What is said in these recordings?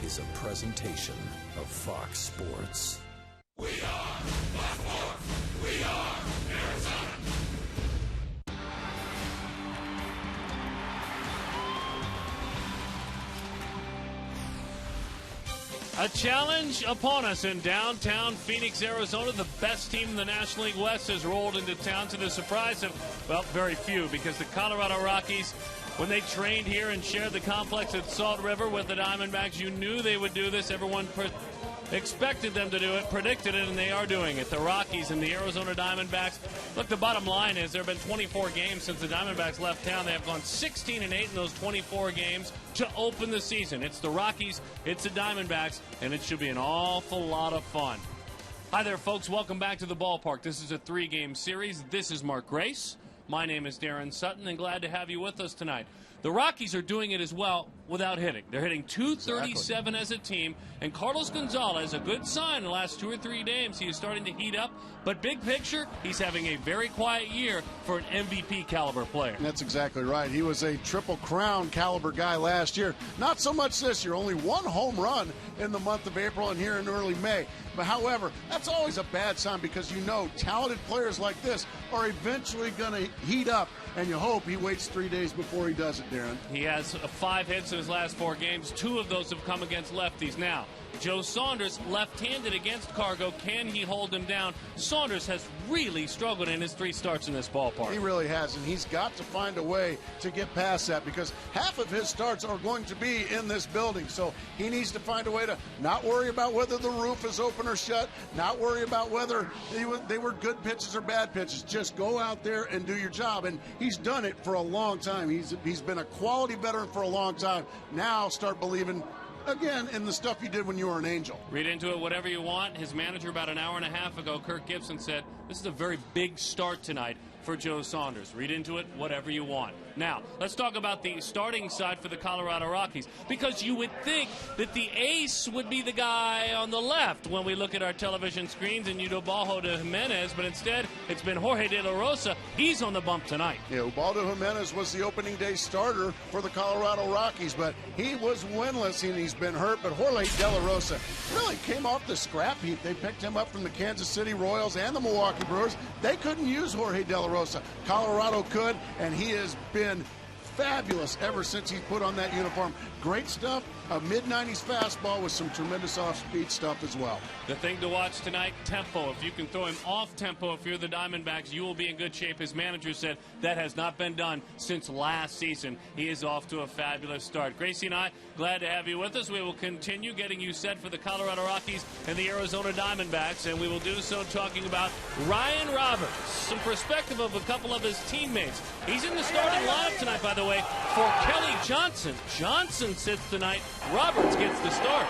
is a presentation of Fox Sports. We are Fox Sports. We are Arizona. A challenge upon us in downtown Phoenix, Arizona. The best team in the National League West has rolled into town to the surprise of, well, very few, because the Colorado Rockies, when they trained here and shared the complex at Salt River with the Diamondbacks, you knew they would do this. Everyone expected them to do it, predicted it, and they are doing it. The Rockies and the Arizona Diamondbacks. Look, the bottom line is there have been 24 games since the Diamondbacks left town. They have gone 16-8 in those 24 games to open the season. It's the Rockies, it's the Diamondbacks, and it should be an awful lot of fun. Hi there, folks. Welcome back to the ballpark. This is a 3-game series. This is Mark Grace. My name is Darren Sutton, and glad to have you with us tonight. The Rockies are doing it as well without hitting. They're hitting .237 as a team, and Carlos Gonzalez, a good sign in the last 2 or 3 games. He is starting to heat up, but big picture, he's having a very quiet year for an MVP caliber player. That's exactly right. He was a Triple Crown caliber guy last year. Not so much this year. Only 1 home run in the month of April and here in early May. But however, that's always a bad sign, because you know talented players like this are eventually going to heat up, and you hope he waits 3 days before he does it, Darren. He has 5 hits in his last 4 games. 2 of those have come against lefties. Now, Joe Saunders, left-handed against Cargo. Can he hold him down? Saunders has really struggled in his 3 starts in this ballpark. He really has, and he's got to find a way to get past that, because half of his starts are going to be in this building. So he needs to find a way to not worry about whether the roof is open or shut, not worry about whether they were good pitches or bad pitches. Just go out there and do your job, and he's done it for a long time. He's been a quality veteran for a long time. Now start believing again in the stuff you did when you were an Angel. Read into it whatever you want. His manager about an hour and a half ago, Kirk Gibson, said this is a very big start tonight for Joe Saunders. Read into it whatever you want. Now, let's talk about the starting side for the Colorado Rockies, because you would think that the ace would be the guy on the left when we look at our television screens, and Ubaldo Jimenez, but instead it's been Jorge De La Rosa. He's on the bump tonight. Yeah, Ubaldo Jimenez was the opening day starter for the Colorado Rockies, but he was winless and he's been hurt. But Jorge De La Rosa really came off the scrap heap. They picked him up from the Kansas City Royals and the Milwaukee Brewers. They couldn't use Jorge De La Rosa. Colorado could, and he has been fabulous ever since he put on that uniform. Great stuff, a mid-90s fastball with some tremendous off-speed stuff as well. The thing to watch tonight, tempo. If you can throw him off tempo, if you're the Diamondbacks, you will be in good shape. His manager said that has not been done since last season. He is off to a fabulous start. Gracie and I, glad to have you with us. We will continue getting you set for the Colorado Rockies and the Arizona Diamondbacks, and we will do so talking about Ryan Roberts, some perspective of a couple of his teammates. He's in the starting lineup tonight, by the way, for Kelly Johnson. Johnson sits tonight. Roberts gets the start.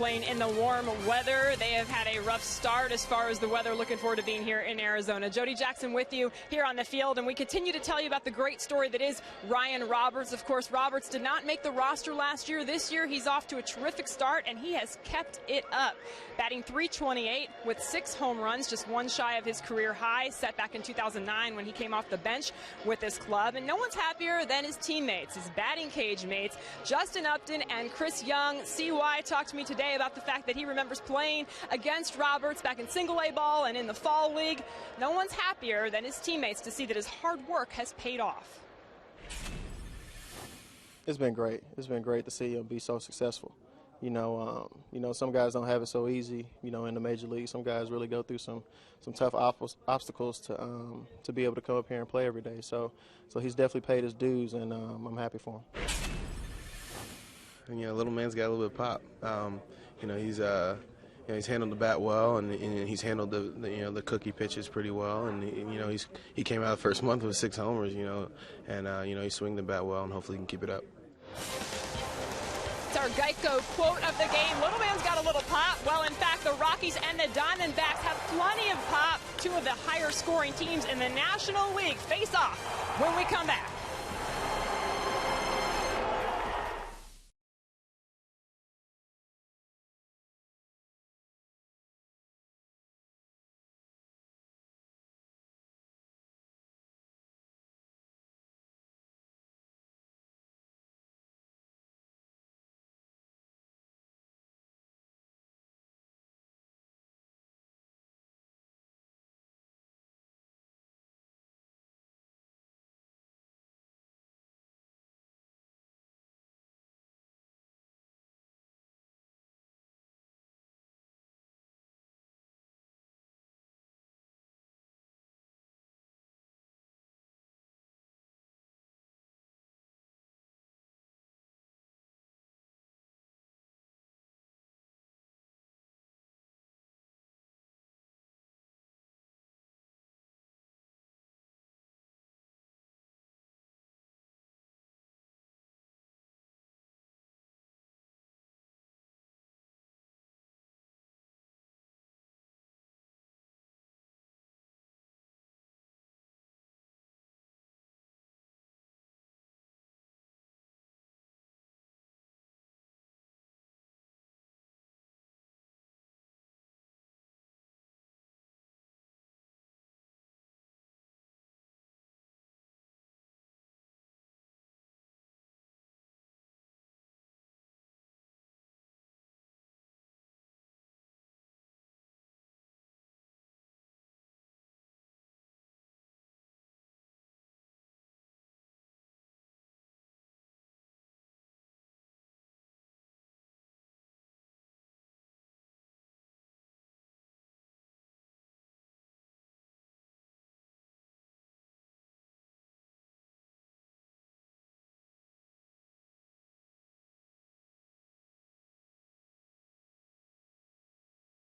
playing in the warm weather. They have had a rough start as far as the weather. Looking forward to being here in Arizona. Jody Jackson with you here on the field, and we continue to tell you about the great story that is Ryan Roberts. Of course, Roberts did not make the roster last year. This year, he's off to a terrific start, and he has kept it up. Batting .328 with 6 home runs, just one shy of his career high, set back in 2009 when he came off the bench with this club. And no one's happier than his teammates, his batting cage mates, Justin Upton and Chris Young. CY talked to me today about the fact that he remembers playing against Roberts back in single-A ball and in the fall league. No one's happier than his teammates to see that his hard work has paid off. It's been great. It's been great to see him be so successful. You know, some guys don't have it so easy. You know, in the major league, some guys really go through some tough obstacles to be able to come up here and play every day. So he's definitely paid his dues, and I'm happy for him. And, you know, little man's got a little bit of pop. You know, he's handled the bat well, and he's handled the cookie pitches pretty well. And he came out the first month with 6 homers. You know, and he's swinging the bat well, and hopefully he can keep it up. It's our Geico quote of the game. Little man's got a little pop. Well, in fact, the Rockies and the Diamondbacks have plenty of pop. 2 of the higher scoring teams in the National League face off when we come back.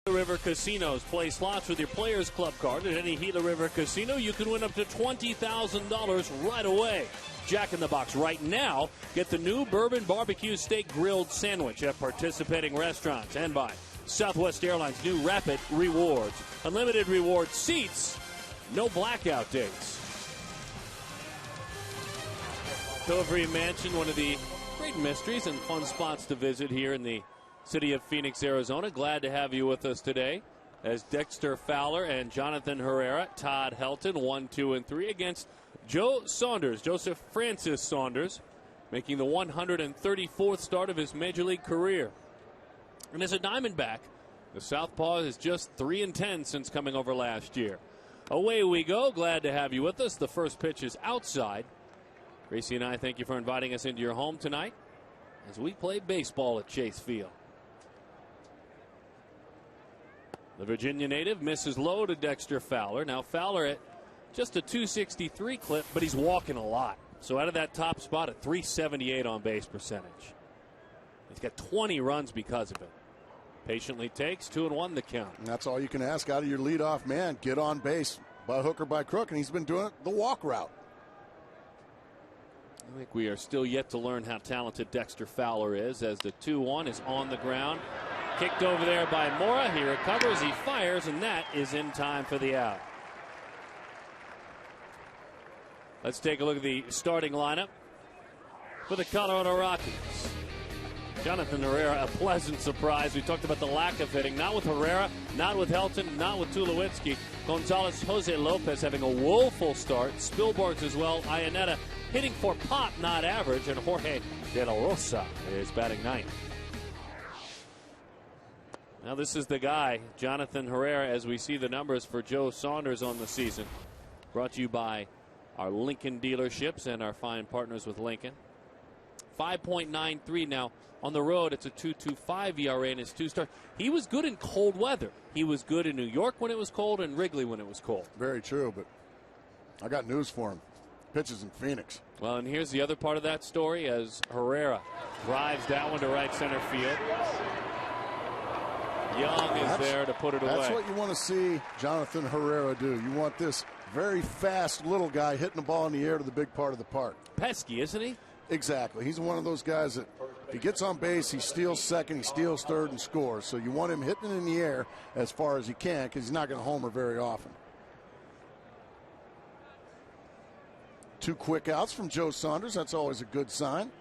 River Casinos. Play slots with your Players Club card at any Gila River Casino. You can win up to $20,000 right away. Jack in the Box right now. Get the new Bourbon Barbecue Steak Grilled Sandwich at participating restaurants. And by Southwest Airlines' new Rapid Rewards. Unlimited reward seats, no blackout dates. Pilgrim Mansion, one of the great mysteries and fun spots to visit here in the city of Phoenix, Arizona. Glad to have you with us today as Dexter Fowler and Jonathan Herrera, Todd Helton, 1, 2, and 3 against Joe Saunders, Joseph Francis Saunders, making the 134th start of his major league career. And as a Diamondback, the Southpaw is just 3-10 since coming over last year. Away we go. Glad to have you with us. The first pitch is outside. Gracie and I thank you for inviting us into your home tonight as we play baseball at Chase Field. The Virginia native misses low to Dexter Fowler. Now Fowler at just a 263 clip, but he's walking a lot. So out of that top spot at 378 on base percentage. He's got 20 runs because of it. Patiently takes 2-1 the count. And that's all you can ask out of your leadoff man. Get on base by hook or by crook, and he's been doing it the walk route. I think we are still yet to learn how talented Dexter Fowler is as the 2-1 is on the ground. Kicked over there by Mora. He recovers, he fires, and that is in time for the out. Let's take a look at the starting lineup for the Colorado Rockies. Jonathan Herrera, a pleasant surprise. We talked about the lack of hitting. Not with Herrera, not with Helton, not with Tulowitzki. Gonzalez, Jose Lopez having a woeful start. Spielbergs as well. Iannetta hitting for pop, not average. And Jorge De La Rosa is batting ninth. Now this is the guy, Jonathan Herrera, as we see the numbers for Joe Saunders on the season. Brought to you by our Lincoln dealerships and our fine partners with Lincoln. 5.93 now. On the road, it's a 2.25 ERA in his 2 starts. He was good in cold weather. He was good in New York when it was cold and Wrigley when it was cold. Very true, but I got news for him. Pitches in Phoenix. Well, and here's the other part of that story as Herrera drives that one to right center field. Young is there to put it away. That's what you want to see Jonathan Herrera do. You want this very fast little guy hitting the ball in the air to the big part of the park. Pesky, isn't he? Exactly. He's one of those guys that if he gets on base, he steals second, he steals third, and scores. So you want him hitting in the air as far as he can because he's not going to homer very often. 2 quick outs from Joe Saunders. That's always a good sign.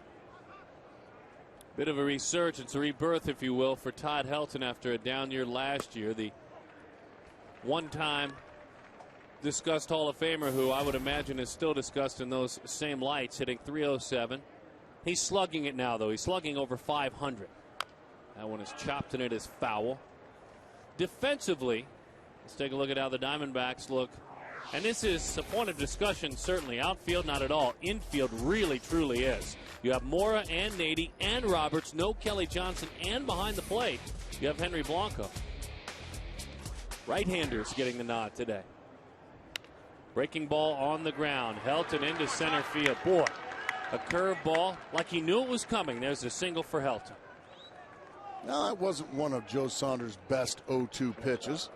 Bit of a resurgence, a rebirth, if you will, for Todd Helton after a down year last year. The one-time discussed Hall of Famer, who I would imagine is still discussed in those same lights, hitting .307. He's slugging it now, though. He's slugging over .500. That one is chopped and it is foul. Defensively, let's take a look at how the Diamondbacks look. And this is a point of discussion, certainly. Outfield, not at all. Infield really, truly is. You have Mora and Nady and Roberts, no Kelly Johnson, and behind the plate, you have Henry Blanco. Right-handers getting the nod today. Breaking ball on the ground. Helton into center field. Boy, a curve ball like he knew it was coming. There's a single for Helton. No, that wasn't one of Joe Saunders' best 0-2 pitches.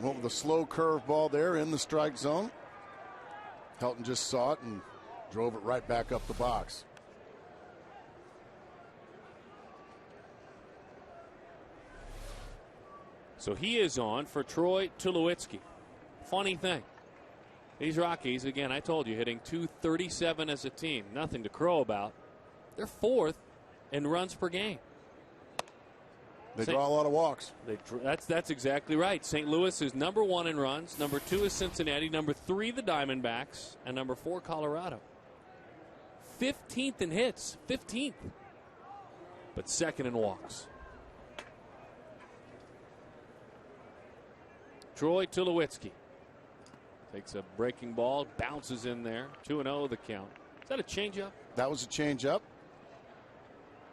Went with a slow curve ball there in the strike zone. Helton just saw it and drove it right back up the box. So he is on for Troy Tulowitzki. Funny thing, these Rockies, again, I told you, hitting .237 as a team. Nothing to crow about. They're 4th in runs per game. They draw a lot of walks. That's exactly right. St. Louis is number 1 in runs. Number 2 is Cincinnati. Number 3, the Diamondbacks. And number 4, Colorado. 15th in hits. 15th. But 2nd in walks. Troy Tulowitzki takes a breaking ball, bounces in there. 2-0 the count. Is that a changeup? That was a changeup.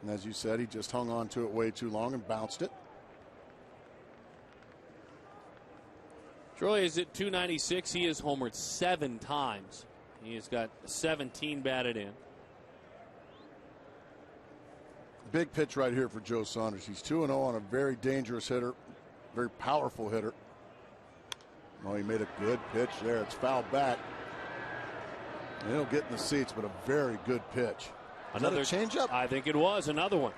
And as you said, he just hung on to it way too long and bounced it. Troy is at .296. He has homered 7 times. He has got 17 batted in. Big pitch right here for Joe Saunders. He's 2-0 on a very dangerous hitter, very powerful hitter. Oh, he made a good pitch there. It's fouled back. And he'll get in the seats, but a very good pitch. Another changeup? I think it was another one.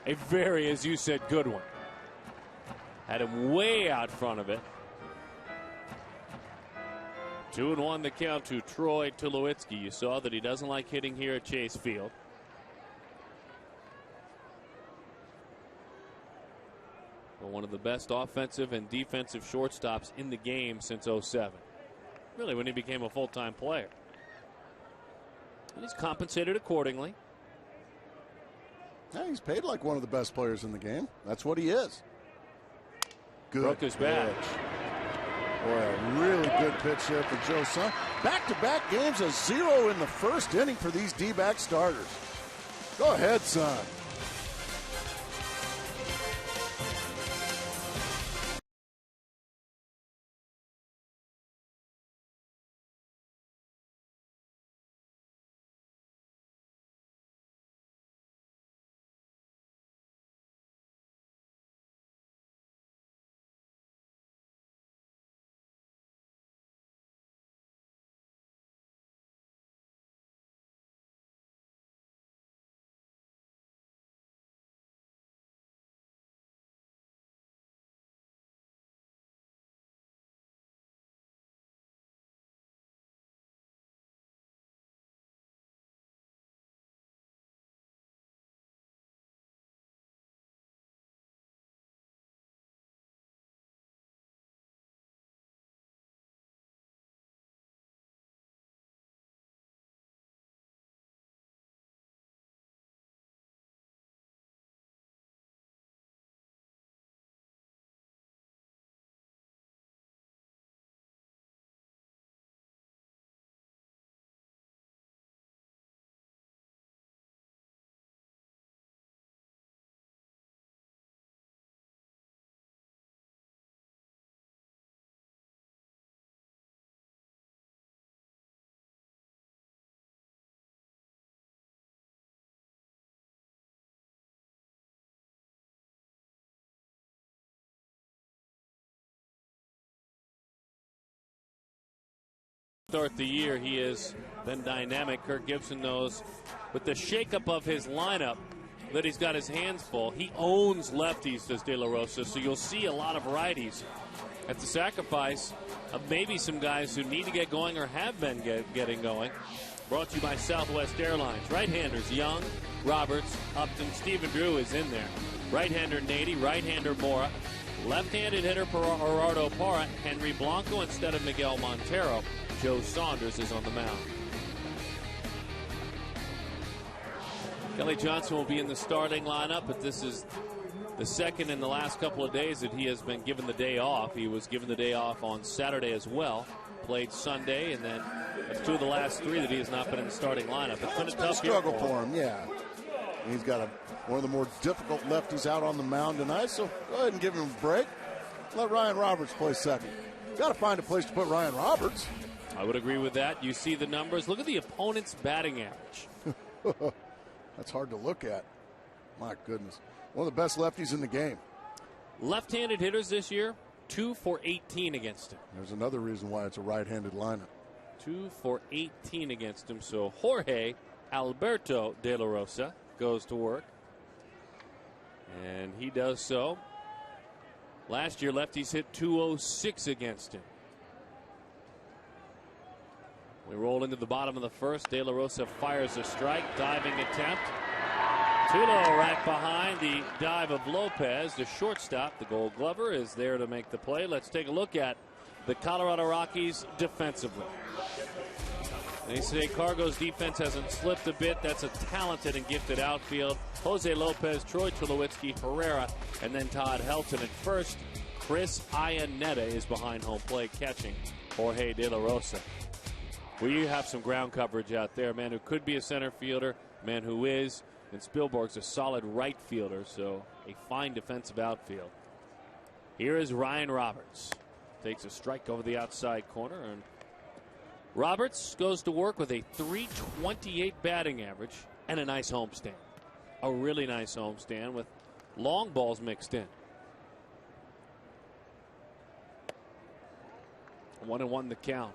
A very, as you said, good one. Had him way out front of it. 2-1 the count to Troy Tulowitzki. You saw that he doesn't like hitting here at Chase Field. Well, one of the best offensive and defensive shortstops in the game since '07. Really, when he became a full-time player. And he's compensated accordingly. Yeah, he's paid like one of the best players in the game. That's what he is. Good Broke his bat. Boy, a really good pitch there for Joe Saunders. Back-to-back games, a 0 in the first inning for these D-back starters. Go ahead, son. start the year. He has been dynamic. Kirk Gibson knows with the shakeup of his lineup that he's got his hands full. He owns lefties, does De La Rosa, so you'll see a lot of righties at the sacrifice of maybe some guys who need to get going or have been getting going. Brought to you by Southwest Airlines. Right-handers Young, Roberts, Upton, Stephen Drew is in there. Right-hander Nady, right-hander Mora. Left-handed hitter Gerardo Parra, Henry Blanco instead of Miguel Montero. Joe Saunders is on the mound. Kelly Johnson will be in the starting lineup, but this is the second in the last couple of days that he has been given the day off. He was given the day off on Saturday as well. Played Sunday, and then that's 2 of the last 3 that he has not been in the starting lineup. It's been a tough struggle for him, yeah. He's got one of the more difficult lefties out on the mound tonight, so go ahead and give him a break. Let Ryan Roberts play second. Got to find a place to put Ryan Roberts. I would agree with that. You see the numbers. Look at the opponent's batting average. That's hard to look at. My goodness. One of the best lefties in the game. Left-handed hitters this year, 2 for 18 against him. There's another reason why it's a right-handed lineup. 2 for 18 against him. So Jorge Alberto De La Rosa goes to work. And he does so. Last year, lefties hit 206 against him. We roll into the bottom of the first. De La Rosa fires a strike. Diving attempt. Tulo right behind the dive of Lopez. The shortstop, the Gold Glover, is there to make the play. Let's take a look at the Colorado Rockies defensively. They say Cargo's defense hasn't slipped a bit. That's a talented and gifted outfield. Jose Lopez, Troy Tulowitzki, Herrera, and then Todd Helton at first. Chris Iannetta is behind home plate catching Jorge De La Rosa. We have some ground coverage out there. A man who could be a center fielder, a man who is, and Spielborg's a solid right fielder, so a fine defensive outfield. Here is Ryan Roberts. Takes a strike over the outside corner, and Roberts goes to work with a .328 batting average and a nice homestand. A really nice homestand with long balls mixed in. 1-1 the count.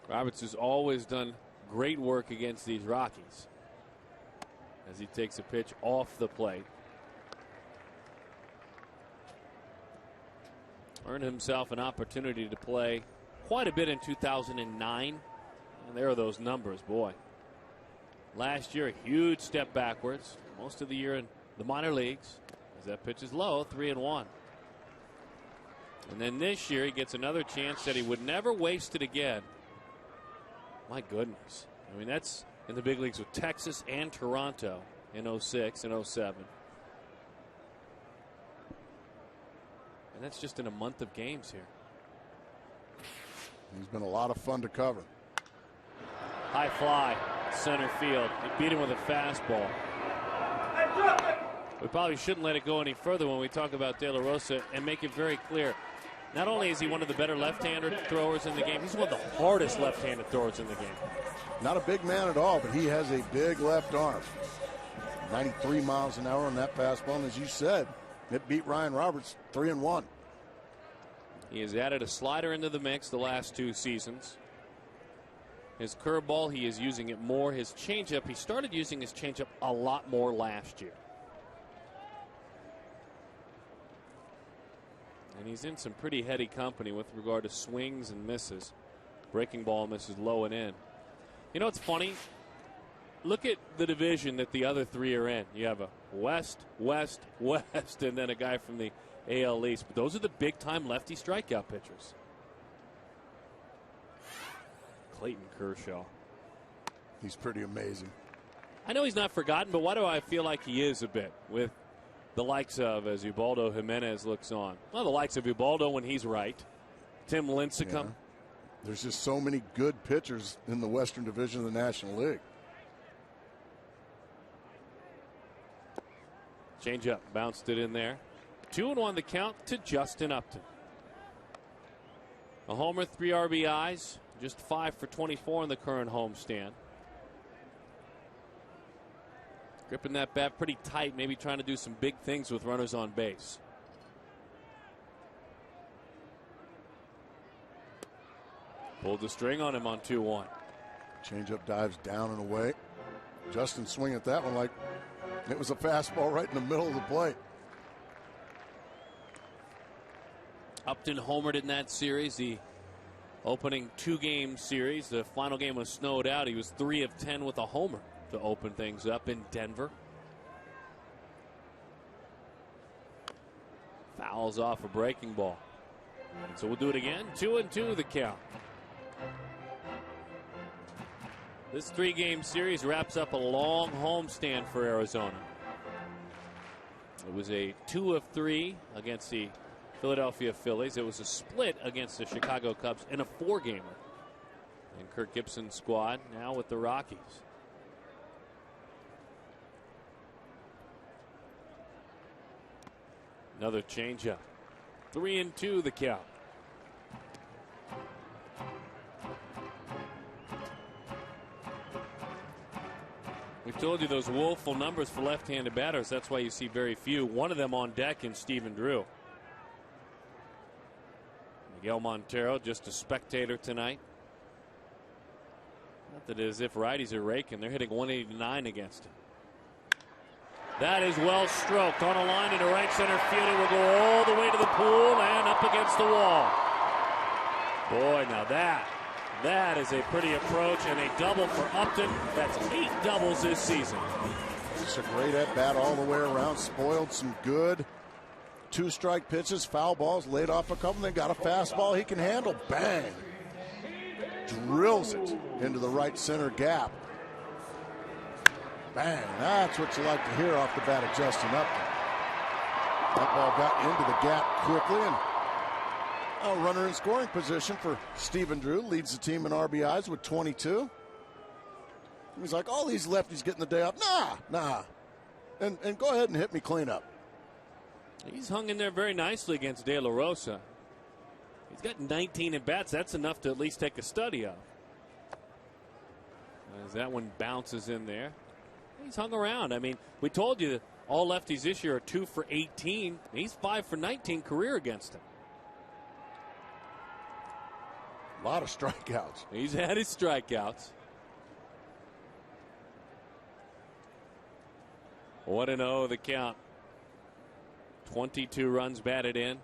Roberts has always done great work against these Rockies as he takes a pitch off the plate. Earned himself an opportunity to play quite a bit in 2009. And there are those numbers, boy. Last year, a huge step backwards. Most of the year in the minor leagues. As that pitch is low, 3-1. And then this year, he gets another chance that he would never waste it again. My goodness. I mean, that's in the big leagues with Texas and Toronto in 06 and 07. And that's just in a month of games here. He's been a lot of fun to cover. High fly, center field. He beat him with a fastball. We probably shouldn't let it go any further when we talk about De La Rosa and make it very clear. Not only is he one of the better left-handed throwers in the game, he's one of the hardest left-handed throwers in the game. Not a big man at all, but he has a big left arm. 93 miles an hour on that fastball, and as you said, it beat Ryan Roberts 3-1. He has added a slider into the mix the last 2 seasons. His curveball, he is using it more. His changeup, he started using his changeup a lot more last year. And he's in some pretty heady company with regard to swings and misses. Breaking ball misses low and in. You know what's funny? Look at the division that the other 3 are in. You have a West, West, West, and then a guy from the AL East. But those are the big-time lefty strikeout pitchers. Clayton Kershaw. He's pretty amazing. I know he's not forgotten, but why do I feel like he is a bit with the likes of, as Ubaldo Jimenez looks on? Well, the likes of Ubaldo when he's right. Tim Lincecum. Yeah. There's just so many good pitchers in the Western Division of the National League. Change up, bounced it in there. 2-1 the count to Justin Upton. A homer, 3 RBIs, just 5 for 24 in the current homestand. Gripping that bat pretty tight, maybe trying to do some big things with runners on base. Pulled the string on him on 2-1. Changeup dives down and away. Justin swing at that one like it was a fastball right in the middle of the plate. Upton homered in that series, the opening 2-game series. The final game was snowed out. He was 3 of 10 with a homer to open things up in Denver. Fouls off a breaking ball. And so we'll do it again. 2-2 the count. This 3-game series wraps up a long homestand for Arizona. It was a 2 of 3 against the Philadelphia Phillies. It was a split against the Chicago Cubs in a 4-gamer. And Kirk Gibson's squad now with the Rockies. Another changeup. 3-2 the count. We told you those woeful numbers for left-handed batters. That's why you see very few. One of them on deck in Stephen Drew. Miguel Montero, just a spectator tonight. Not that it is if righties are raking. They're hitting 189 against him. That is well stroked on a line into right center field. It will go all the way to the pool and up against the wall. Boy, now that is a pretty approach, and a double for Upton. That's 8 doubles this season. It's a great at-bat all the way around. Spoiled some good 2-strike pitches, foul balls, laid off a couple. They got a fastball he can handle. Bang. Drills it into the right center gap. Bang. That's what you like to hear off the bat of Justin Upton. That ball got into the gap quickly, and a runner in scoring position for Stephen Drew. Leads the team in RBIs with 22. He's like, all these lefties getting the day off. Nah. And go ahead and hit me clean up. He's hung in there very nicely against De La Rosa. He's got 19 at bats. That's enough to at least take a study of. As that one bounces in there. He's hung around. I mean, we told you that all lefties this year are 2 for 18. He's 5 for 19 career against him. A lot of strikeouts. He's had his strikeouts. 1-0 the count. 22 runs batted in.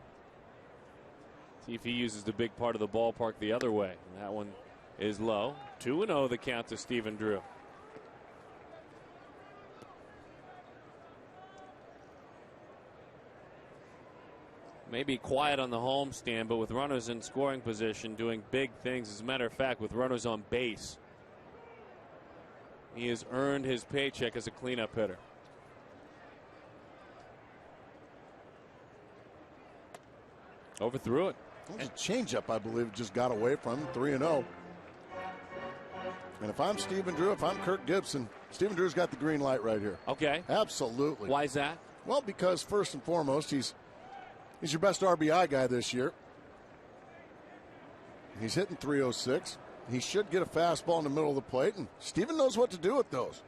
See if he uses the big part of the ballpark the other way. That one is low. 2-0 the count to Stephen Drew. Maybe quiet on the homestand, but with runners in scoring position, doing big things. As a matter of fact, with runners on base, he has earned his paycheck as a cleanup hitter. Overthrew it. It was a changeup, I believe, just got away from him. 3-0. And if I'm Stephen Drew, if I'm Kirk Gibson, Stephen Drew's got the green light right here. Okay. Absolutely. Why is that? Well, because first and foremost, he's your best RBI guy this year. He's hitting 306. He should get a fastball in the middle of the plate, and Stephen knows what to do with those.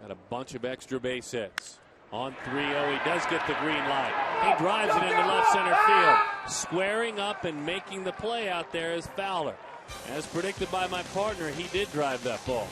Got a bunch of extra base hits. On 3-0, he does get the green light. He drives it into left center field. Squaring up and making the play out there is Fowler. As predicted by my partner, he did drive that ball.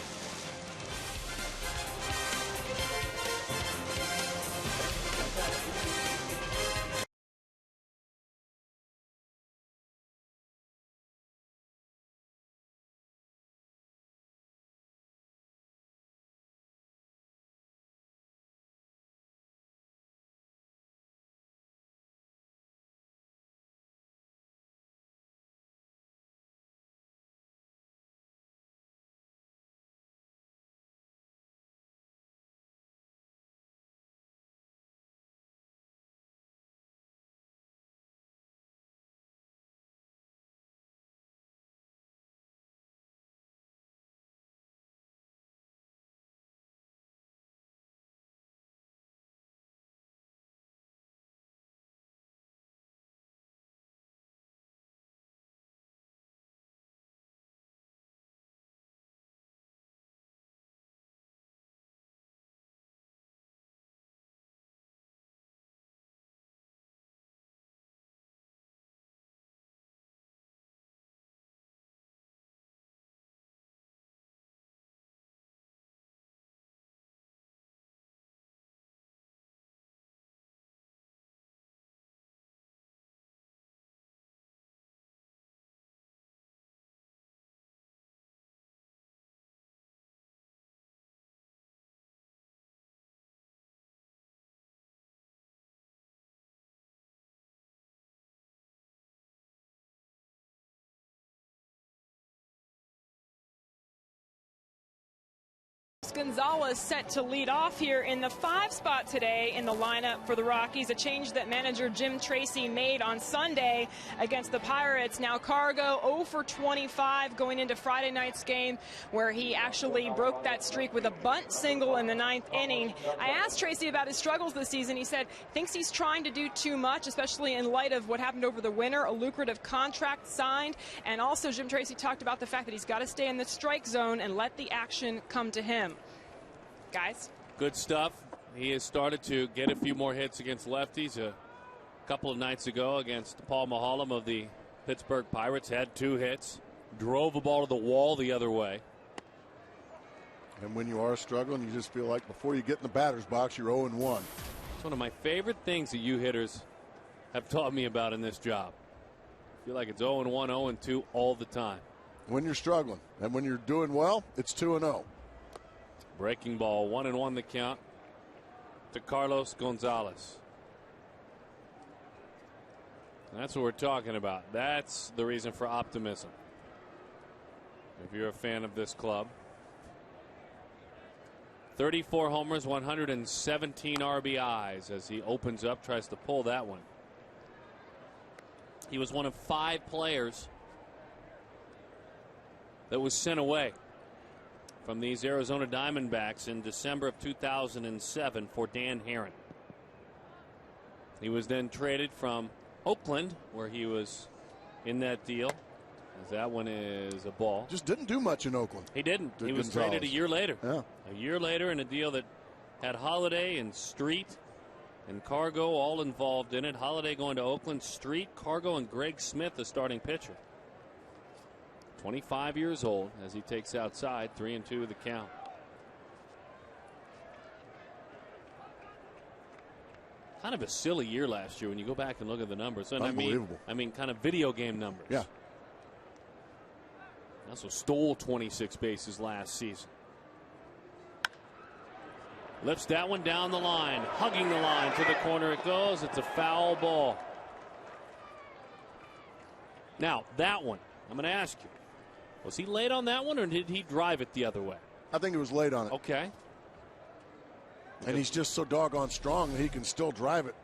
Gonzalez set to lead off here in the 5 spot today in the lineup for the Rockies, a change that manager Jim Tracy made on Sunday against the Pirates. Now Cargo 0 for 25 going into Friday night's game, where he actually broke that streak with a bunt single in the 9th inning. I asked Tracy about his struggles this season. He said thinks he's trying to do too much, especially in light of what happened over the winter, a lucrative contract signed, and also Jim Tracy talked about the fact that he's got to stay in the strike zone and let the action come to him. Guys, good stuff. He has started to get a few more hits against lefties. A couple of nights ago against Paul Maholm of the Pittsburgh Pirates, had 2 hits, drove a ball to the wall the other way. And when you are struggling, you just feel like before you get in the batter's box, you're 0-1. It's one of my favorite things that you hitters have taught me about in this job. I feel like it's 0-1, 0-2 all the time. When you're struggling, and when you're doing well, it's 2-0. Breaking ball, 1-1 the count to Carlos Gonzalez. And that's what we're talking about. That's the reason for optimism. If you're a fan of this club. 34 homers, 117 RBIs as he opens up, tries to pull that one. He was one of 5 players that was sent away from these Arizona Diamondbacks in December of 2007 for Dan Herron. He was then traded from Oakland, where he was in that deal. As that one is a ball. Just didn't do much in Oakland. He didn't. He was traded a year later. Yeah. A year later in a deal that had Holiday and Street and Cargo all involved in it. Holiday going to Oakland, Street, Cargo, and Greg Smith, the starting pitcher. 25 years old as he takes outside, 3-2 the count. Kind of a silly year last year when you go back and look at the numbers. And unbelievable. I mean, kind of video game numbers. Yeah. He also stole 26 bases last season. Lifts that one down the line, hugging the line to the corner it goes. It's a foul ball. Now, that one, I'm going to ask you. Was he late on that one, or did he drive it the other way? I think it was late on it. Okay. And he's just so doggone strong that he can still drive it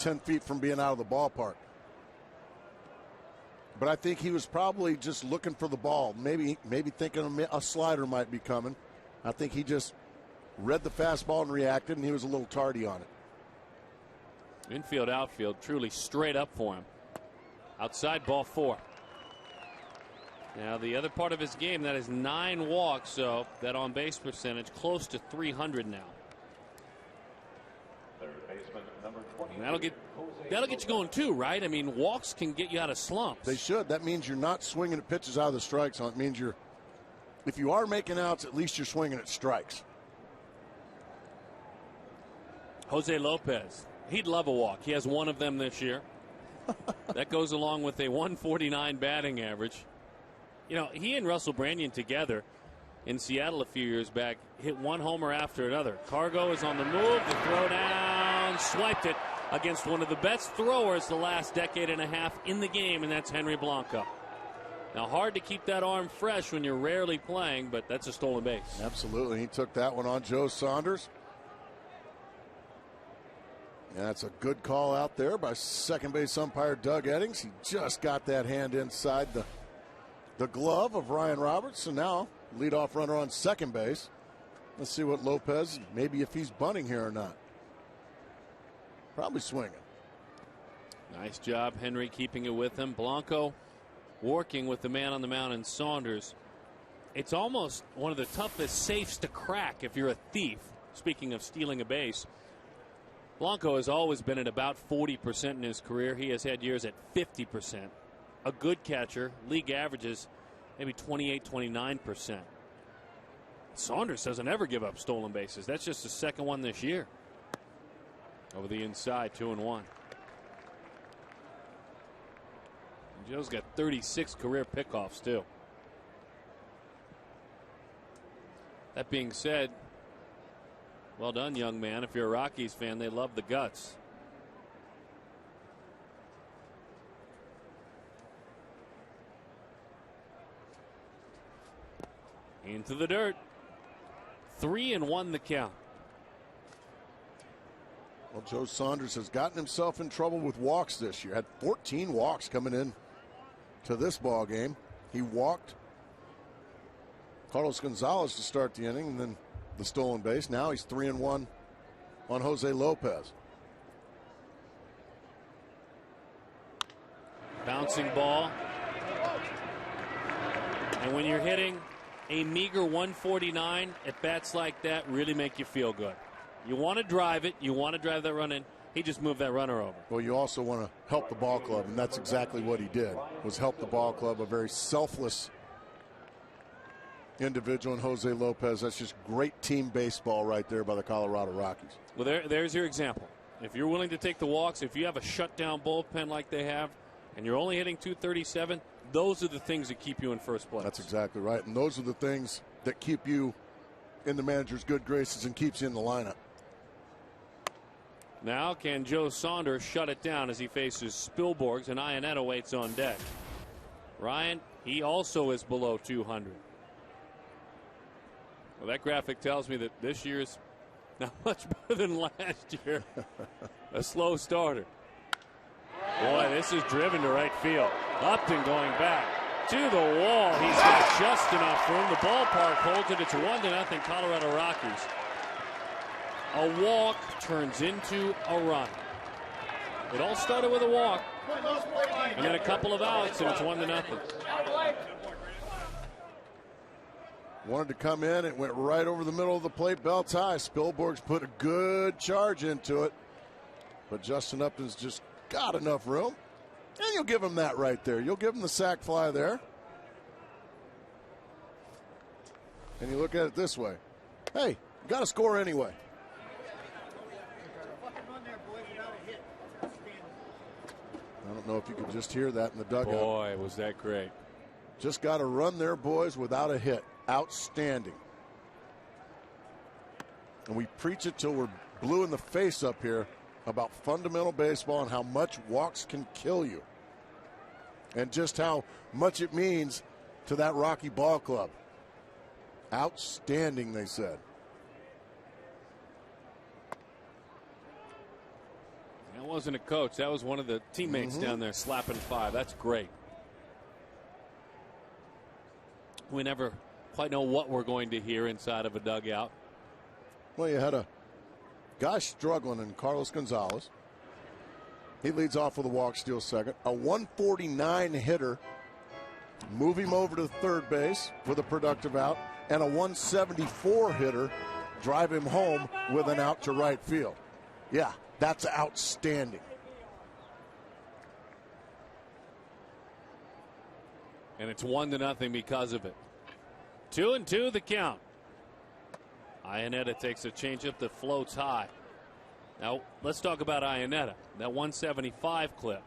10 feet from being out of the ballpark. But I think he was probably just looking for the ball, maybe thinking a slider might be coming. I think he just read the fastball and reacted, and he was a little tardy on it. Infield, outfield, truly straight up for him. Outside, ball 4. Now the other part of his game, that is 9 walks, so that on base percentage close to 300 now. And that'll get you going too, right? I mean, walks can get you out of slumps. They should. That means you're not swinging at pitches out of the strike zone. It means if you are making outs, at least you're swinging at strikes. Jose Lopez, he'd love a walk. He has 1 of them this year. That goes along with a 149 batting average. You know, he and Russell Branyan together in Seattle a few years back hit 1 homer after another. Cargo is on the move. The throw down, swiped it against one of the best throwers the last decade and a half in the game, and that's Henry Blanco. Now, hard to keep that arm fresh when you're rarely playing, but that's a stolen base. Absolutely. He took that one on Joe Saunders. And that's a good call out there by second base umpire Doug Eddings. He just got that hand inside the glove of Ryan Roberts. So now leadoff runner on second base. Let's see what Lopez, maybe if he's bunting here or not. Probably swinging. Nice job, Henry, keeping it with him. Blanco working with the man on the mound in Saunders. It's almost one of the toughest safes to crack if you're a thief. Speaking of stealing a base, Blanco has always been at about 40% in his career. He has had years at 50%. A good catcher. League averages maybe 28, 29%. Saunders doesn't ever give up stolen bases. That's just the second one this year. Over the inside, 2-1. Joe's got 36 career pickoffs, too. That being said, well done, young man. If you're a Rockies fan, they love the guts. Into the dirt. 3-1 the count. Well, Joe Saunders has gotten himself in trouble with walks this year. Had 14 walks coming in to this ball game. He walked Carlos Gonzalez to start the inning, and then the stolen base. Now he's 3-1 on Jose Lopez. Bouncing ball. And when you're hitting a meager 149 at bats like that, really make you feel good. You want to drive it. You want to drive that run in. He just moved that runner over. Well, you also want to help the ball club, and that's exactly what he did, was help the ball club. A very selfless individual in Jose Lopez. That's just great team baseball right there by the Colorado Rockies. Well, there's your example. If you're willing to take the walks, if you have a shutdown bullpen like they have, and you're only hitting 237, those are the things that keep you in first place. That's exactly right. And those are the things that keep you in the manager's good graces and keeps you in the lineup. Now can Joe Saunders shut it down as he faces Spielborgs, and Iannetta waits on deck. Ryan, he also is below 200. Well, that graphic tells me that this year's not much better than last year. A slow starter. Boy, this is driven to right field. Upton going back to the wall. He's got just enough room. The ballpark holds it. It's 1-0 Colorado Rockies. A walk turns into a run. It all started with a walk, and then a couple of outs, and it's 1-0. Wanted to come in. It went right over the middle of the plate, belts high. Spielborgs put a good charge into it, but Justin Upton's just got enough room, and you'll give him that right there. You'll give him the sac fly there. And you look at it this way. Hey, you got to score anyway. I don't know if you could just hear that in the dugout. Boy, was that great. Just got to run there, boys, without a hit. Outstanding. And we preach it till we're blue in the face up here about fundamental baseball and how much walks can kill you. And just how much it means to that Rocky ball club. Outstanding, they said. That wasn't a coach. That was one of the teammates down there slapping five. That's great. We never quite know what we're going to hear inside of a dugout. Well, you had a guy struggling in Carlos Gonzalez. He leads off with a walk, steals second. A 149 hitter. Move him over to third base with a productive out. And a 174 hitter. Drive him home with an out to right field. Yeah, that's outstanding. And it's 1-0 because of it. 2-2 the count. Iannetta takes a changeup that floats high. Now, let's talk about Iannetta. That 175 clip.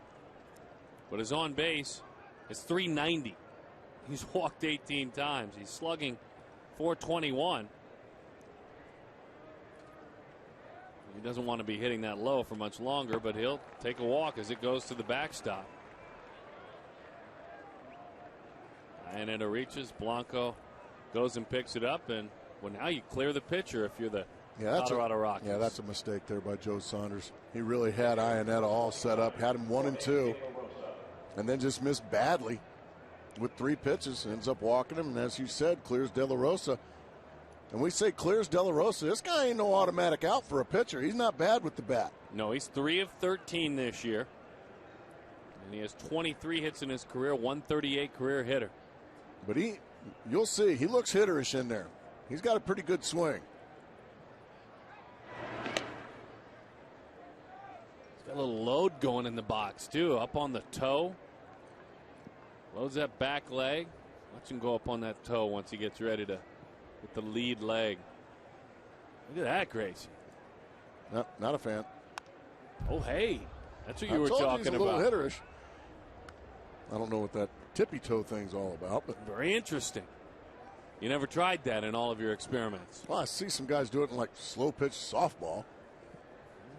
But his on base is 390. He's walked 18 times. He's slugging 421. He doesn't want to be hitting that low for much longer, but he'll take a walk as it goes to the backstop. Iannetta reaches. Blanco goes and picks it up, and well, now you clear the pitcher if you're the Colorado Rockies. Yeah, that's a mistake there by Joe Saunders. He really had Iannetta all set up, had him 1-2, and then just missed badly with 3 pitches. Ends up walking him, and as you said, clears De La Rosa. And we say clears De La Rosa. This guy ain't no automatic out for a pitcher. He's not bad with the bat. No, he's 3 of 13 this year. And he has 23 hits in his career, 138 career hitter. But you'll see, he looks hitterish in there. He's got a pretty good swing. He's got a little load going in the box, too, up on the toe. Loads that back leg. Watch him go up on that toe once he gets ready to with the lead leg. Look at that, Gracie. No, not a fan. Oh, hey. That's what you were talking talking he's a little about. hitterish. I don't know what that tippy toe thing's all about, but Very interesting. You never tried that in all of your experiments. well, I see some guys do it in like slow pitch softball.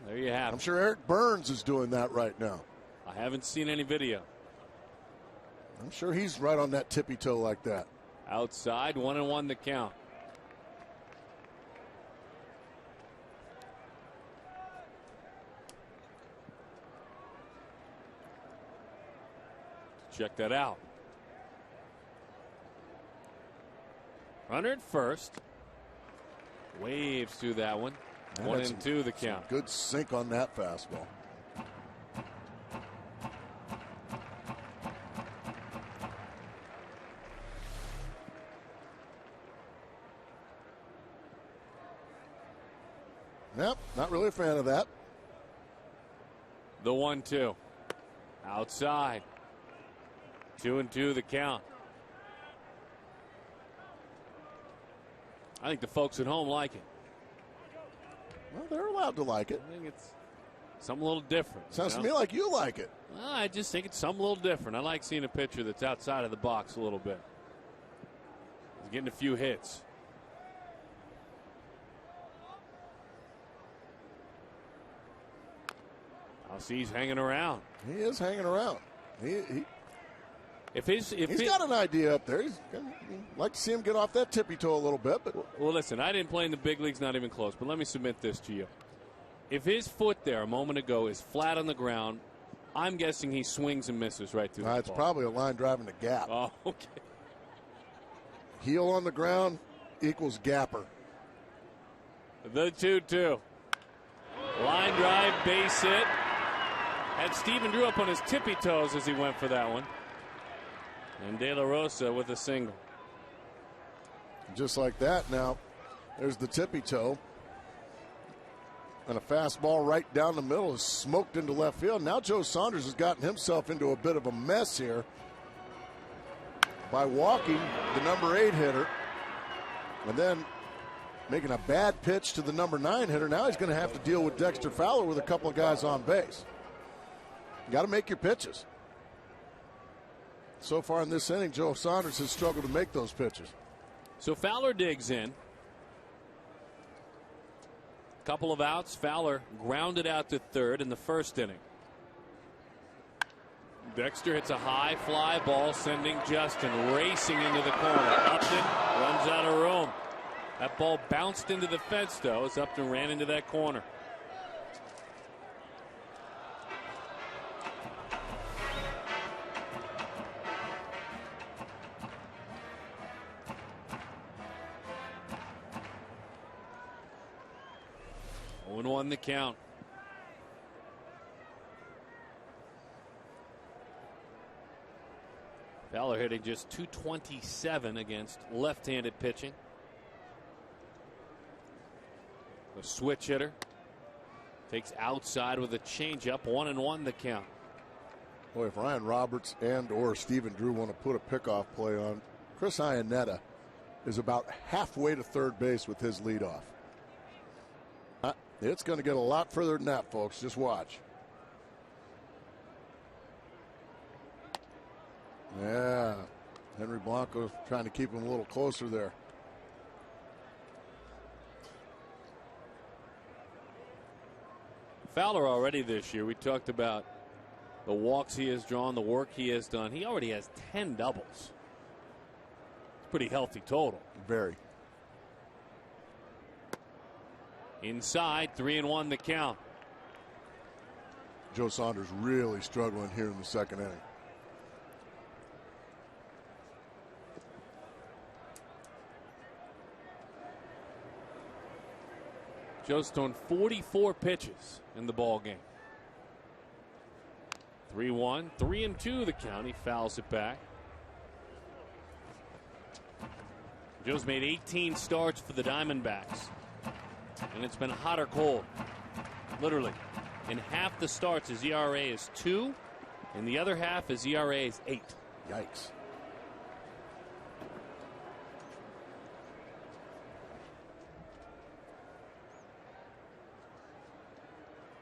There you have I'm it. sure Eric Burns is doing that right now. I haven't seen any video. I'm sure he's right on that tippy toe like that. Outside, 1-1 the count. check that out. Runner at first. Waves through that one. 1-2 the count. Good sink on that fastball. Yep, not really a fan of that. The 1-2. Outside. 2-2 the count. I think the folks at home like it. Well, they're allowed to like it. I think it's something a little different. Sounds to me like you like it. Well, I just think it's something a little different. I like seeing a pitcher that's outside of the box a little bit. He's getting a few hits. I'll see he's hanging around. He is hanging around. He's got an idea up there. He'd like to see him get off that tippy toe a little bit. But well, listen, I didn't play in the big leagues, not even close. But let me submit this to you: if his foot there a moment ago is flat on the ground, I'm guessing he swings and misses right through. It's probably a line driving the gap. Oh, okay. Heel on the ground equals gapper. The 2-2. Line drive, base hit. Had Stephen Drew up on his tippy toes as he went for that one. And De La Rosa with a single. Just like that. Now, there's the tippy toe. And a fastball right down the middle is smoked into left field. Now Joe Saunders has gotten himself into a bit of a mess here by walking the number 8 hitter. And then making a bad pitch to the number 9 hitter. Now he's going to have to deal with Dexter Fowler with a couple of guys on base. You got to make your pitches. So far in this inning, Joe Saunders has struggled to make those pitches. So Fowler digs in. Couple of outs. Fowler grounded out to third in the first inning. Dexter hits a high fly ball, sending Justin racing into the corner. Upton runs out of room. That ball bounced into the fence, though, as Upton ran into that corner. Won the count. Fowler hitting just .227 against left-handed pitching. A switch hitter takes outside with a changeup. 1-1 the count. Boy, if Ryan Roberts and or Stephen Drew want to put a pickoff play on, Chris Iannetta is about halfway to third base with his leadoff. It's going to get a lot further than that, folks. Just watch. Yeah. Henry Blanco trying to keep him a little closer there. Fowler already this year, we talked about the walks he has drawn, the work he has done. He already has 10 doubles. It's pretty healthy total. Very. Inside, 3-1 the count. Joe Saunders really struggling here in the second inning. Joe's thrown 44 pitches in the ball game. 3-1, 3-2 the count. He fouls it back. Joe's made 18 starts for the Diamondbacks. And it's been hot or cold. Literally. In half the starts, his ERA is 2. In the other half, his ERA is 8. Yikes.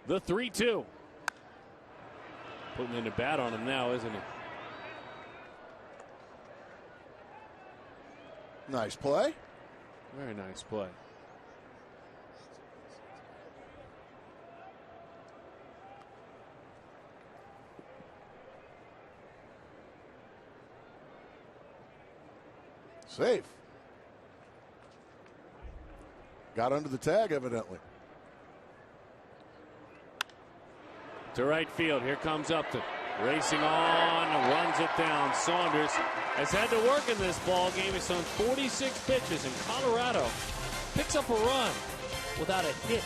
The 3-2. Putting in a bat on him now, isn't he? Nice play. Very nice play. Safe. Got under the tag, evidently. To right field. Here comes Upton. Racing on, runs it down. Saunders has had to work in this ball game. He's thrown 46 pitches, and Colorado picks up a run without a hit.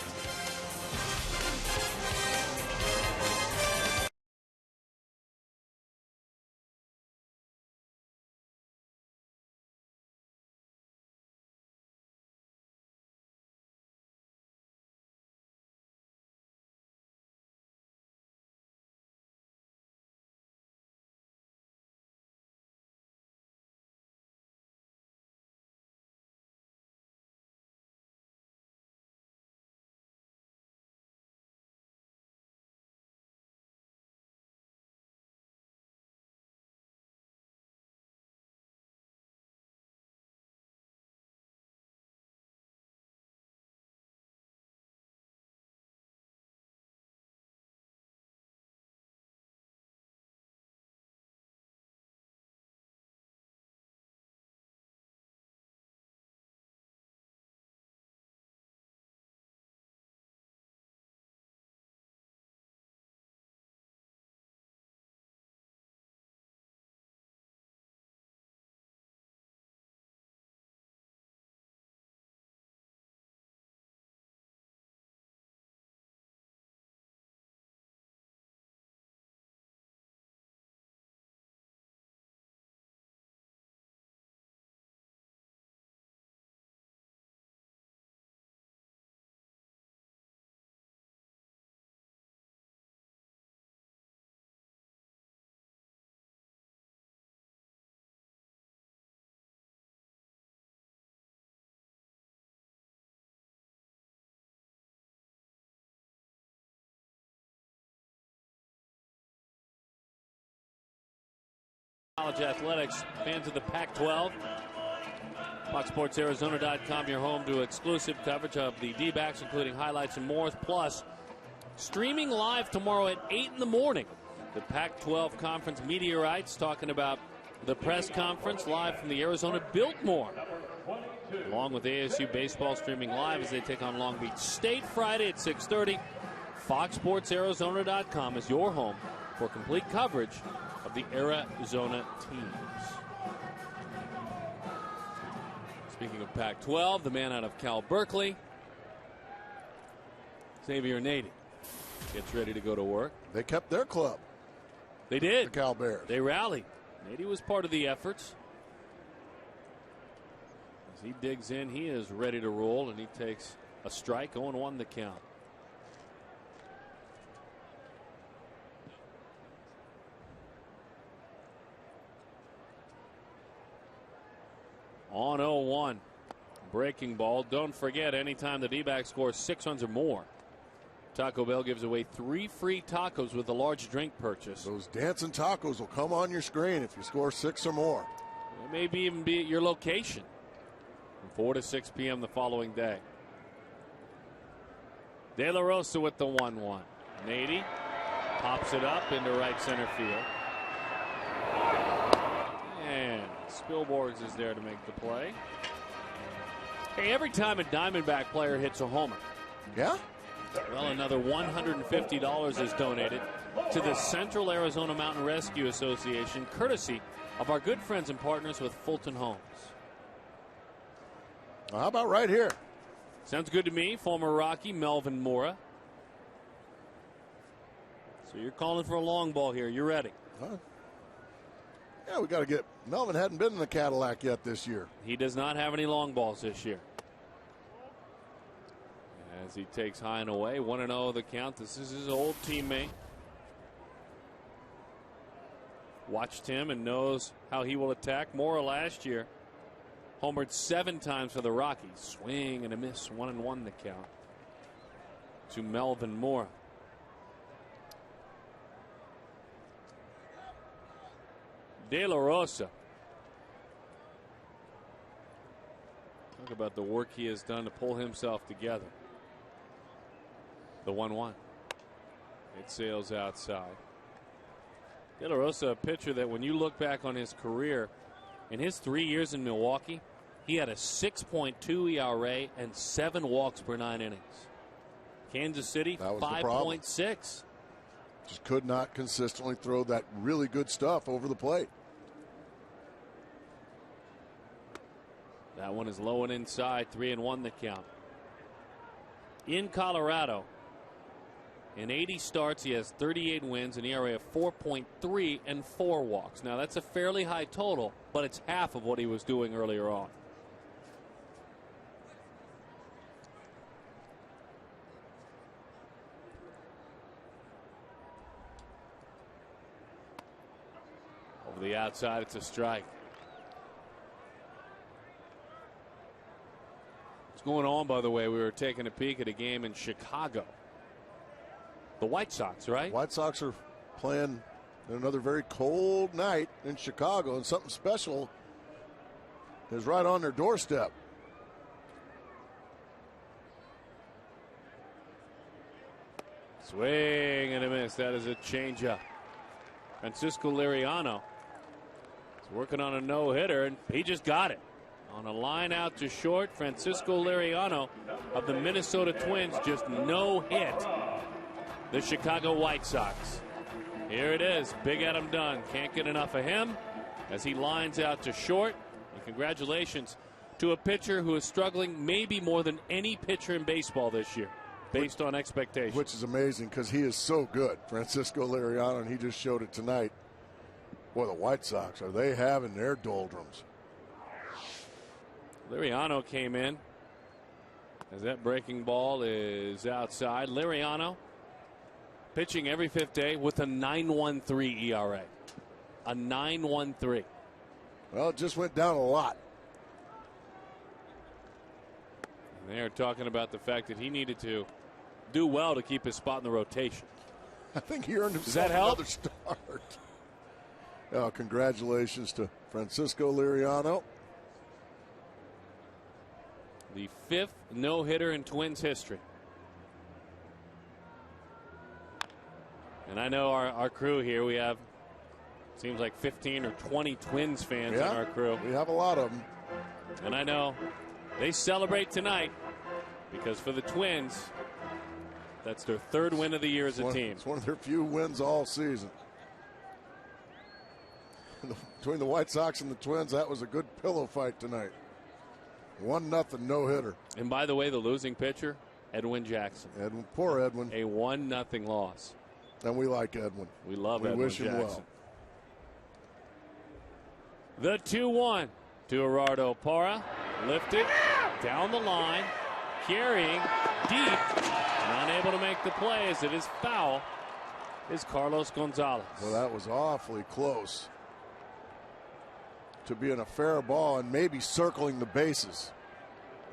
College athletics, fans of the Pac-12. FoxSportsArizona.com, your home to exclusive coverage of the D-backs, including highlights and more. Plus, streaming live tomorrow at 8 in the morning. The Pac-12 Conference media rights, talking about the press conference live from the Arizona Biltmore. Along with ASU baseball streaming live as they take on Long Beach State Friday at 6:30. FoxSportsArizona.com is your home for complete coverage of the Arizona teams. Speaking of Pac-12, the man out of Cal Berkeley, Xavier Nady, gets ready to go to work. They kept their club. They did. The Cal Bears. They rallied. Nady was part of the efforts. As he digs in, he is ready to roll, and he takes a strike. 0-1 the count. On 0-1. Breaking ball. Don't forget, anytime the D-back scores 6 runs or more, Taco Bell gives away 3 free tacos with a large drink purchase. Those dancing tacos will come on your screen if you score 6 or more. It may even be at your location from 4 to 6 p.m. the following day. De La Rosa with the 1-1. Nady pops it up into right center field. And Spilborghs is there to make the play. Hey, every time a Diamondback player hits a homer, yeah, well, another $150 is donated to the Central Arizona Mountain Rescue Association, courtesy of our good friends and partners with Fulton Homes. Well, how about right here? Sounds good to me. Former Rocky Melvin Mora. So you're calling for a long ball here. You're ready. Yeah, we got to get. Melvin hadn't been in the Cadillac yet this year. He does not have any long balls this year. As he takes high and away, 1-0 the count. This is his old teammate. Watched him and knows how he will attack. Mora last year homered 7 times for the Rockies. Swing and a miss. 1-1 the count to Melvin Mora. De La Rosa. Talk about the work he has done to pull himself together. The 1-1. It sails outside. De La Rosa, a pitcher that when you look back on his career, in his 3 years in Milwaukee, he had a 6.2 ERA and 7 walks per 9 innings. Kansas City, 5.6. Just could not consistently throw that really good stuff over the plate. That one is low and inside. 3-1 the count. In Colorado, in 80 starts, he has 38 wins, an ERA of 4.3 and 4 walks. Now, that's a fairly high total, but it's half of what he was doing earlier on. Over the outside, it's a strike. What's going on, by the way? We were taking a peek at a game in Chicago. The White Sox, right? White Sox are playing another very cold night in Chicago, and something special is right on their doorstep. Swing and a miss. That is a changeup. Francisco Liriano is working on a no-hitter, and he just got it. On a line out to short, Francisco Liriano of the Minnesota Twins just no hit the Chicago White Sox. Here it is. Big Adam Dunn can't get enough of him as he lines out to short. And congratulations to a pitcher who is struggling maybe more than any pitcher in baseball this year based on expectations. Which is amazing because he is so good, Francisco Liriano, and he just showed it tonight. Boy, the White Sox, are they having their doldrums? Liriano came in as that breaking ball is outside. Liriano pitching every fifth day with a 9.13 ERA. A 9.13. Well, it just went down a lot. And they're talking about the fact that he needed to do well to keep his spot in the rotation. I think he earned Does that himself help? another start. Oh, congratulations to Francisco Liriano. The 5th no-hitter in Twins history. And I know our crew here, we have, seems like 15 or 20 Twins fans in our crew. We have a lot of them. And I know they celebrate tonight because for the Twins, that's their 3rd win of the year as a team. It's one of their few wins all season. Between the White Sox and the Twins, that was a good pillow fight tonight. 1-0 no-hitter. And by the way, the losing pitcher, Edwin Jackson. Edwin, poor Edwin. A 1-0 loss. And we like Edwin. We love Edwin wish Jackson. him well. The 2-1 to Gerardo Parra. Lifted down the line, carrying deep, and unable to make the play as it is foul, is Carlos Gonzalez. Well, that was awfully close to being a fair ball and maybe circling the bases,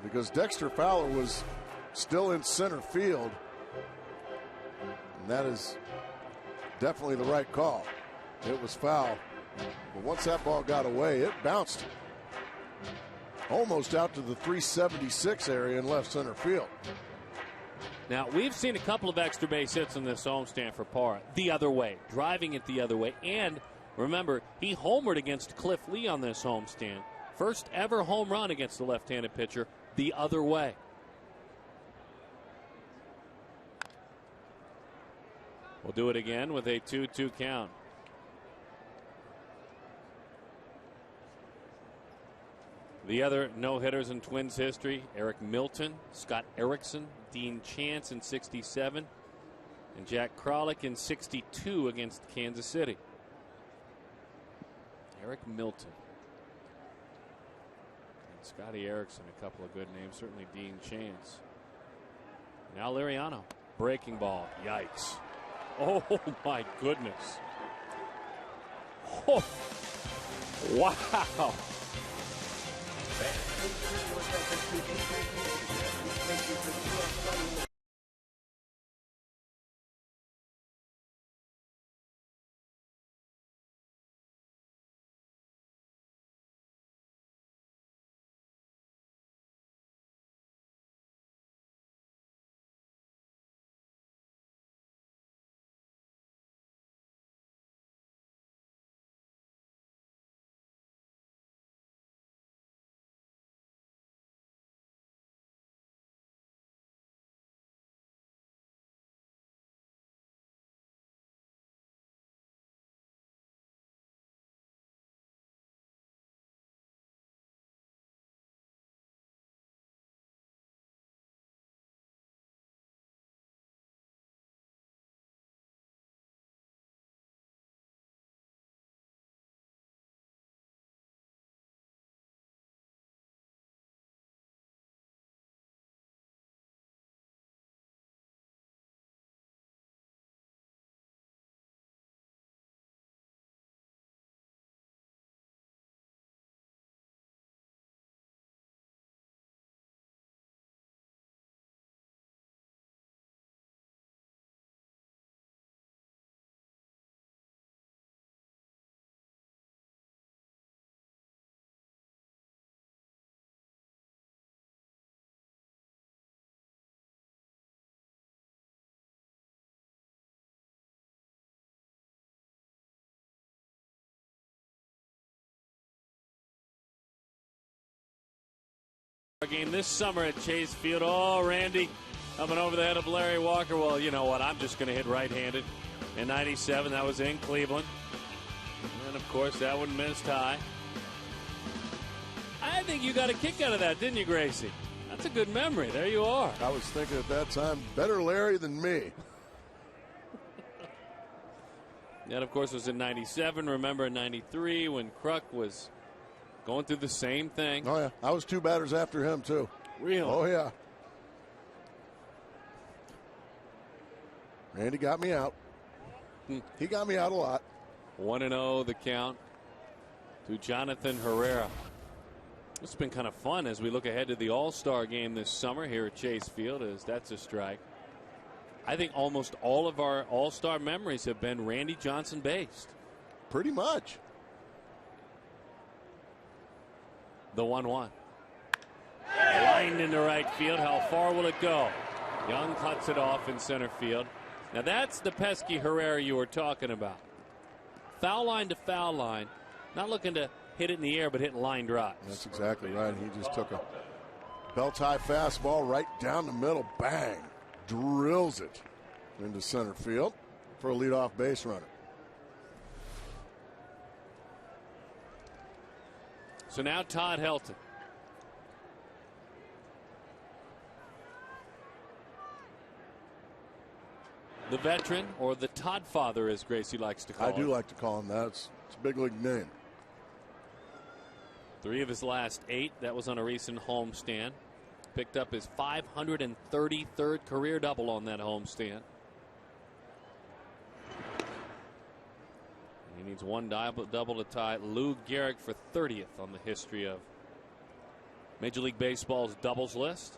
because Dexter Fowler was still in center field, and that is definitely the right call. It was foul, but once that ball got away, it bounced almost out to the 376 area in left center field. Now, we've seen a couple of extra base hits in this homestand for Parra the other way, driving it the other way. And remember, he homered against Cliff Lee on this homestand. First ever home run against the left-handed pitcher the other way. We'll do it again with a 2-2 count. The other no-hitters in Twins history, Eric Milton, Scott Erickson, Dean Chance in '67, and Jack Kralik in '62 against Kansas City. Eric Milton. And Scotty Erickson, a couple of good names, certainly Dean Chance. Now Liriano, breaking ball, yikes. Oh my goodness. Oh, wow. game this summer at Chase Field. Oh, Randy coming over the head of Larry Walker. Well, you know what? I'm just going to hit right-handed. In 97, that was in Cleveland. And, of course, that one missed high. I think you got a kick out of that, didn't you, Gracie? That's a good memory. There you are. I was thinking at that time, better Larry than me. That, of course, was in 97. Remember in 93 when Kruk was going through the same thing. Oh, yeah. I was 2 batters after him, too. Really? Oh, yeah. Randy got me out. He got me out a lot. 1-0 the count to Jonathan Herrera. It's been kind of fun as we look ahead to the All-Star game this summer here at Chase Field, as that's a strike. I think almost all of our All-Star memories have been Randy Johnson based. Pretty much. The 1-1. Lined into right field. How far will it go? Young cuts it off in center field. Now that's the pesky Herrera you were talking about. Foul line to foul line. Not looking to hit it in the air, but hitting line drives. That's exactly right. He just took a belt-high fastball right down the middle. Bang. Drills it into center field for a leadoff base runner. So now Todd Helton. The veteran, or the Todd father, as Gracie likes to call him. I do like to call him that. It's a big league name. 3 of his last 8. That was on a recent homestand. Picked up his 533rd career double on that homestand. He needs one double to tie Lou Gehrig for 30th on the history of Major League Baseball's doubles list.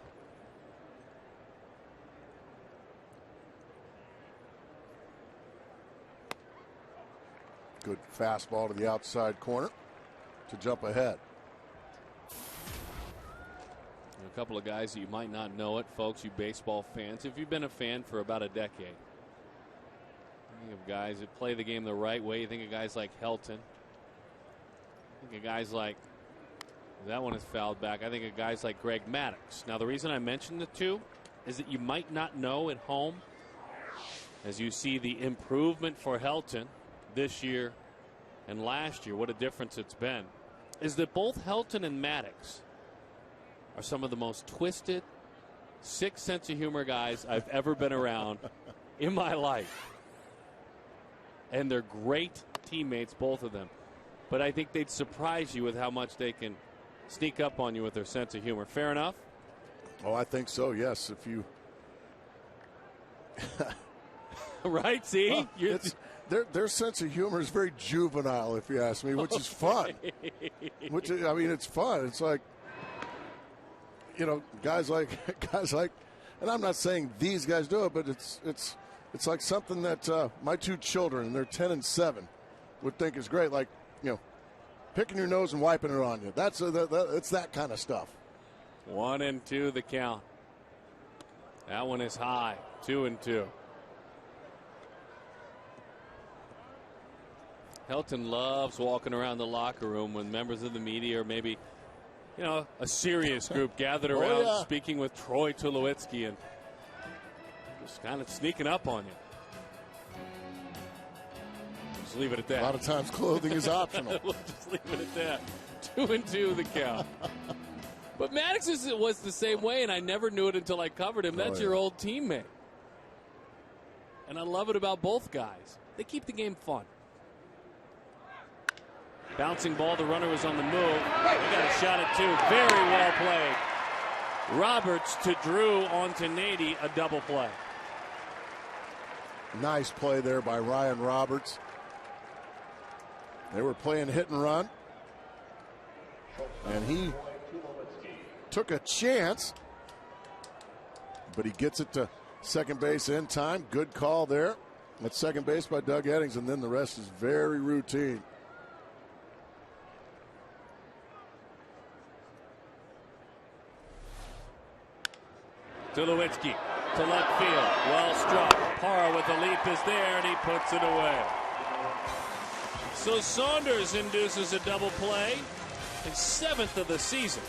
Good fastball to the outside corner to jump ahead. A couple of guys that you might not know it, folks, you baseball fans. If you've been a fan for about a decade, you think of guys that play the game the right way. You think of guys like Helton. You think of guys like, that one is fouled back. I think of guys like Greg Maddux. Now, the reason I mention the two is that you might not know at home, as you see the improvement for Helton this year and last year, what a difference it's been, is that both Helton and Maddux are some of the most twisted, sick sense of humor guys I've ever been around in my life. And they're great teammates, both of them. But I think they'd surprise you with how much they can sneak up on you with their sense of humor. Fair enough? Oh, I think so, yes. If you... Right, see? Their sense of humor is very juvenile, if you ask me, which is fun. Which is, I mean, it's fun. It's like, you know, guys like, and I'm not saying these guys do it, but it's like something that my 2 children, they're 10 and 7, would think is great. Like, you know, picking your nose and wiping it on you. It's that kind of stuff. 1-2 the count. That one is high. 2-2. Helton loves walking around the locker room when members of the media, or maybe, you know, a serious group gathered around speaking with Troy Tulowitzki and just kind of sneaking up on you. Just leave it at that. A lot of times clothing is optional. We'll just leave it at that. 2-2 the count. But Maddux was the same way, and I never knew it until I covered him. That's your old teammate. And I love it about both guys. They keep the game fun. Bouncing ball, the runner was on the move. He got a shot at 2. Very well played. Roberts to Drew on to Nady, a double play. Nice play there by Ryan Roberts. They were playing hit and run. And he took a chance, but he gets it to second base in time. Good call there at second base by Doug Eddings, and then the rest is very routine. Tulowitzki to left field. Well struck. Parra with the leap is there, and he puts it away. So Saunders induces a double play, his 7th of the season.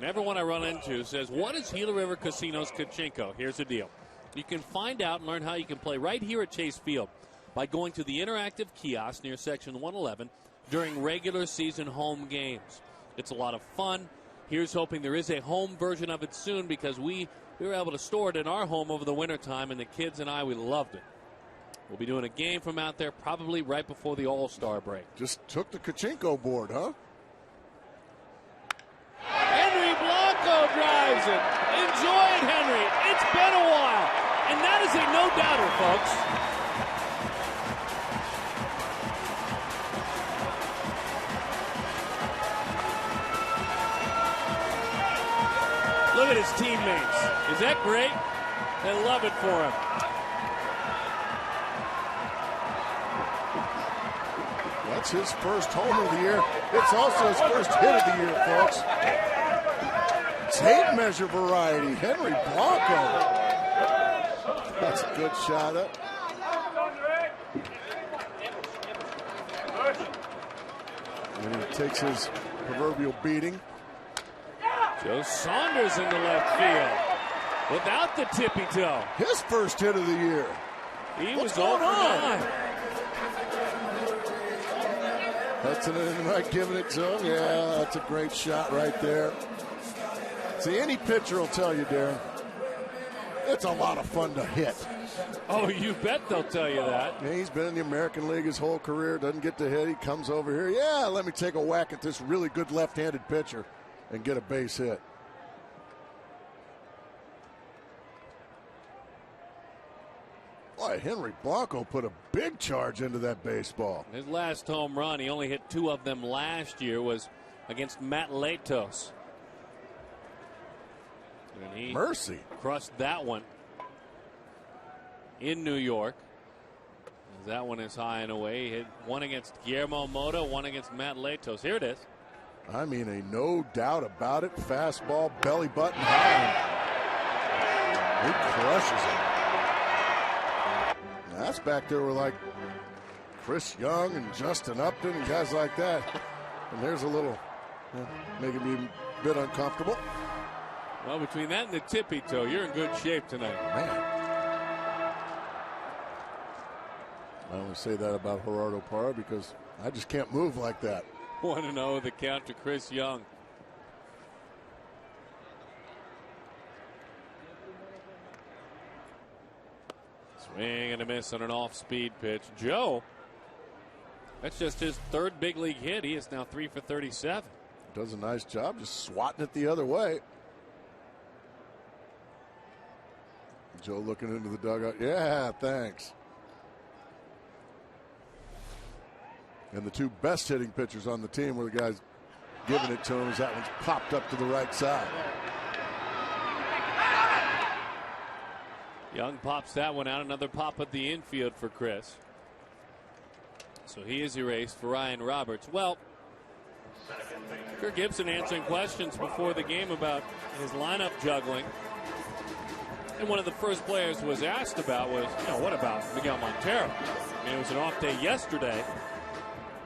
And everyone I run into says, what is Gila River Casino's Kachinko? Here's the deal. You can find out and learn how you can play right here at Chase Field by going to the interactive kiosk near Section 111 during regular season home games. It's a lot of fun. Here's hoping there is a home version of it soon, because we were able to store it in our home over the wintertime, and the kids and I, we loved it. We'll be doing a game from out there probably right before the All-Star break. Just took the Kachinko board, huh? Henry Blanco drives it. Enjoy it, Henry. It's been a while. And that is a no-doubter, folks. Look at his teammates. Is that great? They love it for him. That's his first home of the year. It's also his first hit of the year, folks. Tape measure variety. Henry Blanco. That's a good shot up. And he takes his proverbial beating. Joe Saunders in the left field without the tippy toe. His first hit of the year. He What's was going on? 0 for 9. Hudson and Wright giving it to him. Yeah, that's a great shot right there. See, any pitcher will tell you, Darren, it's a lot of fun to hit. Oh, you bet they'll tell you that. Yeah, he's been in the American League his whole career, doesn't get to hit. He comes over here, yeah, let me take a whack at this really good left-handed pitcher and get a base hit. Boy, Henry Blanco put a big charge into that baseball. His last home run, he only hit 2 of them last year, was against Matt Latos. And he Mercy. crushed that one in New York. That one is high and away. He hit one against Guillermo Mota, one against Matt Latos. Here it is. I mean, a no doubt about it. Fastball, belly button high. He crushes it. Now, that's back there with like Chris Young and Justin Upton and guys like that. And there's a little, making me a bit uncomfortable. Well, between that and the tippy toe, you're in good shape tonight. Man. I only say that about Gerardo Parra because I just can't move like that. 1-0 the count to Chris Young. Swing and a miss on an off-speed pitch. Joe, that's just his 3rd big league hit. He is now 3 for 37. Does a nice job just swatting it the other way. Joe looking into the dugout. Yeah, thanks. And the 2 best hitting pitchers on the team were the guys giving it to him as that one's popped up to the right side. Young pops that one out. Another pop at the infield for Chris. So he is erased for Ryan Roberts. Well, Kirk Gibson answering questions before the game about his lineup juggling. And one of the first players was asked about was, what about Miguel Montero? I mean, it was an off day yesterday.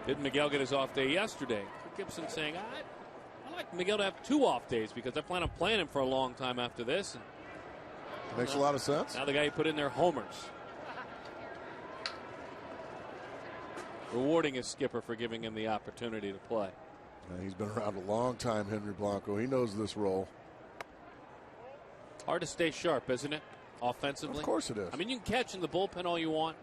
Didn't Miguel get his off day yesterday? Kirk Gibson saying, I like Miguel to have 2 off days because I plan on playing him for a long time after this. And makes a lot of sense. Now the guy he put in there homers. Rewarding his skipper for giving him the opportunity to play. Yeah, he's been around a long time, Henry Blanco. He knows this role. Hard to stay sharp, isn't it? Offensively. Of course it is. I mean, you can catch in the bullpen all you want.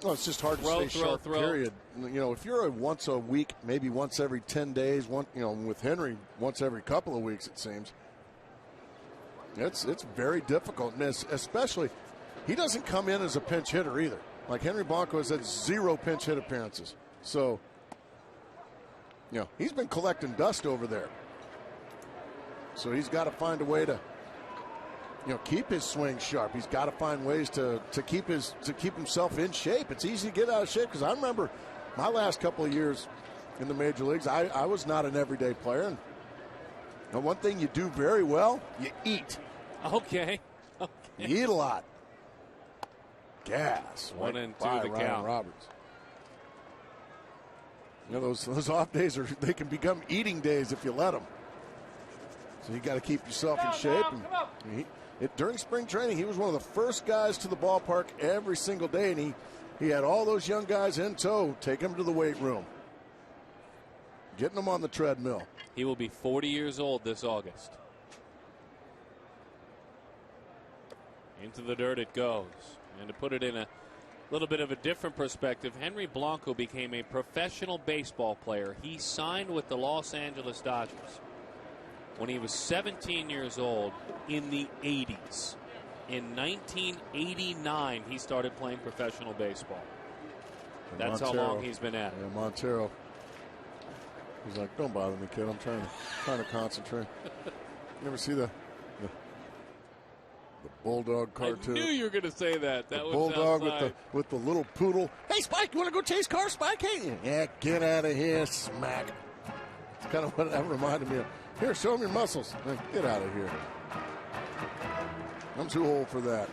Well, it's just hard to stay sharp, period. If you're a once a week, maybe once every 10 days, with Henry, once every couple of weeks, it seems. It's very difficult, and especially he doesn't come in as a pinch hitter either. Like Henry Blanco has had 0 pinch hit appearances. So, he's been collecting dust over there. So he's got to find a way to, keep his swing sharp. He's got to find ways to keep himself in shape. It's easy to get out of shape because I remember my last couple of years in the major leagues, I was not an everyday player. And one thing you do very well, you eat. Okay. You eat a lot. Gas. 1 and 2 the Ryan count. Roberts. Those off days they can become eating days if you let them. So you got to keep yourself in shape. And during spring training, he was one of the first guys to the ballpark every single day, and he had all those young guys in tow, taking them to the weight room, getting them on the treadmill. He will be 40 years old this August. Into the dirt it goes. And to put it in a little bit of a different perspective, Henry Blanco became a professional baseball player. He signed with the Los Angeles Dodgers when he was 17 years old in the 80s. In 1989, he started playing professional baseball. That's how long he's been at it. Yeah, Montero. He's like, don't bother me, kid. I'm trying to concentrate. You ever see the Bulldog cartoon? I knew you were going to say that. That was Bulldog with the little poodle. Hey, Spike, you want to go chase cars, Spike? Hey, yeah, get out of here, smack. It's kind of what that reminded me of. Here, show him your muscles. Get out of here. I'm too old for that.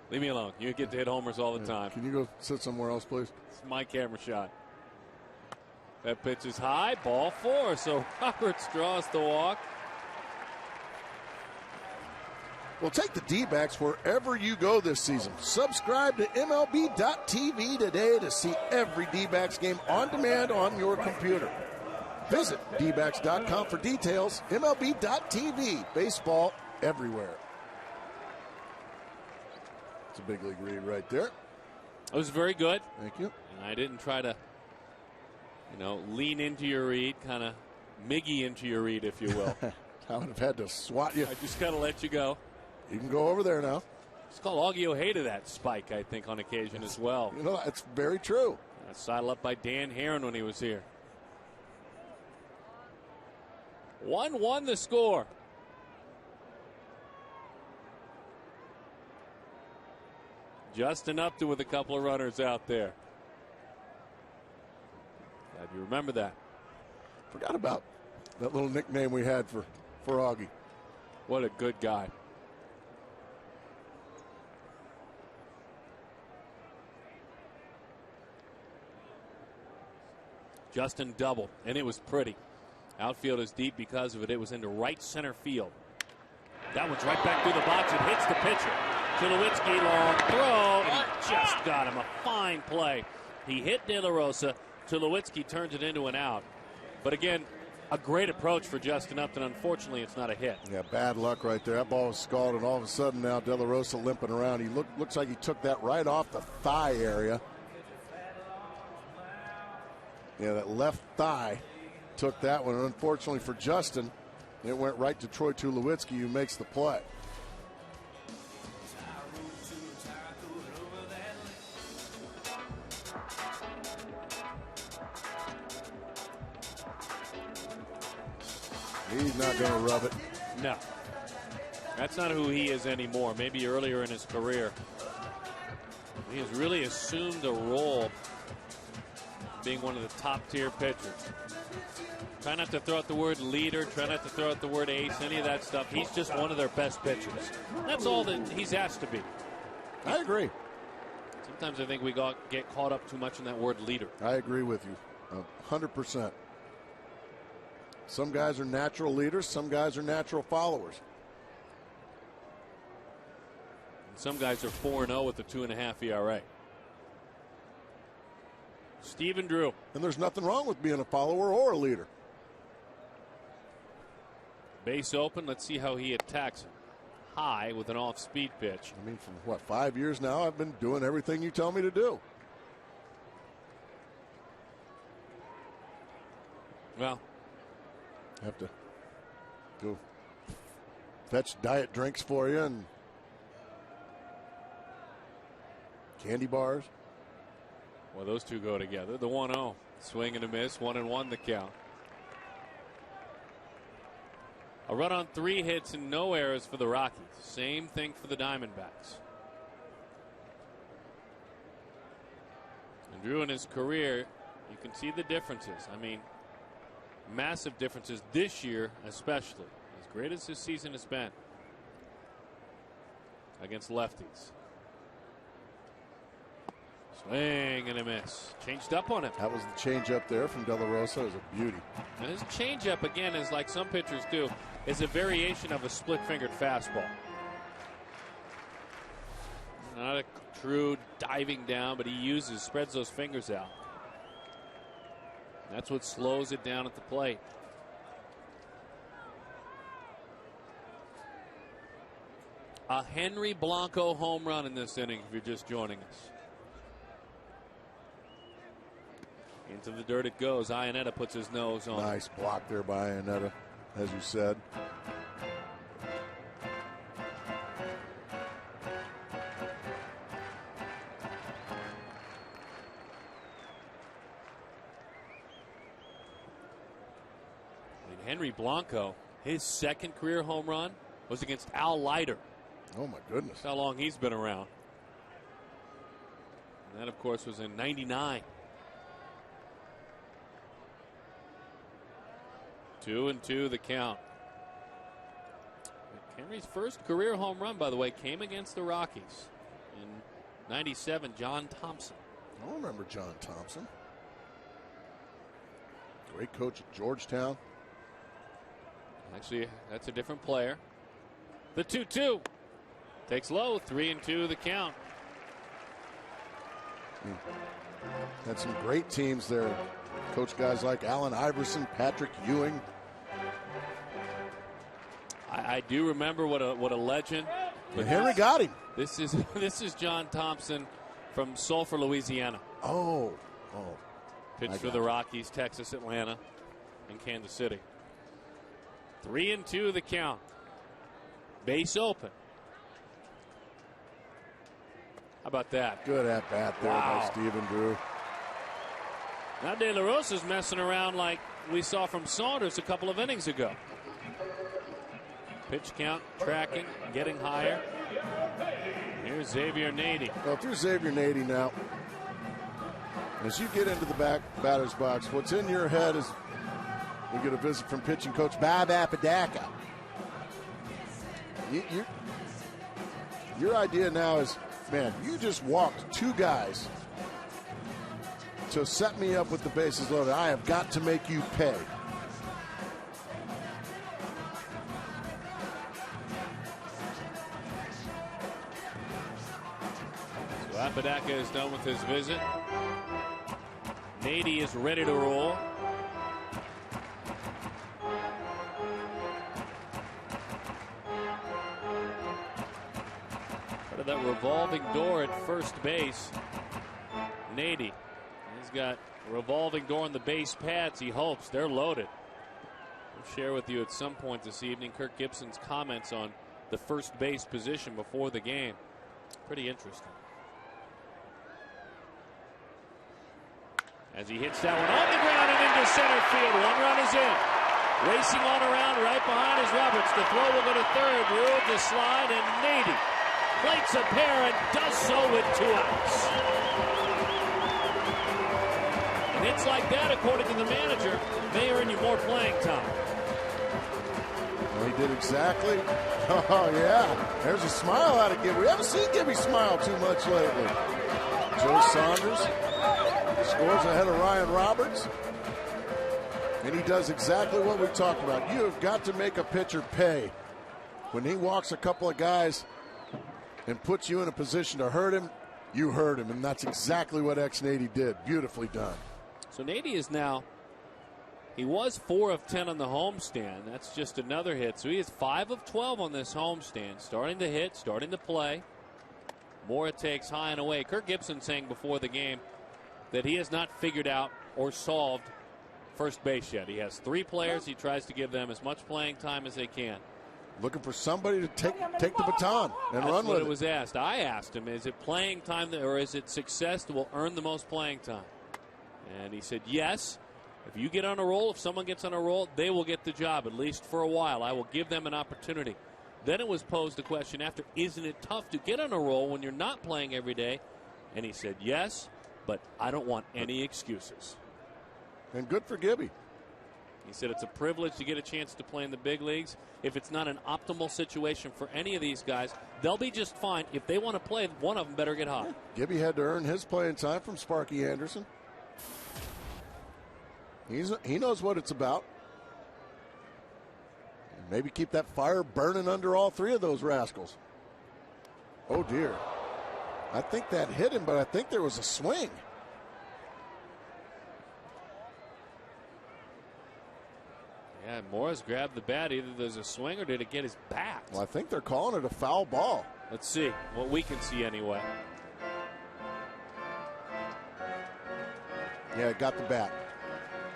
Leave me alone. You get to hit homers all the time. Can you go sit somewhere else, please? It's my camera shot. That pitch is high. Ball 4. So Roberts draws the walk. Well, take the D-backs wherever you go this season. Subscribe to MLB.tv today to see every D-backs game on demand on your computer. Visit dbacks.com for details. MLB.tv. Baseball everywhere. It's a big league read right there. It was very good. Thank you. And I didn't try to, lean into your read, kind of Miggy into your read, if you will. I would have had to swat you. I just kind of let you go. You can go over there now. It's called Augie Ojeda, that spike, I think, on occasion as well. It's very true. Sidled up by Dan Heron when he was here. 1-1 the score. Justin Upton with a couple of runners out there. Glad you remember that. Forgot about that little nickname we had for Augie. What a good guy. Justin doubled, and it was pretty. Outfield is deep because of it. It was into right center field. That one's right back through the box. It hits the pitcher. Tulowitzki, long throw, and he just got him. A fine play. He hit De La Rosa. Tulowitzki turns it into an out. But again, a great approach for Justin Upton. Unfortunately, it's not a hit. Yeah, bad luck right there. That ball was scalded, and all of a sudden now De La Rosa limping around. He looks like he took that right off the thigh area. Yeah, that left thigh took that one. And unfortunately for Justin, it went right to Troy Tulowitzki, who makes the play. He's not going to rub it. No. That's not who he is anymore. Maybe earlier in his career. He has really assumed a role being one of the top-tier pitchers. Try not to throw out the word leader. Try not to throw out the word ace, any of that stuff. He's just one of their best pitchers. That's all that he's asked to be. I agree. Sometimes I think we get caught up too much in that word leader. I agree with you 100%. Some guys are natural leaders. Some guys are natural followers. And some guys are 4-0 with a 2.5 ERA. Stephen Drew. And there's nothing wrong with being a follower or a leader. Base open. Let's see how he attacks it. High with an off-speed pitch. I mean, for 5 years now, I've been doing everything you tell me to do. Well, I have to go fetch diet drinks for you and candy bars. Well, those two go together. The 1-0. Swing and a miss. 1-1 the count. A run on 3 hits and no errors for the Rockies. Same thing for the Diamondbacks. And Drew in his career, you can see the differences. I mean, massive differences this year especially. As great as this season has been against lefties. Swing and a miss. Changed up on him. That was the change up there from De La Rosa. It was a beauty. And his change up, again, is like some pitchers do, is a variation of a split-fingered fastball. Not a true diving down, but he spreads those fingers out. That's what slows it down at the plate. A Henry Blanco home run in this inning if you're just joining us. Into the dirt it goes. Iannetta puts his nose on. Nice block there by Iannetta, as you said. Henry Blanco, his second career home run was against Al Leiter. Oh, my goodness. That's how long he's been around. And that, of course, was in '99. 2-2 the count. Henry's first career home run, by the way, came against the Rockies. In '97, John Thompson. I remember John Thompson. Great coach at Georgetown. Actually, that's a different player. The 2-2 takes low. 3-2 the count. Had some great teams there. Coach guys like Allen Iverson, Patrick Ewing. I do remember what a legend. But Henry got him. This is John Thompson from Sulphur, Louisiana. Oh. Pitched for the Rockies, Texas, Atlanta, and Kansas City. 3-2 the count. Base open. How about that? Good at bat there by Stephen Drew. Now De La Rosa's messing around like we saw from Saunders a couple of innings ago. Pitch count, tracking, getting higher. Here's Xavier Nady. Well, if you're Xavier Nady now, as you get into the batter's box, what's in your head is we get a visit from pitching coach Bob Apodaca. Your idea now is, man, you just walked two guys to set me up with the bases loaded. I have got to make you pay. So Apodaca is done with his visit. Nady is ready to roll. That revolving door at first base. Nady, he's got a revolving door on the base pads. He hopes they're loaded. We'll share with you at some point this evening Kirk Gibson's comments on the first base position before the game. Pretty interesting. As he hits that one on the ground and into center field. One run is in. Racing on around right behind is Roberts. The throw will go to third. Ruled the slide, and Nady plates a pair and does so with 2 outs. And hits like that, according to the manager, may earn you more playing time. Well, he did exactly. Oh, yeah. There's a smile out of Gibby. We haven't seen Gibby smile too much lately. Joe Saunders scores ahead of Ryan Roberts. And he does exactly what we talked about. You have got to make a pitcher pay. When he walks a couple of guys and puts you in a position to hurt him, you hurt him. And that's exactly what Nady did. Beautifully done. So Nady is now, he was 4 of 10 on the homestand. That's just another hit. So he is 5 of 12 on this homestand. Starting to hit, starting to play. More it takes high and away. Kirk Gibson saying before the game that he has not figured out or solved first base yet. He has 3 players. He tries to give them as much playing time as they can. Looking for somebody to take the baton and run with it. It was asked. I asked him, is it playing time or is it success that will earn the most playing time? And he said, yes. If you get on a roll, if someone gets on a roll, they will get the job, at least for a while. I will give them an opportunity. Then it was posed the question after, isn't it tough to get on a roll when you're not playing every day? And he said, yes, but I don't want any excuses. And good for Gibby. He said it's a privilege to get a chance to play in the big leagues. If it's not an optimal situation for any of these guys, they'll be just fine. If they want to play, one of them better get hot. Gibby had to earn his playing time from Sparky Anderson. He knows what it's about. Maybe keep that fire burning under all three of those rascals. Oh, dear. I think that hit him, but I think there was a swing. Yeah, Morris grabbed the bat. Either there's a swing or did it get his bat? Well, I think they're calling it a foul ball. Let's see what we can see anyway. Yeah, it got the bat.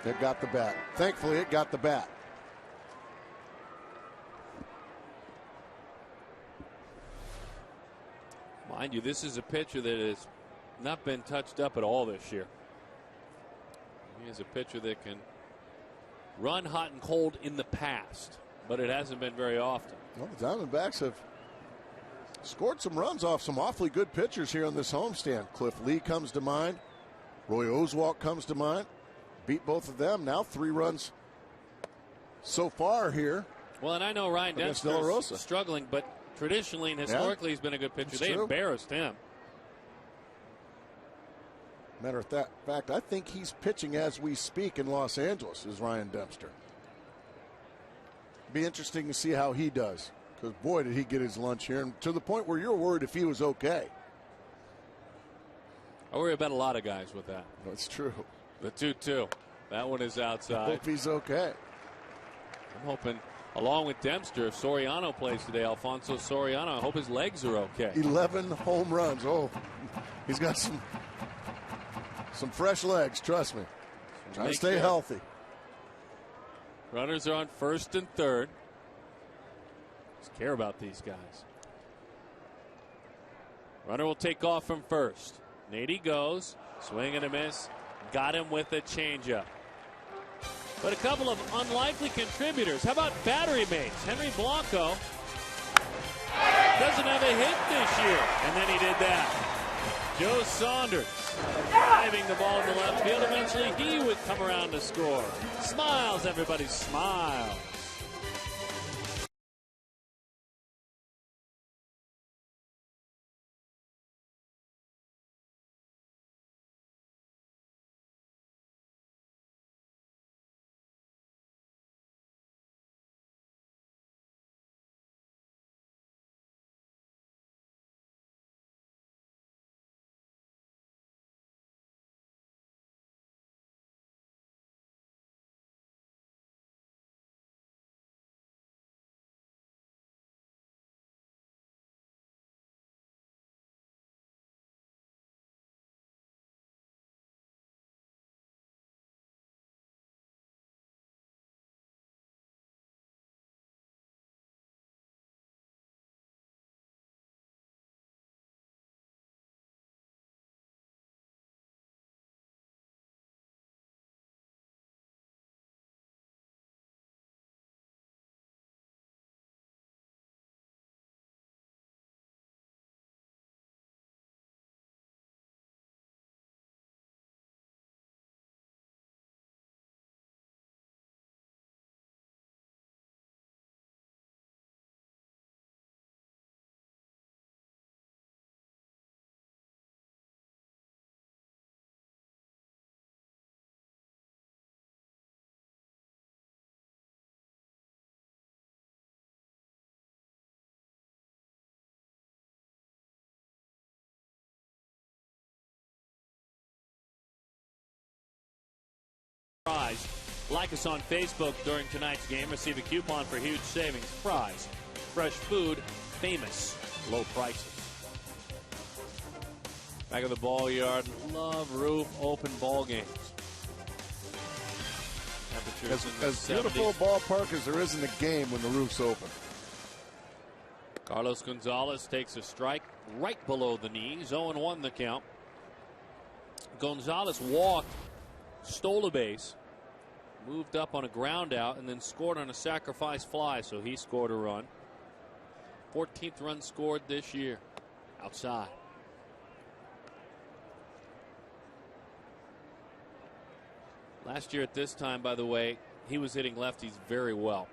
It got the bat. Thankfully, it got the bat. Mind you, this is a pitcher that has not been touched up at all this year. He is a pitcher that can run hot and cold in the past, but it hasn't been very often. Well, the Diamondbacks have scored some runs off some awfully good pitchers here on this homestand. Cliff Lee comes to mind. Roy Oswalt comes to mind. Beat both of them. Now 3 runs so far here. Well, and I know Ryan Dempster is struggling, but traditionally and historically he's been a good pitcher. They embarrassed him. Matter of fact, I think he's pitching as we speak in Los Angeles, is Ryan Dempster. Be interesting to see how he does, because boy, did he get his lunch here, and to the point where you're worried if he was okay. I worry about a lot of guys with that. That's true. The 2-2. That one is outside. I hope he's okay. I'm hoping, along with Dempster, if Soriano plays today, Alfonso Soriano, I hope his legs are okay. 11 home runs. Oh, he's got some fresh legs, trust me. Trying to stay healthy. Runners are on first and third. Just care about these guys. Runner will take off from first. Nady goes. Swing and a miss. Got him with a changeup. But a couple of unlikely contributors. How about battery mates? Henry Blanco doesn't have a hit this year. And then he did that. Joe Saunders driving the ball in the left field. Eventually he would come around to score. Smiles, everybody smiles. Fries. Like us on Facebook during tonight's game. Receive a coupon for huge savings. Fries. Fresh food. Famous. Low prices. Back of the ball yard. Love roof open ball games. As beautiful a ballpark as there is in the game when the roof's open. Carlos Gonzalez takes a strike right below the knees. 0-1 the count. Gonzalez walked, stole a base, moved up on a ground out, and then scored on a sacrifice fly, so he scored a run. 14th run scored this year outside. Last year at this time, by the way, he was hitting lefties very well.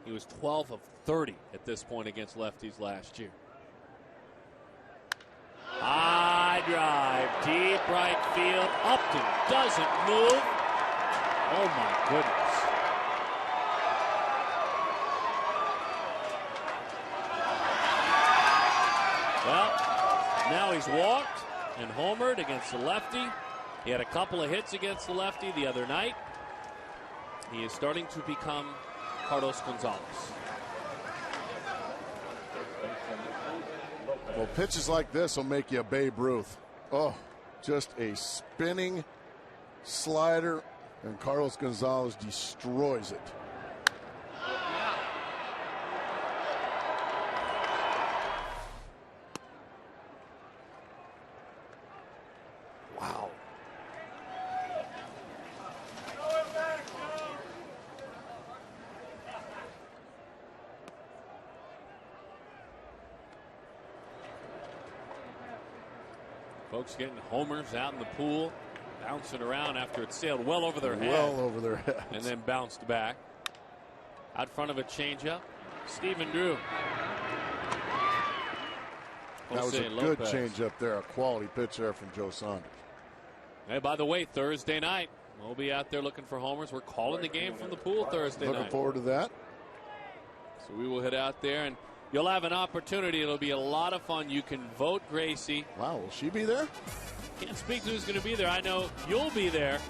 He was 12 of 30 at this point against lefties last year. High drive, deep right field. Upton doesn't move. Oh my goodness. Well, now he's walked and homered against the lefty. He had a couple of hits against the lefty the other night. He is starting to become Carlos Gonzalez. Well, pitches like this will make you a Babe Ruth. Oh, just a spinning slider, and Carlos Gonzalez destroys it. Wow. Folks getting homers out in the pool, bouncing around after it sailed well over their head. Well over their head. And then bounced back. Out front of a changeup, Stephen Drew. That was a good changeup there. A quality pitch there from Joe Saunders. Hey, by the way, Thursday night, we'll be out there looking for homers. We're calling the game from the pool Thursday night. Looking forward to that. So we will head out there, and you'll have an opportunity. It'll be a lot of fun. You can vote Gracie. Wow, will she be there? Can't speak to who's going to be there. I know you'll be there.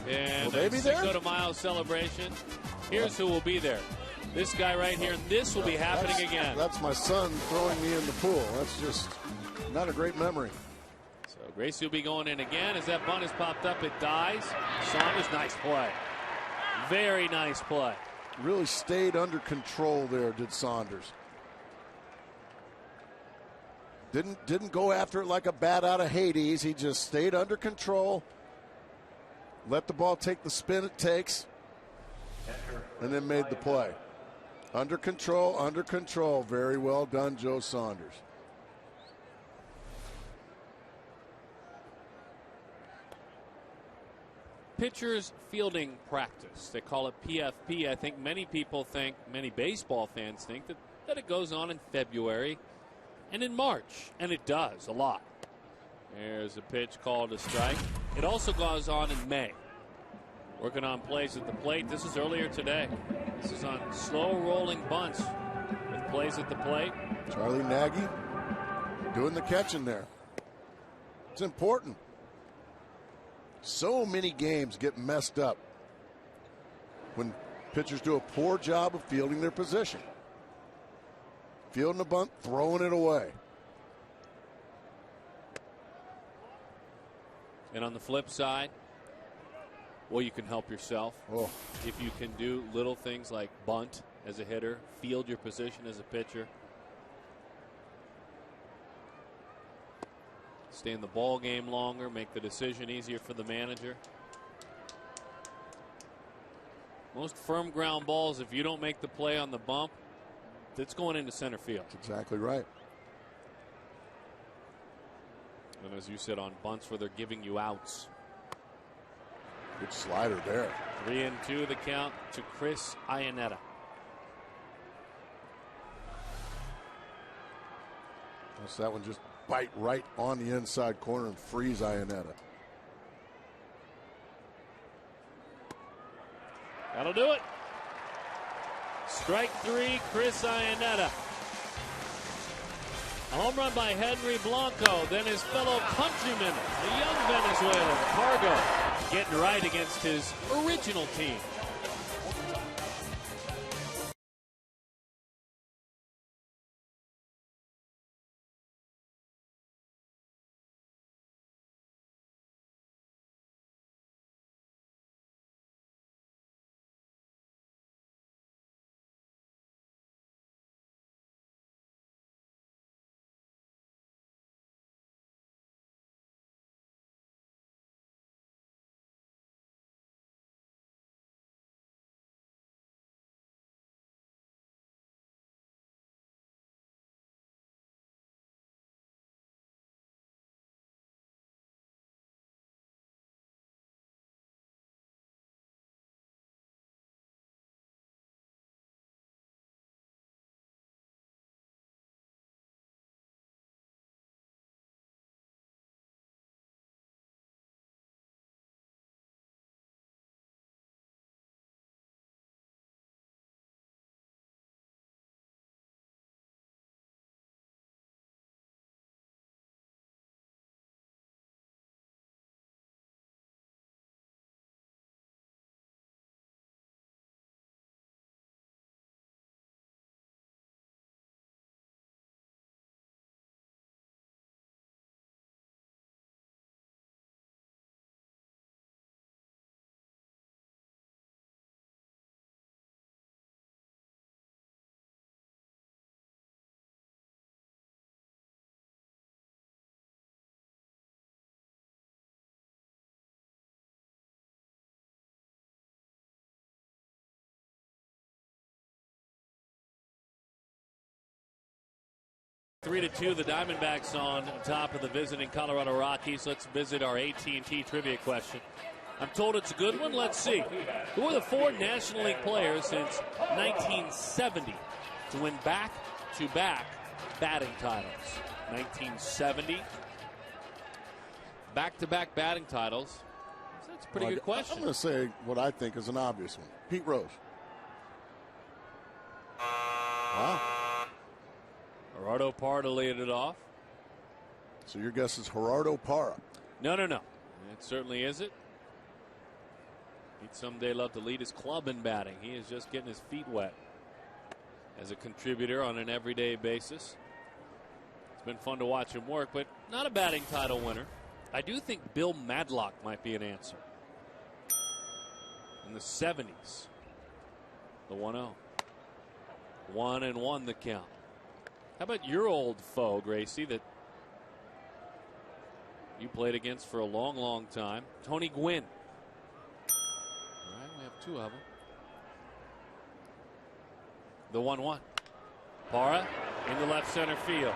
And will they be there? Cinco de Mayo celebration. Here's who will be there. This guy right here, and this will be happening again. That's my son throwing me in the pool. That's just not a great memory. So Gracie will be going in again. As that bunt is popped up, it dies. Saunders, nice play. Very nice play. Really stayed under control there, did Saunders. Didn't go after it like a bat out of Hades. He just stayed under control. Let the ball take the spin it takes. And then made the play. Under control, under control. Very well done, Joe Saunders. Pitchers fielding practice. They call it PFP. I think many people think, many baseball fans think that it goes on in February and in March. And it does a lot. There's a pitch called a strike. It also goes on in May. Working on plays at the plate. This is earlier today. This is on slow rolling bunts with plays at the plate. Charlie Nagy doing the catching there. It's important. So many games get messed up when pitchers do a poor job of fielding their position. Fielding a bunt, throwing it away. And on the flip side, well, you can help yourself. Oh. If you can do little things like bunt as a hitter, field your position as a pitcher, stay in the ball game longer, make the decision easier for the manager. Most firm ground balls, if you don't make the play on the bump, it's going into center field. That's exactly right. And as you said, on bunts where they're giving you outs. Good slider there. 3-2 the count to Chris Iannetta. So that one just bite right on the inside corner and freeze Iannetta. That'll do it. Strike three, Chris Iannetta. A home run by Henry Blanco. Then his fellow countryman, the young Venezuelan, Cargo, getting right against his original team. 3-2, the Diamondbacks on top of the visiting Colorado Rockies. Let's visit our AT&T trivia question. I'm told it's a good one. Let's see. Who are the 4 National League players since 1970 to win back-to-back batting titles? 1970, back-to-back batting titles. That's a pretty good question. I'm going to say what I think is an obvious one. Pete Rose. Wow. Gerardo Parra lead it off. So your guess is Gerardo Parra? No. It certainly isn't. He'd someday love to lead his club in batting. He is just getting his feet wet as a contributor on an everyday basis. It's been fun to watch him work, but not a batting title winner. I do think Bill Madlock might be an answer. In the 70s, the 1-0. 1-1 the count. How about your old foe, Gracie, that you played against for a long, long time? Tony Gwynn. All right, we have 2 of them. The 1-1. Parra into left center field.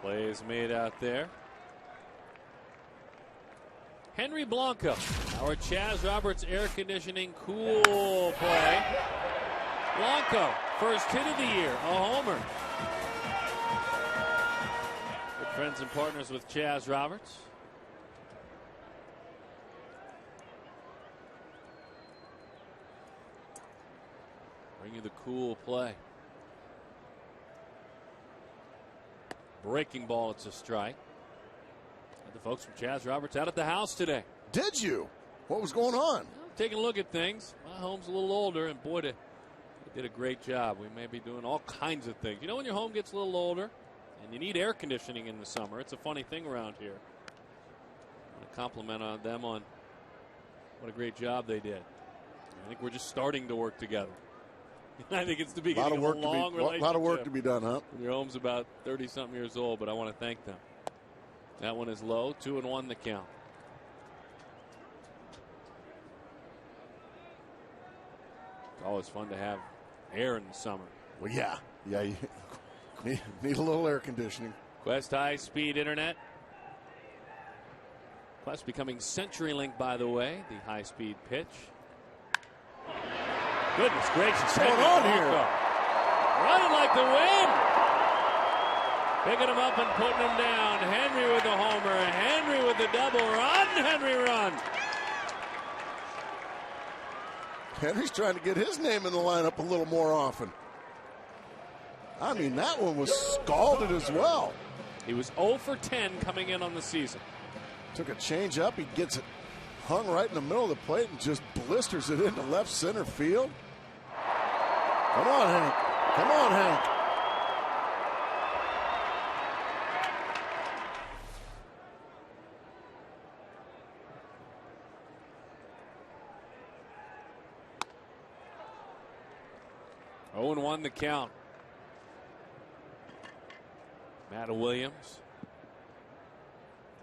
Play is made out there. Henry Blanco, our Chaz Roberts air conditioning cool play. Blanco, first hit of the year, a homer. Good friends and partners with Chaz Roberts. Bring you the cool play. Breaking ball, it's a strike. And the folks from Chaz Roberts out at the house today. Did you? What was going on? Well, taking a look at things. My home's a little older, and boy, they did a great job. We may be doing all kinds of things. You know when your home gets a little older and you need air conditioning in the summer, it's a funny thing around here. I want to compliment on them on what a great job they did. I think we're just starting to work together. I think it's the beginning of a long relationship. A lot of work to be done, huh? Your home's about 30-something years old, but I want to thank them. That one is low, 2-1 the count. It's always fun to have air in the summer. Well, yeah, you need a little air conditioning. Quest high-speed internet. Quest becoming CenturyLink, by the way, the high-speed pitch. Goodness gracious. What's going on here? Running like the wind. Picking him up and putting him down. Henry with the homer. Henry with the double. Run, Henry, run. Henry's trying to get his name in the lineup a little more often. I mean, that one was scalded as well. He was 0 for 10 coming in on the season. Took a change up. He gets it hung right in the middle of the plate and just blisters it into left center field. Come on, Hank. Come on, Hank. Oh, 0-1 the count. Matt Williams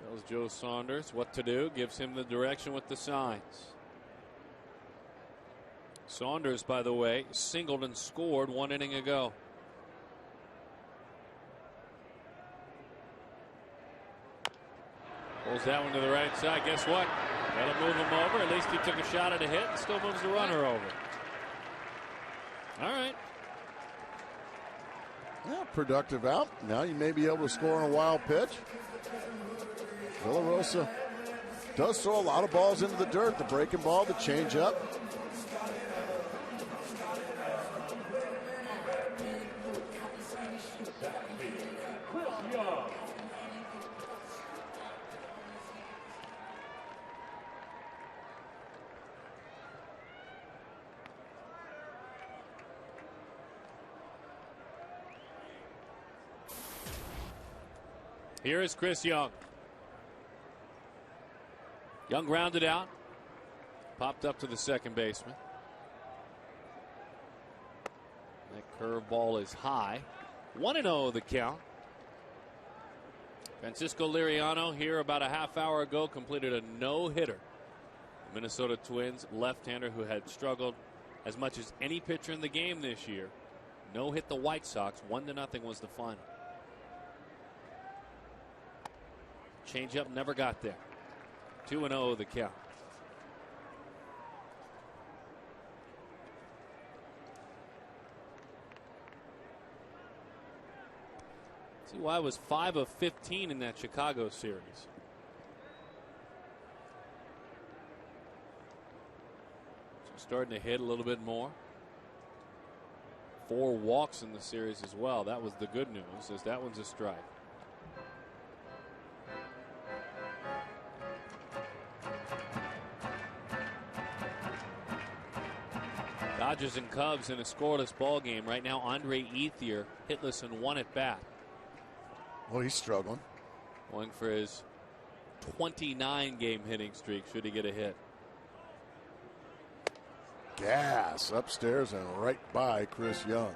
tells Joe Saunders what to do, gives him the direction with the signs. Saunders, by the way, singled and scored 1 inning ago. Pulls that one to the right side. Guess what? That'll move him over. At least he took a shot at a hit and still moves the runner over. All right. Yeah, productive out. Now you may be able to score on a wild pitch. Villarosa does throw a lot of balls into the dirt. The breaking ball, the changeup. Here is Chris Young. Young grounded out. Popped up to the second baseman. That curveball is high. 1-0 the count. Francisco Liriano here about a half hour ago completed a no-hitter. The Minnesota Twins left-hander who had struggled as much as any pitcher in the game this year No hit the White Sox. 1-0 was the final. Changeup never got there. 2-0 the count. See why it was 5 of 15 in that Chicago series. So starting to hit a little bit more. 4 walks in the series as well. That was the good news, as that one's a strike. Dodgers and Cubs in a scoreless ball game right now. Andre Ethier hitless and 1 at bat. Well, he's struggling. Going for his 29 game hitting streak should he get a hit. Gas upstairs and right by Chris Young.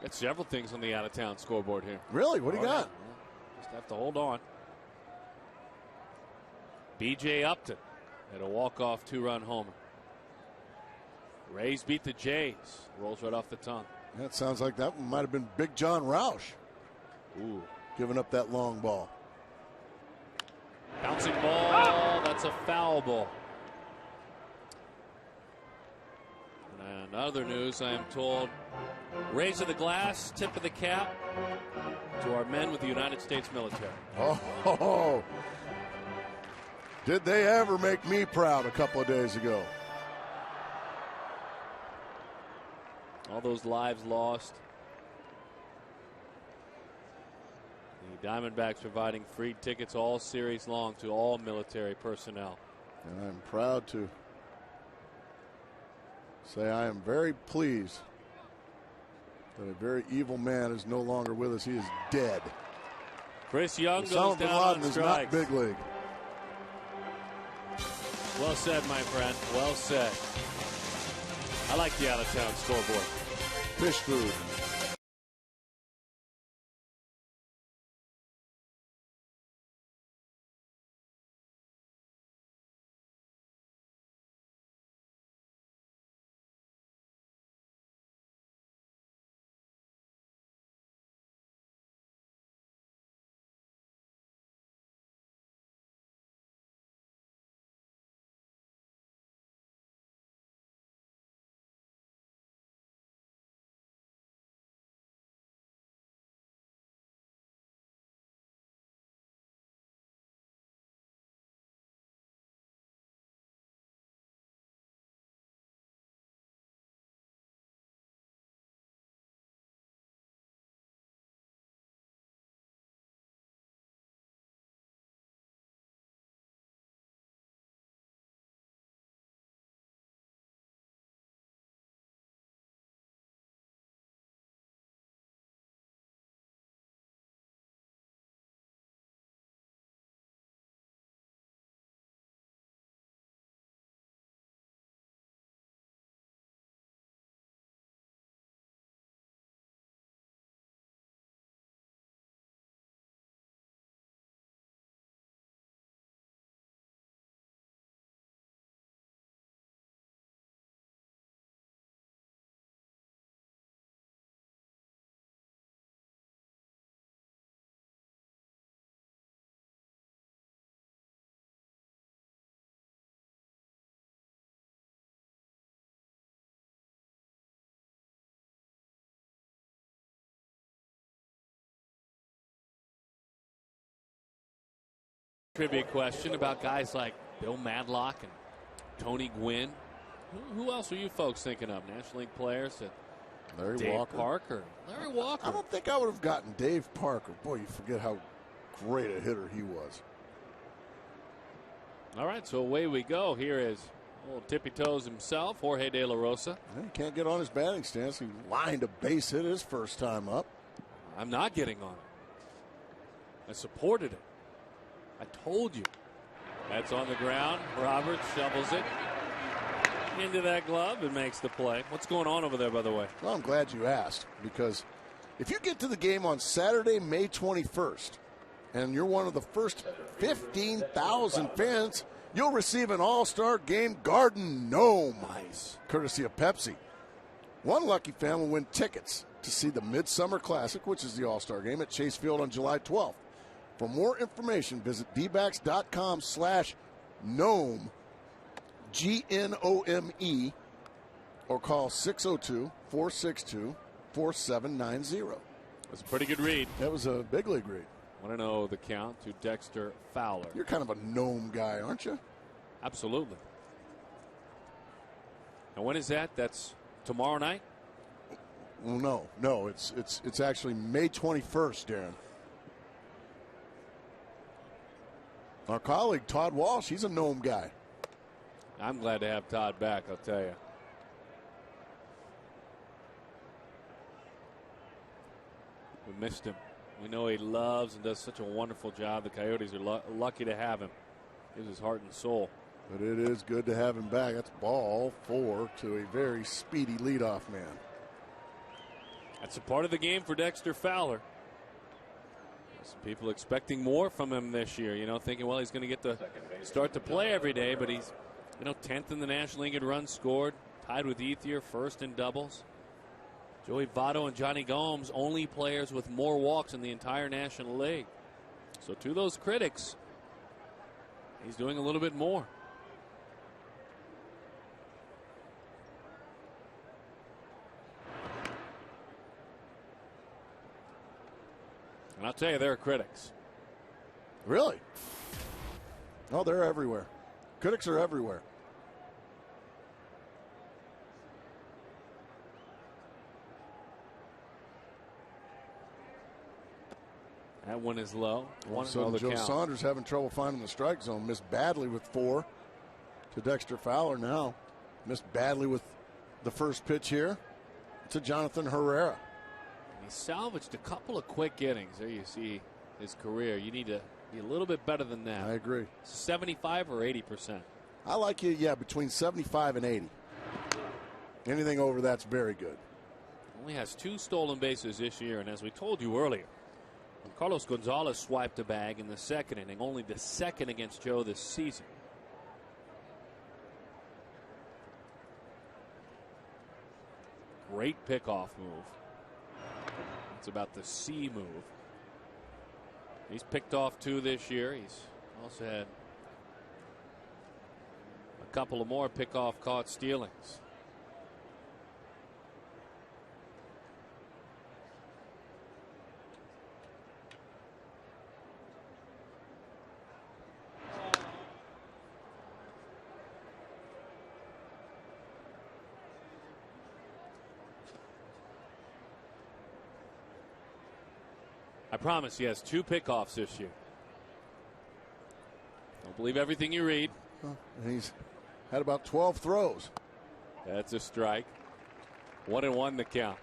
Got several things on the out-of-town scoreboard here. Really? What do you got? Just have to hold on. B.J. Upton had a walk-off 2-run homer. Rays beat the Jays. Rolls right off the tongue. That sounds like that one might have been Big John Roush. Ooh. Giving up that long ball. Bouncing ball. That's a foul ball. And other news, I am told, raise of the glass, tip of the cap to our men with the United States military. Oh, did they ever make me proud a couple of days ago? All those lives lost. The Diamondbacks providing free tickets all series long to all military personnel. And I'm proud to say I am very pleased that a very evil man is no longer with us. He is dead. Chris Young Osama goes bin down Laden on is strikes. not big league. Well said, my friend. Well said. I like the out-of-town scoreboard. Fish food. Trivia question about guys like Bill Madlock and Tony Gwynn. Who else are you folks thinking of? National League players? Larry Dave Walker. Parker. Larry Walker. I don't think I would have gotten Dave Parker. Boy, you forget how great a hitter he was. All right, so away we go. Here is old tippy toes himself, Jorge De La Rosa. He can't get on his batting stance. He lined a base hit his first time up. I'm not getting on it. I supported it. I told you. That's on the ground. Roberts shovels it into that glove and makes the play. What's going on over there, by the way? Well, I'm glad you asked, because If you get to the game on Saturday, May 21st, and you're one of the first 15,000 fans, you'll receive an All-Star Game Garden Gnome. Nice. Courtesy of Pepsi. One lucky fan will win tickets to see the Midsummer Classic, which is the All-Star Game, at Chase Field on July 12th. For more information, visit dbacks.com/gnome, GNOME, or call 602-462-4790. That's a pretty good read. That was a big league read. Want to know the count to Dexter Fowler. You're kind of a gnome guy, aren't you? Absolutely. And when is that? That's tomorrow night? Well, no, it's actually May 21st, Darren. Our colleague Todd Walsh, he's a gnome guy. I'm glad to have Todd back, I'll tell you. We missed him. We know he loves and does such a wonderful job. The Coyotes are lucky to have him. Gives his heart and soul. But it is good to have him back. That's ball 4 to a very speedy leadoff man. That's a part of the game for Dexter Fowler. Some people expecting more from him this year, thinking, well, he's going to get to start to play every day, but he's, 10th in the National League in runs scored, tied with Ethier, first in doubles. Joey Votto and Johnny Gomes, only players with more walks in the entire National League. So to those critics, he's doing a little bit more. And I'll tell you, there are critics. Really? Oh, they're everywhere. Critics are everywhere. That one is low. So Joe Saunders having trouble finding the strike zone. Missed badly with 4 to Dexter Fowler now. Missed badly with the first pitch here to Jonathan Herrera. He salvaged a couple of quick innings. There you see his career. You need to be a little bit better than that. I agree. 75 or 80%. I like you, between 75 and 80. Anything over that's very good. Only has 2 stolen bases this year, and as we told you earlier, when Carlos Gonzalez swiped a bag in the second inning, only the second against Joe this season. Great pickoff move. It's about the C move. He's picked off 2 this year. He's also had a couple of more pickoff caught stealings. I promise he has 2 pickoffs this year. Don't believe everything you read. And he's had about 12 throws. That's a strike. 1-1 the count.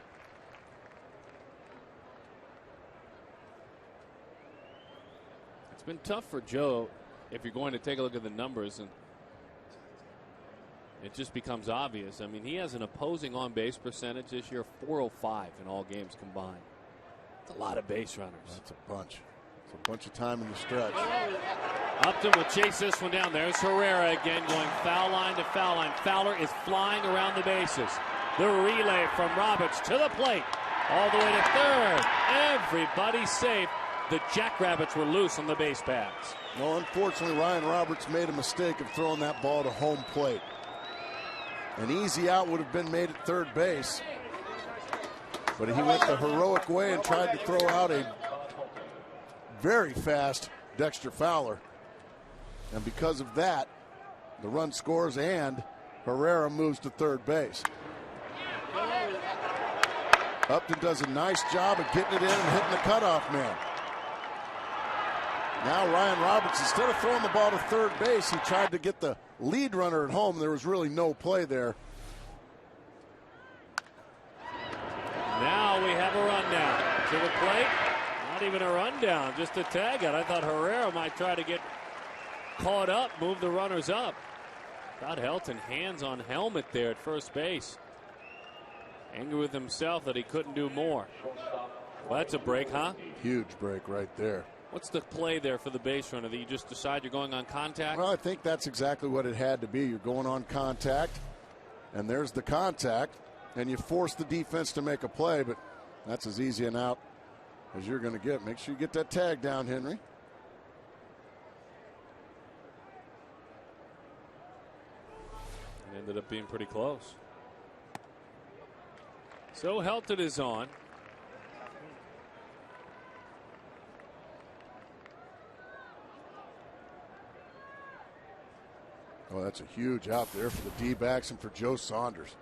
It's been tough for Joe if you're going to take a look at the numbers, and it just becomes obvious. I mean, he has an opposing on-base percentage this year, 405 in all games combined. That's a lot of base runners. That's a bunch. It's a bunch of time in the stretch. Upton will chase this one down. There's Herrera again going foul line to foul line. Fowler is flying around the bases. The relay from Roberts to the plate. All the way to third. Everybody's safe. The Jackrabbits were loose on the base paths. Well, unfortunately, Ryan Roberts made a mistake of throwing that ball to home plate. An easy out would have been made at third base. But he went the heroic way and tried to throw out a very fast Dexter Fowler. And because of that, the run scores and Herrera moves to third base. Upton does a nice job of getting it in and hitting the cutoff man. Now Ryan Roberts, instead of throwing the ball to third base, he tried to get the lead runner at home. There was really no play there. Now we have a rundown to the plate. Not even a rundown, just a tag out. I thought Herrera might try to get caught up, move the runners up. Todd Helton hands on helmet there at first base. Angry with himself that he couldn't do more. Well, that's a break, huh? Huge break right there. What's the play there for the base runner? That you just decide you're going on contact? Well, I think that's exactly what it had to be. You're going on contact, and there's the contact, and you force the defense to make a play, but that's as easy an out as you're going to get. Make sure you get that tag down, Henry. It ended up being pretty close. So Helton is on. Oh, that's a huge out there for the D-backs and for Joe Saunders.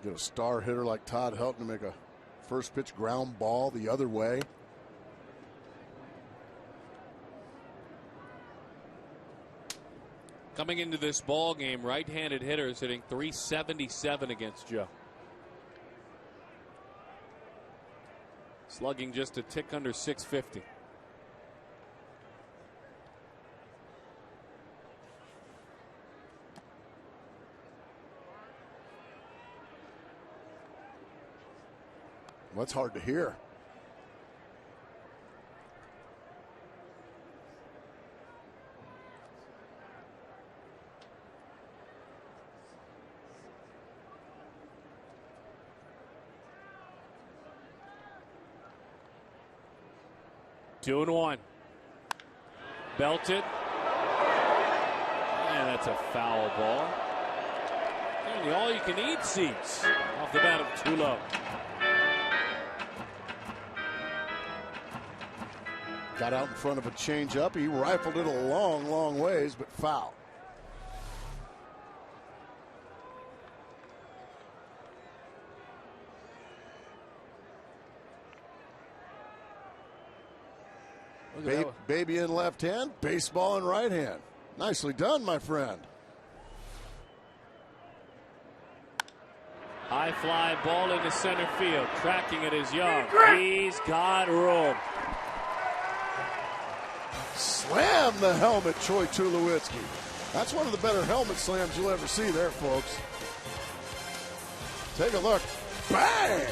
Get a star hitter like Todd Helton to make a first pitch ground ball the other way. Coming into this ball game, right-handed hitters hitting .377 against Joe. Slugging just a tick under .650. What's hard to hear? 2-1. Belted. And that's a foul ball. And the all-you-can-eat seats off the bat of Tulo. Got out in front of a changeup. He rifled it a long, long ways, but foul. Baby in left hand, baseball in right hand. Nicely done, my friend. High fly ball into center field. Tracking it is Young. He's got room. Slam the helmet, Troy Tulowitzki. That's one of the better helmet slams you'll ever see there, folks. Take a look. Bang!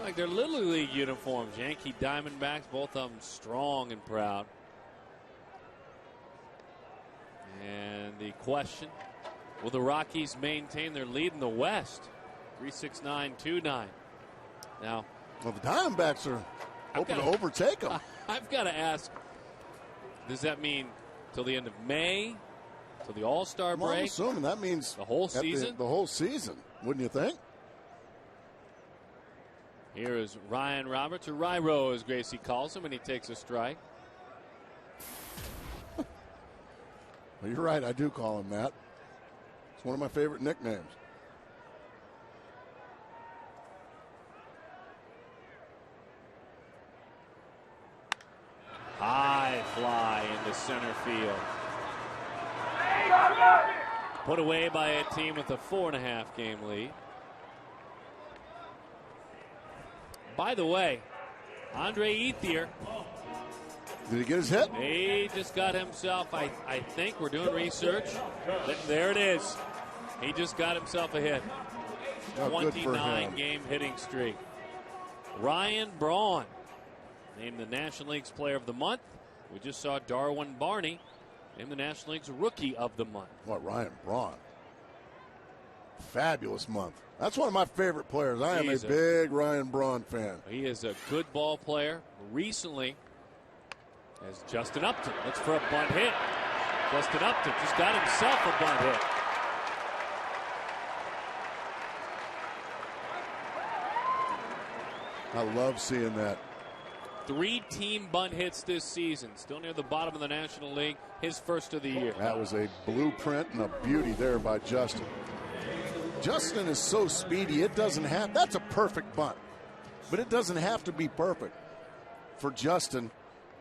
Like their Little League uniforms. Yankee Diamondbacks, both of them strong and proud. And the question, will the Rockies maintain their lead in the West? 3-6-9-2-9. Now, well, the Diamondbacks are hoping to overtake them. I've got to ask, does that mean till the end of May? Till the All-Star break? I'm assuming that means the whole season? The whole season, wouldn't you think? Here is Ryan Roberts, or Ryro as Gracie calls him, and he takes a strike. Well, you're right, I do call him that. It's one of my favorite nicknames. High fly into center field. Put away by a team with a 4.5 game lead. By the way, Andre Ethier. Did he get his hit? He just got himself, I think, we're doing research. There it is. He just got himself a hit. Oh, 29-game hitting streak. Ryan Braun named the National League's Player of the Month. We just saw Darwin Barney named the National League's Rookie of the Month. What, Ryan Braun? Fabulous month. That's one of my favorite players. I am a big Ryan Braun fan. He is a good ball player. Recently, as Justin Upton looks for a bunt hit. Justin Upton just got himself a bunt hit. I love seeing that. 3 team bunt hits this season. Still near the bottom of the National League. His first of the year. That was a blueprint and a beauty there by Justin. Justin is so speedy, it doesn't have, that's a perfect bunt. But it doesn't have to be perfect for Justin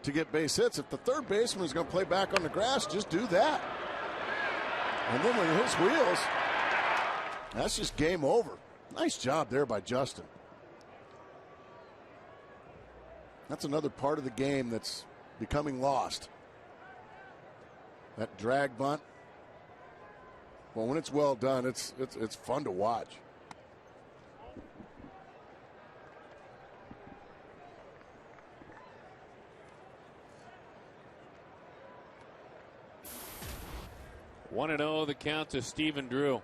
to get base hits. If the third baseman is going to play back on the grass, just do that. And then when his wheels, that's just game over. Nice job there by Justin. That's another part of the game that's becoming lost. That drag bunt. Well, when it's well done, it's fun to watch. One and 0 the count to Stephen Drew.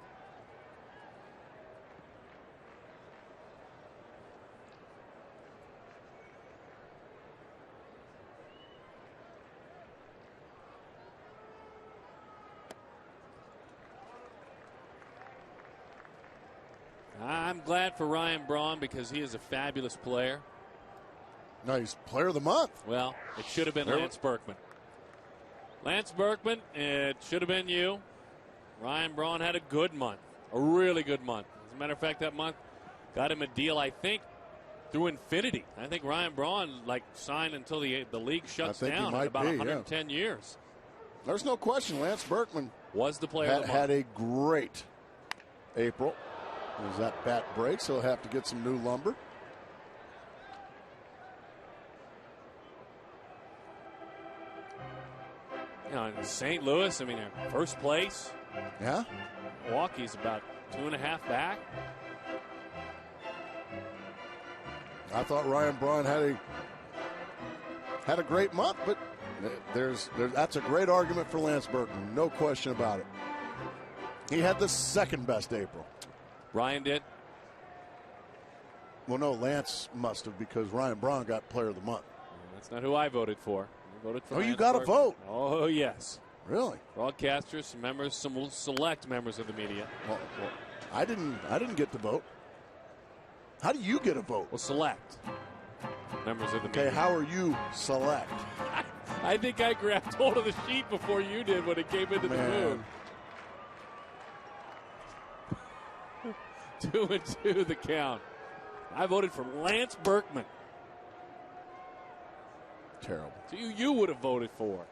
I'm glad for Ryan Braun because he is a fabulous player. No, he's Player of the Month. Well, it should have been Lance Berkman. Lance Berkman, it should have been you. Ryan Braun had a good month, a really good month. As a matter of fact, that month got him a deal, I think, through infinity. I think Ryan Braun signed until the league shuts down in about 110 years. There's no question Lance Berkman was the player of the month. Had a great April. As that bat breaks, he'll have to get some new lumber. You know, in St. Louis, I mean, in first place. Yeah. Milwaukee's about 2.5 back. I thought Ryan Braun had a great month, but that's a great argument for Lance Berkman. No question about it. He had the second best April. Ryan did? Well, no, Lance must have because Ryan Braun got Player of the Month. That's not who I voted for. I voted for Lance you got to vote. Oh, yes. Really? Broadcasters, some members, some select members of the media. Well, I didn't get to vote. How do you get a vote? Well, select members of the media. Okay, how are you select? I think I grabbed hold of the sheet before you did when it came into the room. 2-2 the count. I voted for Lance Berkman. Terrible. So you would have voted for.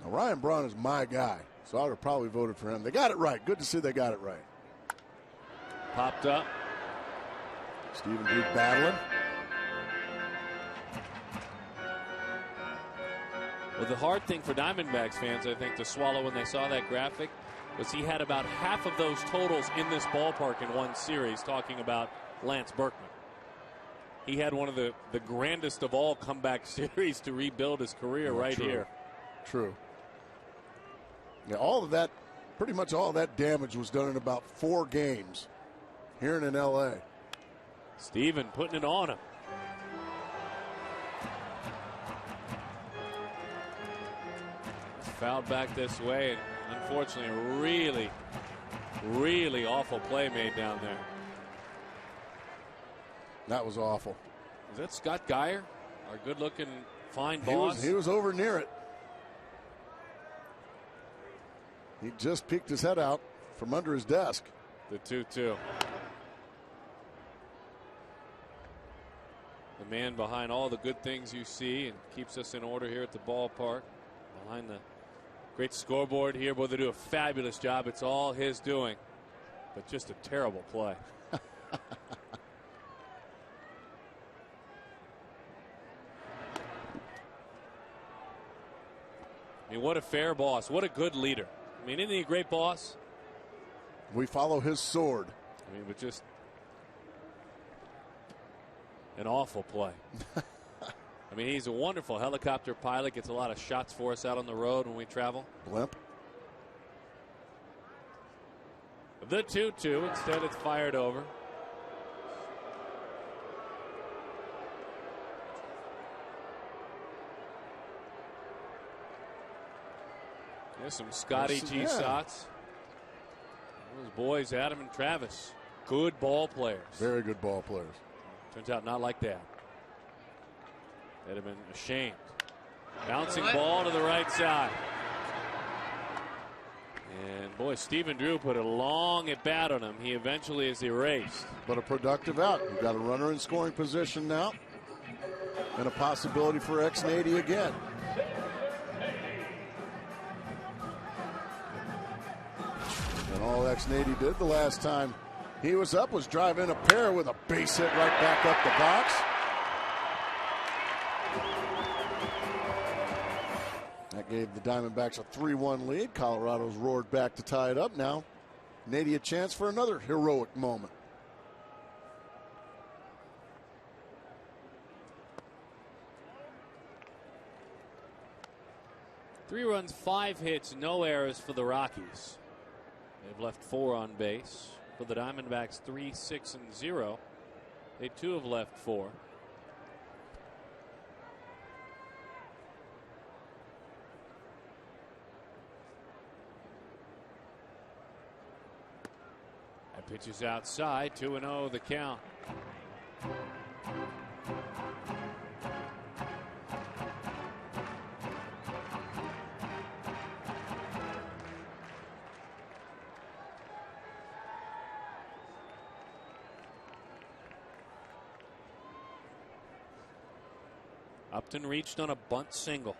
Now, Ryan Braun is my guy, so I would have probably voted for him. They got it right. Good to see they got it right. Popped up. Stephen Drew battling. Well, the hard thing for Diamondbacks fans, I think, to swallow when they saw that graphic was he had about half of those totals in this ballpark in one series, talking about Lance Berkman. He had one of the grandest of all comeback series to rebuild his career here. True. Yeah, all of that, pretty much all of that damage was done in about 4 games here and in L.A. Steven putting it on him. Fouled back this way, and unfortunately a really, really awful play made down there. That was awful. Is that Scott Geyer, our good-looking fine boss? He was over near it. He just peeked his head out from under his desk. The 2-2. The man behind all the good things you see and keeps us in order here at the ballpark. Behind the great scoreboard here. Boy, they do a fabulous job. It's all his doing. But just a terrible play. I mean, what a fair boss. What a good leader. I mean, isn't he a great boss? We follow his sword. I mean, but just an awful play. I mean, he's a wonderful helicopter pilot. Gets a lot of shots for us out on the road when we travel. Blimp. The 2-2. Instead, it's fired over. There's some Scotty G shots. Those boys, Adam and Travis, good ball players. Very good ball players. Turns out not like that. They'd have been ashamed. Bouncing ball to the right side. And boy, Stephen Drew put a long at bat on him. He eventually is erased. But a productive out. You've got a runner in scoring position now. And a possibility for X-80 again. And all X-80 did the last time he was up was drive in a pair with a base hit right back up the box. That gave the Diamondbacks a 3-1 lead. Colorado's roared back to tie it up now. Nady a chance for another heroic moment. Three runs, 5 hits, no errors for the Rockies. They've left 4 on base. For the Diamondbacks, 3, 6, and 0. They too have left 4. That pitch is outside. 2-0 the count. Upton reached on a bunt single.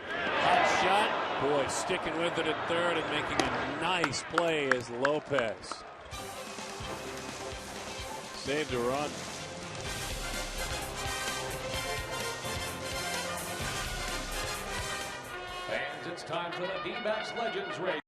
Hot shot. Boy, sticking with it at third and making a nice play is Lopez. Saved a run. Fans, it's time for the D-backs Legends race.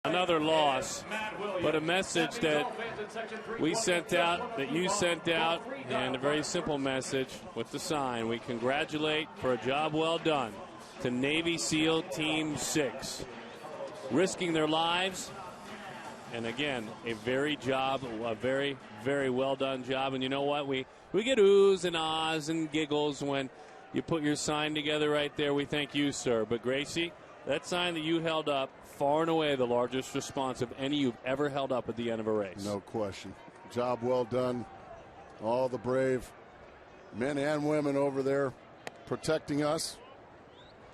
Another loss, but a message that we sent out, that you sent out, and a very simple message with the sign. We congratulate for a job well done to Navy SEAL Team 6, risking their lives And again, a very, very well done job. And you know what? We get oohs and ahs and giggles when you put your sign together right there. We thank you, sir. But Gracie, that sign that you held up, far and away the largest response of any you've ever held up at the end of a race. No question. Job well done. All the brave men and women over there protecting us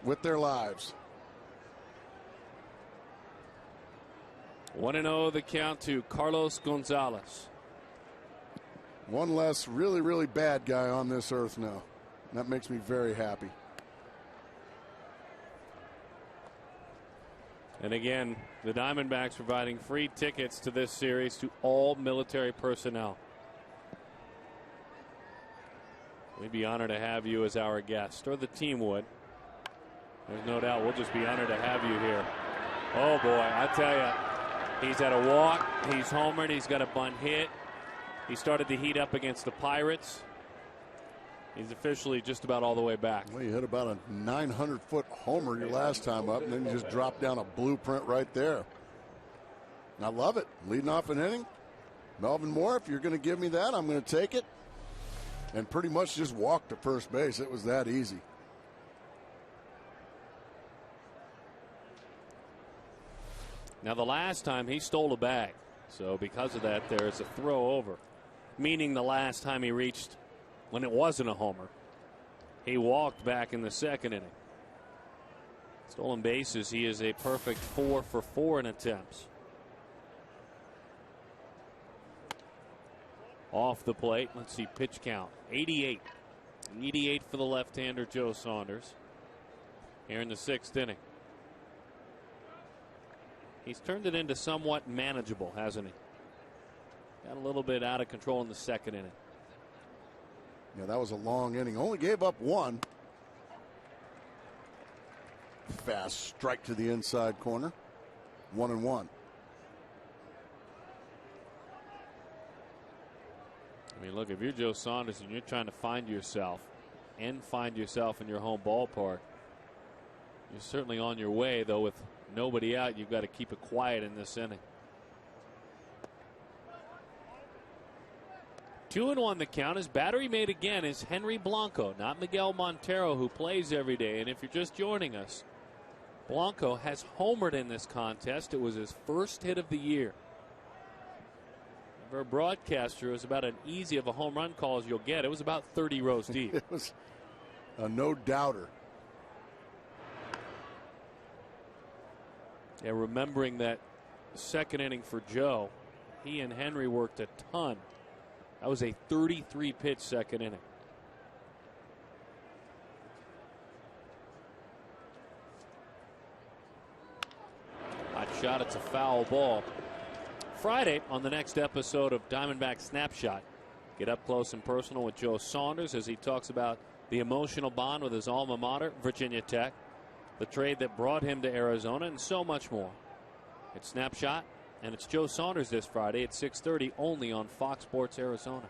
with their lives. 1-0 the count to Carlos Gonzalez. One less really, really bad guy on this earth now. That makes me very happy. And again, the Diamondbacks providing free tickets to this series to all military personnel. We'd be honored to have you as our guest, or the team would. There's no doubt we'll just be honored to have you here. Oh boy, I tell you, he's had a walk, he's homered, he's got a bunt hit. He started to heat up against the Pirates. He's officially just about all the way back. Well, you hit about a 900-foot homer your last time up, and then you just dropped down a blueprint right there. I love it. Leading off an inning. Melvin Moore, if you're going to give me that, I'm going to take it. And pretty much just walked to first base. It was that easy. Now, the last time he stole a bag. So because of that, there's a throw over. Meaning the last time he reached when it wasn't a homer. He walked back in the second inning. Stolen bases, he is a perfect 4 for 4 in attempts. Off the plate, let's see, pitch count 88. 88 for the left-hander Joe Saunders here in the 6th inning. He's turned it into somewhat manageable, hasn't he? Got a little bit out of control in the 2nd inning. Yeah, that was a long inning. Only gave up 1. Fast strike to the inside corner. 1-1. I mean, look, if you're Joe Saunders and you're trying to find yourself in your home ballpark, you're certainly on your way, though, with nobody out. You've got to keep it quiet in this inning. 2-1 the count. His battery mate again is Henry Blanco, not Miguel Montero, who plays every day. And if you're just joining us, Blanco has homered in this contest. It was his first hit of the year. For a broadcaster, it was about as easy of a home run call as you'll get. It was about 30 rows deep. It was a no-doubter. Yeah, remembering that 2nd inning for Joe, he and Henry worked a ton. That was a 33-pitch 2nd inning. Hot shot, it's a foul ball. Friday on the next episode of Diamondback Snapshot, get up close and personal with Joe Saunders as he talks about the emotional bond with his alma mater, Virginia Tech, the trade that brought him to Arizona, and so much more. It's Snapshot, and it's Joe Saunders this Friday at 6:30 only on Fox Sports Arizona.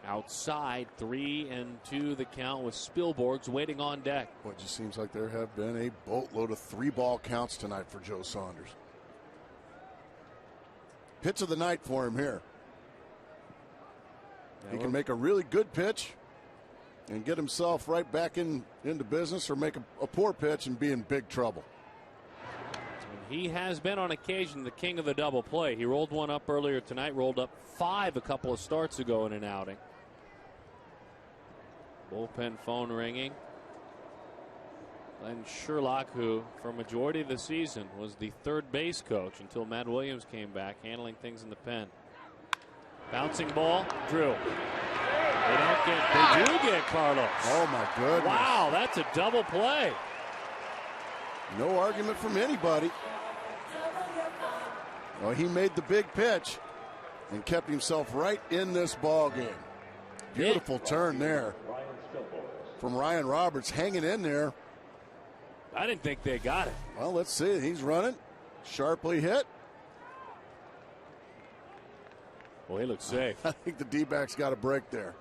Outside, 3-2 the count with Spielborgs waiting on deck. Well, it just seems like there have been a boatload of 3-ball counts tonight for Joe Saunders. Pitch of the night for him here. He can make a really good pitch and get himself right back into business, or make a poor pitch and be in big trouble. He has been on occasion the king of the double play. He rolled one up earlier tonight, rolled up 5 a couple of starts ago in an outing. Bullpen phone ringing. Glenn Sherlock, who for a majority of the season was the third base coach until Matt Williams came back, handling things in the pen. Bouncing ball, Drew. They do get Carlos. Oh my goodness. Wow, that's a double play. No argument from anybody. Well, he made the big pitch and kept himself right in this ball game. Beautiful turn there from Ryan Roberts, hanging in there. I didn't think they got it. Well, let's see. He's running. Sharply hit. Well, he looks safe. I think the D-backs got a break there.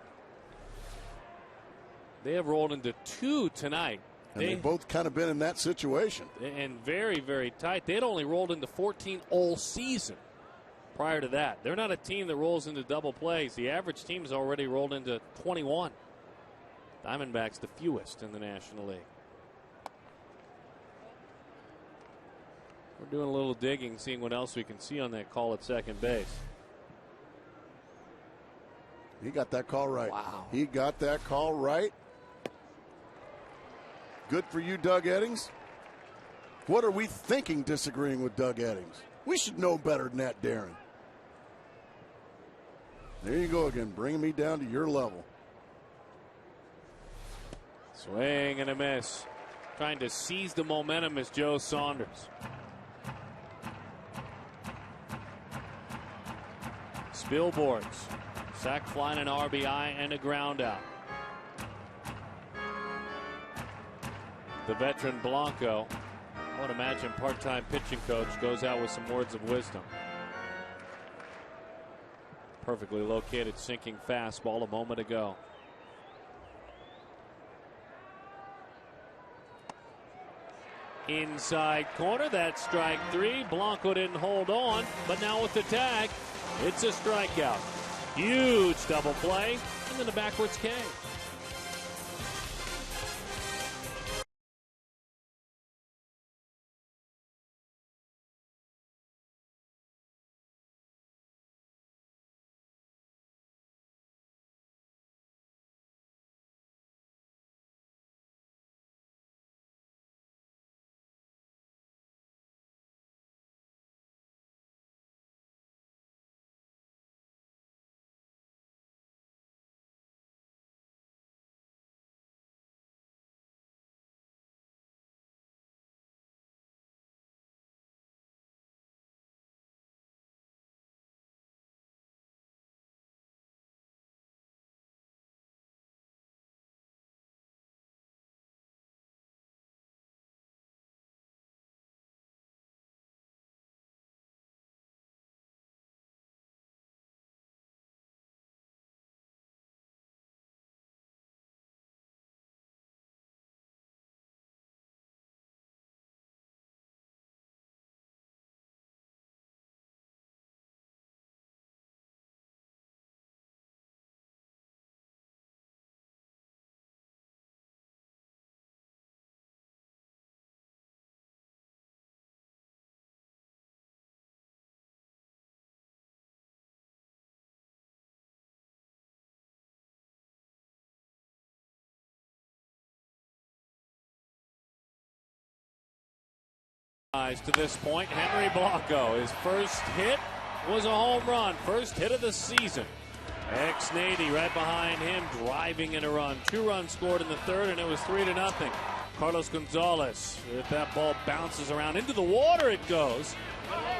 They have rolled into 2 tonight. And they've both kind of been in that situation. And very, very tight. They had only rolled into 14 all season prior to that. They're not a team that rolls into double plays. The average team has already rolled into 21. Diamondbacks the fewest in the National League. We're doing a little digging, seeing what else we can see on that call at second base. He got that call right. Wow. He got that call right. Good for you, Doug Eddings. What are we thinking disagreeing with Doug Eddings? We should know better than that, Darren. There you go again, bringing me down to your level. Swing and a miss. Trying to seize the momentum is Joe Saunders. Billboards, sac fly, an RBI, and a ground out. The veteran Blanco, I would imagine part-time pitching coach, goes out with some words of wisdom. Perfectly located sinking fastball a moment ago. Inside corner, that's strike 3. Blanco didn't hold on, but now with the tag, it's a strikeout. Huge double play, and then a backwards K. To this point, Henry Blanco, his first hit was a home run, first hit of the season. Ex-Nady right behind him, driving in a run. 2 runs scored in the third, and it was 3-0. Carlos Gonzalez, if that ball bounces around into the water, it goes.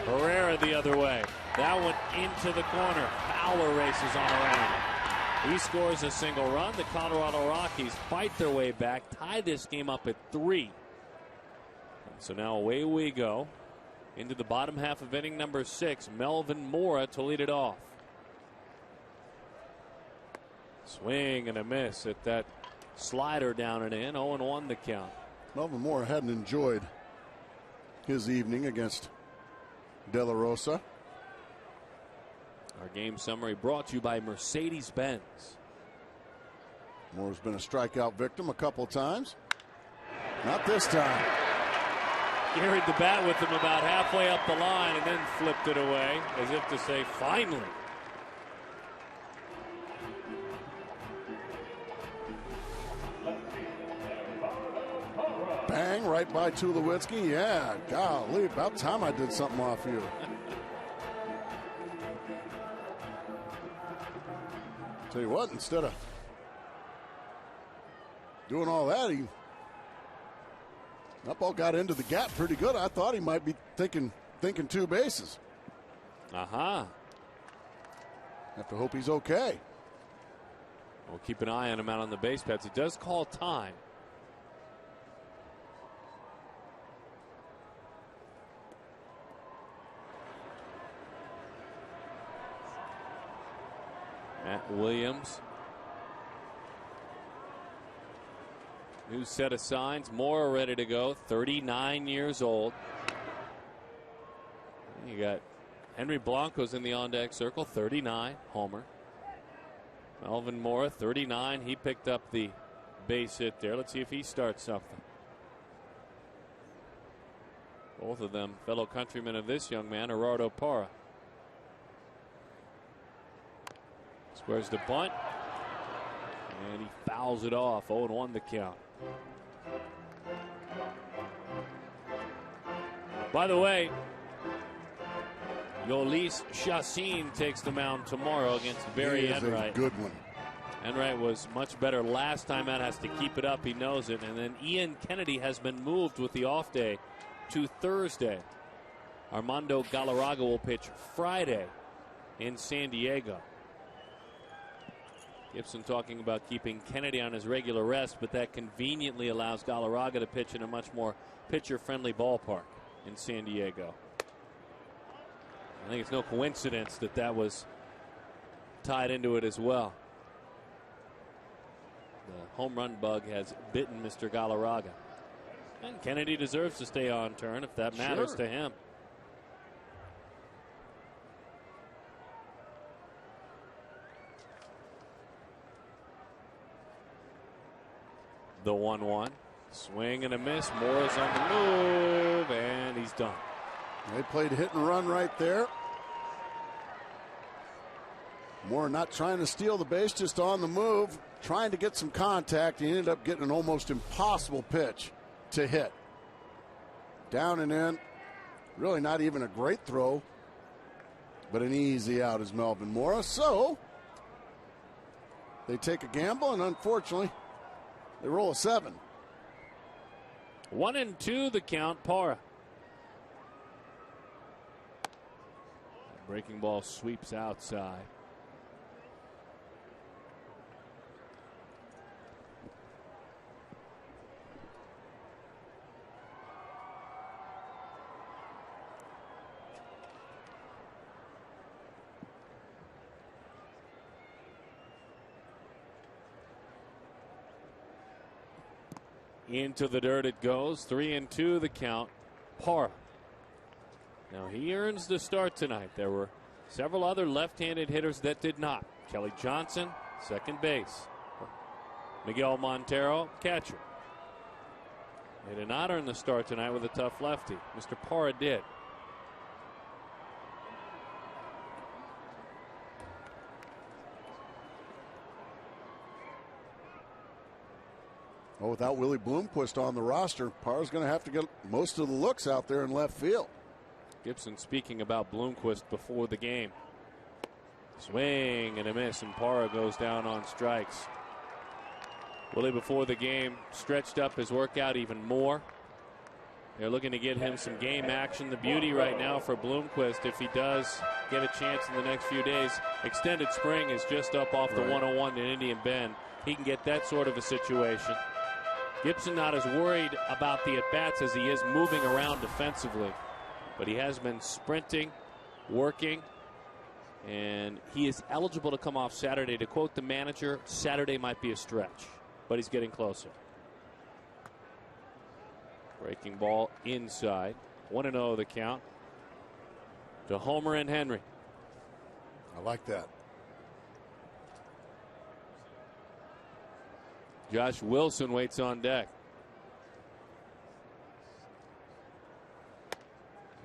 Herrera the other way. That one into the corner. Fowler races on around. He scores a single run. The Colorado Rockies fight their way back, tie this game up at 3. So now away we go into the bottom half of inning number 6. Melvin Mora to lead it off. Swing and a miss at that slider down and in. 0-1 the count. Melvin Mora hadn't enjoyed his evening against De La Rosa. Our game summary brought to you by Mercedes-Benz. Mora's been a strikeout victim a couple of times. Not this time. Carried the bat with him about halfway up the line and then flipped it away as if to say, finally. Bang, right by Tulowitzki. Yeah, golly, about time I did something off you. Tell you what, instead of doing all that, that ball got into the gap pretty good. I thought he might be thinking 2 bases. Have to hope he's okay. We'll keep an eye on him out on the base paths. It does call time. Matt Williams. New set of signs. Mora ready to go. 39 years old. You got Henry Blanco's in the on-deck circle. 39. Homer. Melvin Mora, 39. He picked up the base hit there. Let's see if he starts something. Both of them fellow countrymen of this young man, Gerardo Parra. Squares the bunt. And he fouls it off. 0-1 the count. By the way, Yolis Chassin takes the mound tomorrow against Barry Enright. A good one. Enright was much better last time out, has to keep it up. He knows it. And then Ian Kennedy has been moved with the off day to Thursday. Armando Galarraga will pitch Friday in San Diego. Gibson talking about keeping Kennedy on his regular rest, but that conveniently allows Galarraga to pitch in a much more pitcher-friendly ballpark in San Diego. I think it's no coincidence that that was tied into it as well. The home run bug has bitten Mr. Galarraga. And Kennedy deserves to stay on turn if that matters to him. The 1-1. Swing and a miss. Moore's on the move, and he's done. They played hit and run right there. Moore not trying to steal the base, just on the move, trying to get some contact. He ended up getting an almost impossible pitch to hit. Down and in. Really not even a great throw, but an easy out is Melvin Mora. So they take a gamble, and unfortunately, they roll a 7. 1-2 the count. Parra. Breaking ball sweeps outside. Into the dirt it goes. 3-2 the count. Parra. Now he earns the start tonight. There were several other left-handed hitters that did not. Kelly Johnson, second base. Miguel Montero, catcher. They did not earn the start tonight with a tough lefty. Mr. Parra did. Well, without Willie Bloomquist on the roster, Parra's going to have to get most of the looks out there in left field. Gibson speaking about Bloomquist before the game. Swing and a miss, and Parra goes down on strikes. Willie before the game stretched up his workout even more. They're looking to get him some game action. The beauty right now for Bloomquist, if he does get a chance in the next few days, extended spring is just up off the 101 in Indian Bend. He can get that sort of a situation. Gibson not as worried about the at-bats as he is moving around defensively. But he has been sprinting, working, and he is eligible to come off Saturday. To quote the manager, Saturday might be a stretch, but he's getting closer. Breaking ball inside. 1-0 the count to Homer and Henry. I like that. Josh Wilson waits on deck.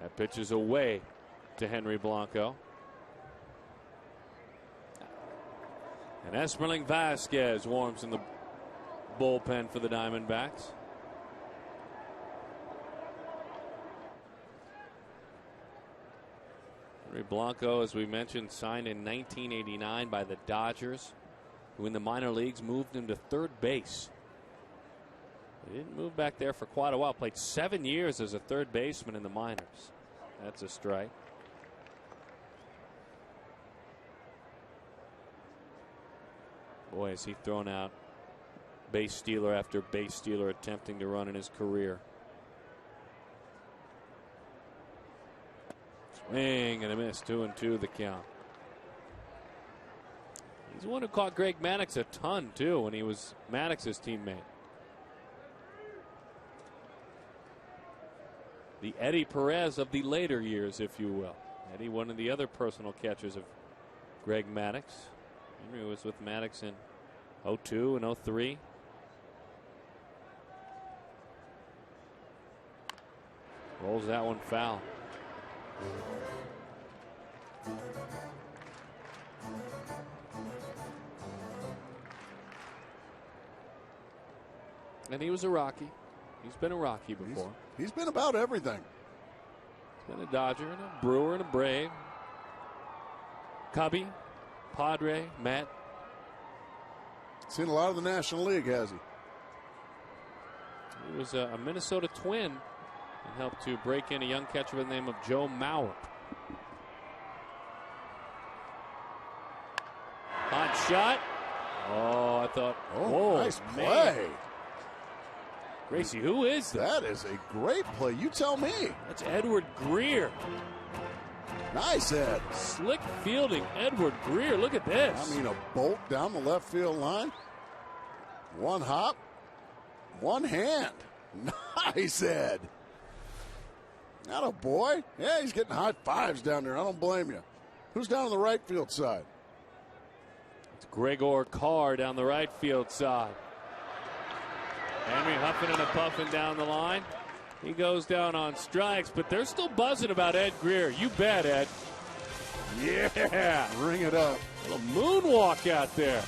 That pitch is away to Henry Blanco. And Esperling Vasquez warms in the bullpen for the Diamondbacks. Henry Blanco, as we mentioned, signed in 1989 by the Dodgers, who in the minor leagues moved him to third base. He didn't move back there for quite a while. Played 7 years as a third baseman in the minors. That's a strike. Boy, has he thrown out base stealer after base stealer attempting to run in his career. Swing and a miss. 2-2 the count. He's the one who caught Greg Maddux a ton, too, when he was Maddox's teammate. The Eddie Perez of the later years, if you will. Eddie, one of the other personal catchers of Greg Maddux. Henry was with Maddux in 02 and 03. Rolls that one foul. And he was a Rocky. He's been a Rocky before. He's been about everything. He's been a Dodger and a Brewer and a Brave. Cubby, Padre, Met. Seen a lot of the National League, has he? He was a Minnesota Twin and helped to break in a young catcher by the name of Joe Mauer. Hot shot. Oh, I thought. Oh, nice man. play. Gracie, who is that? That is a great play. You tell me. That's Edward Greer. Nice, Ed. Slick fielding, Edward Greer. Look at this. I mean, a bolt down the left field line. One hop, one hand. Nice, Ed. Not a boy. Yeah, he's getting high fives down there. I don't blame you. Who's down on the right field side? It's Gregor Carr down the right field side. Henry huffing and a puffing down the line. He goes down on strikes, but they're still buzzing about Ed Greer. You bet, Ed. Yeah. Ring it up. A little moonwalk out there.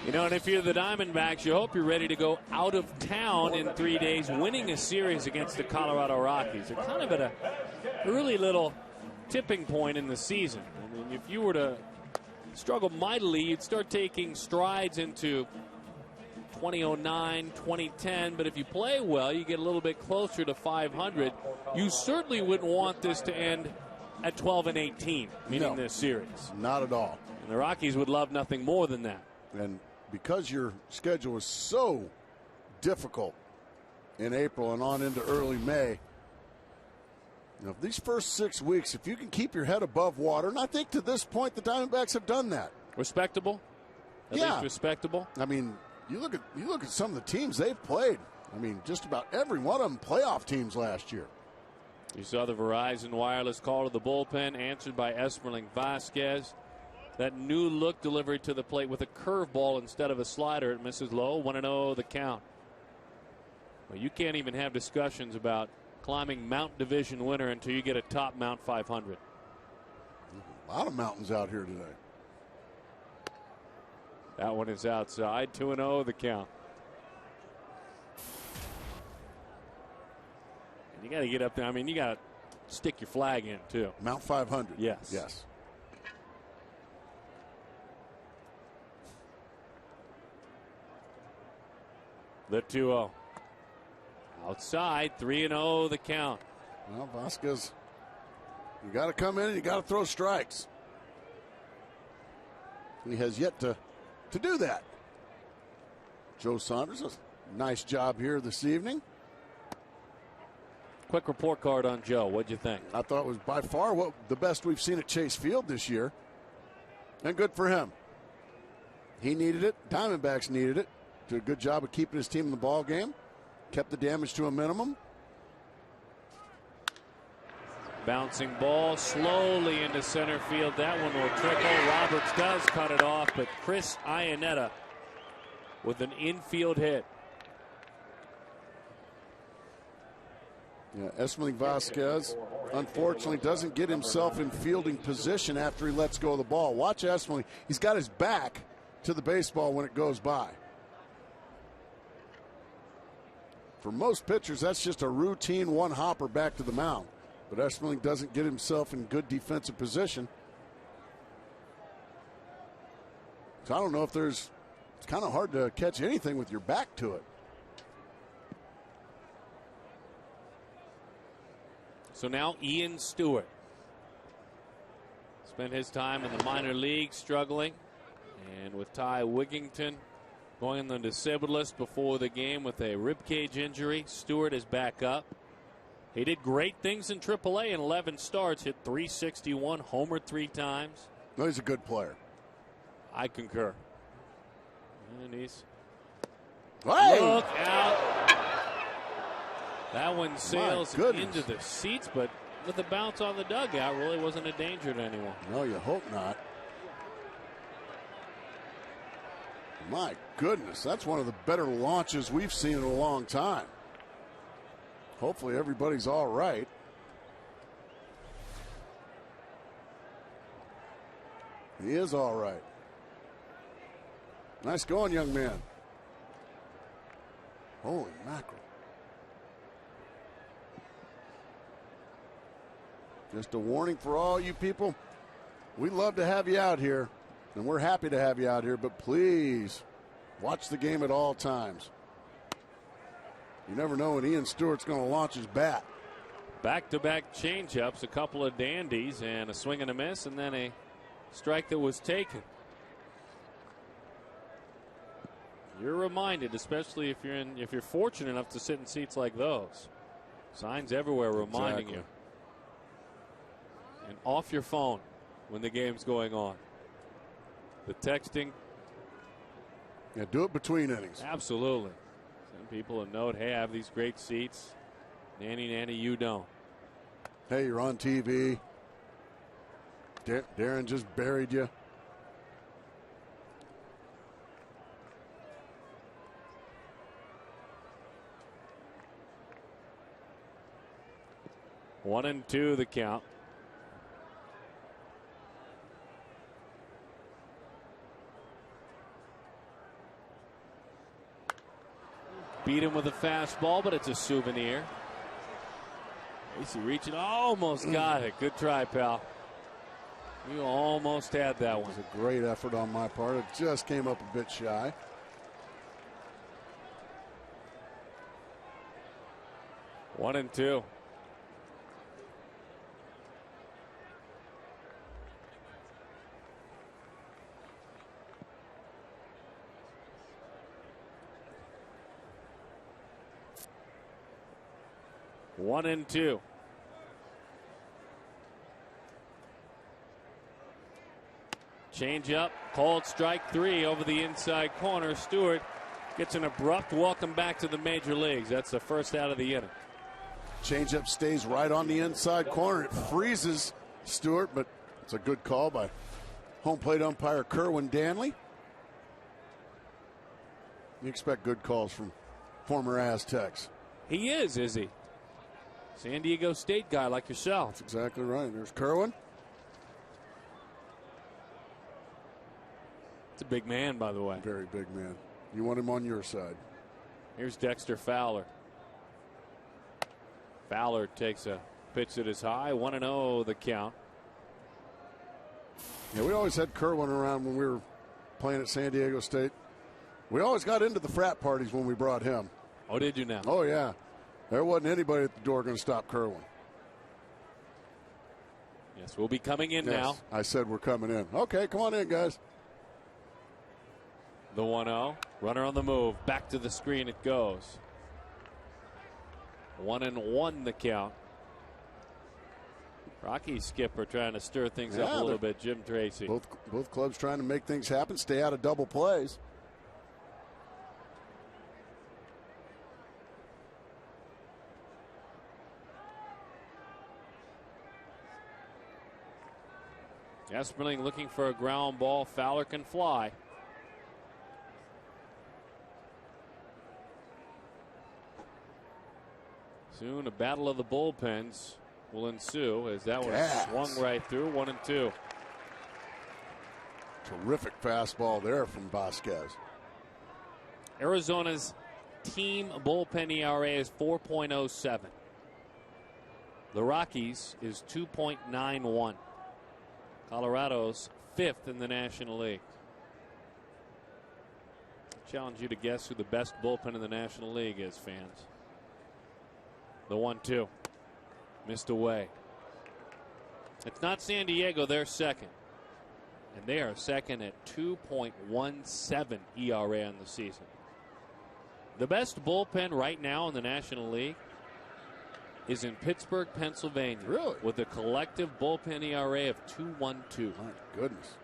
You know, and if you're the Diamondbacks, you hope you're ready to go out of town in 3 days, winning a series against the Colorado Rockies. They're kind of at a early little tipping point in the season. I mean, if you were to struggle mightily, you'd start taking strides into 2009, 2010. But if you play well, you get a little bit closer to 500. You certainly wouldn't want this to end at 12-18, meaning this series. Not at all. And the Rockies would love nothing more than that. And because your schedule is so difficult in April and on into early May, you know, these first 6 weeks, if you can keep your head above water, and I think to this point the Diamondbacks have done that. Respectable? At least respectable? I mean, you look at some of the teams they've played. I mean, just about every one of them playoff teams last year. You saw the Verizon wireless call to the bullpen, answered by Esmerling Vasquez. That new look delivery to the plate with a curveball instead of a slider. It misses low. 1-0 the count. Well, you can't even have discussions about climbing Mount Division winner until you get a top Mount 500. A lot of mountains out here today. That one is outside. 2-0 the count. And you got to get up there. I mean, you got to stick your flag in, too. Mount 500. Yes. Yes. The 2-0. Outside. 3-0 the count. Well, Vasquez, you got to come in and you got to throw strikes. He has yet to do that. Joe Saunders, a nice job here this evening. Quick report card on Joe. What'd you think? I thought it was by far the best we've seen at Chase Field this year. And good for him. He needed it. Diamondbacks needed it. Did a good job of keeping his team in the ball game. Kept the damage to a minimum. Bouncing ball slowly into center field. That one will trickle. Roberts does cut it off, but Chris Iannetta with an infield hit. Yeah, Esmerling Vasquez unfortunately doesn't get himself in fielding position after he lets go of the ball. Watch Esmerling. He's got his back to the baseball when it goes by. For most pitchers, that's just a routine one hopper back to the mound. But Esmerling doesn't get himself in good defensive position. So I don't know if it's kind of hard to catch anything with your back to it. So now Ian Stewart spent his time in the minor leagues struggling. And with Ty Wigington going on the disabled list before the game with a ribcage injury, Stewart is back up. He did great things in AAA in 11 starts, hit .361, homered 3 times. No, he's a good player. I concur. And he's hey! Look out. That one sails into the seats, but with the bounce on the dugout, really wasn't a danger to anyone. No, you hope not. My goodness, that's one of the better launches we've seen in a long time. Hopefully everybody's all right. He is all right. Nice going, young man. Holy mackerel. Just a warning for all you people. We'd love to have you out here, and we're happy to have you out here, but please watch the game at all times. You never know when Ian Stewart's going to launch his bat. Back-to-back changeups, a couple of dandies, and a swing and a miss, and then a strike that was taken. You're reminded, especially if you're fortunate enough to sit in seats like those. Signs everywhere reminding you. And off your phone when the game's going on. The texting. Yeah, do it between innings. Absolutely. Some people will note, hey, I have these great seats. Nanny, you don't. Hey, you're on TV. Darren just buried you. One and two the count. Beat him with a fastball, but it's a souvenir. Casey reaching, almost got it. Good try, pal. You almost had that one. It was a great effort on my part. It just came up a bit shy. One and two. One and two. Change up, called strike 3 over the inside corner. Stewart gets an abrupt welcome back to the major leagues. That's the first out of the inning. Changeup stays right on the inside corner. It freezes Stewart, but it's a good call by home plate umpire Kerwin Danley. You expect good calls from former Aztecs. He is he? San Diego State guy like yourself. That's exactly right. There's Kerwin. It's a big man, by the way. Very big man. You want him on your side. Here's Dexter Fowler. Fowler takes a pitch that is high. 1-0 the count. Yeah, we always had Kerwin around when we were playing at San Diego State. We always got into the frat parties when we brought him. Oh, did you now? Oh, yeah. There wasn't anybody at the door going to stop Kerwin. Yes, we'll be coming in now. I said we're coming in. Okay, come on in, guys. The 1-0. Runner on the move. Back to the screen it goes. 1-1 the count. Rocky skipper trying to stir things up a little bit. Jim Tracy. Both clubs trying to make things happen, stay out of double plays. Esperling looking for a ground ball. Fowler can fly. Soon a battle of the bullpens will ensue as that one swung right through. 1-2. Terrific fastball there from Vasquez. Arizona's team bullpen ERA is 4.07. The Rockies is 2.91. Colorado's 5th in the National League. I challenge you to guess who the best bullpen in the National League is, fans. The 1-2. Missed away. It's not San Diego. They're second. And they are second at 2.17 ERA on the season. The best bullpen right now in the National League is in Pittsburgh, Pennsylvania. Really? With a collective bullpen ERA of 2.12. My goodness.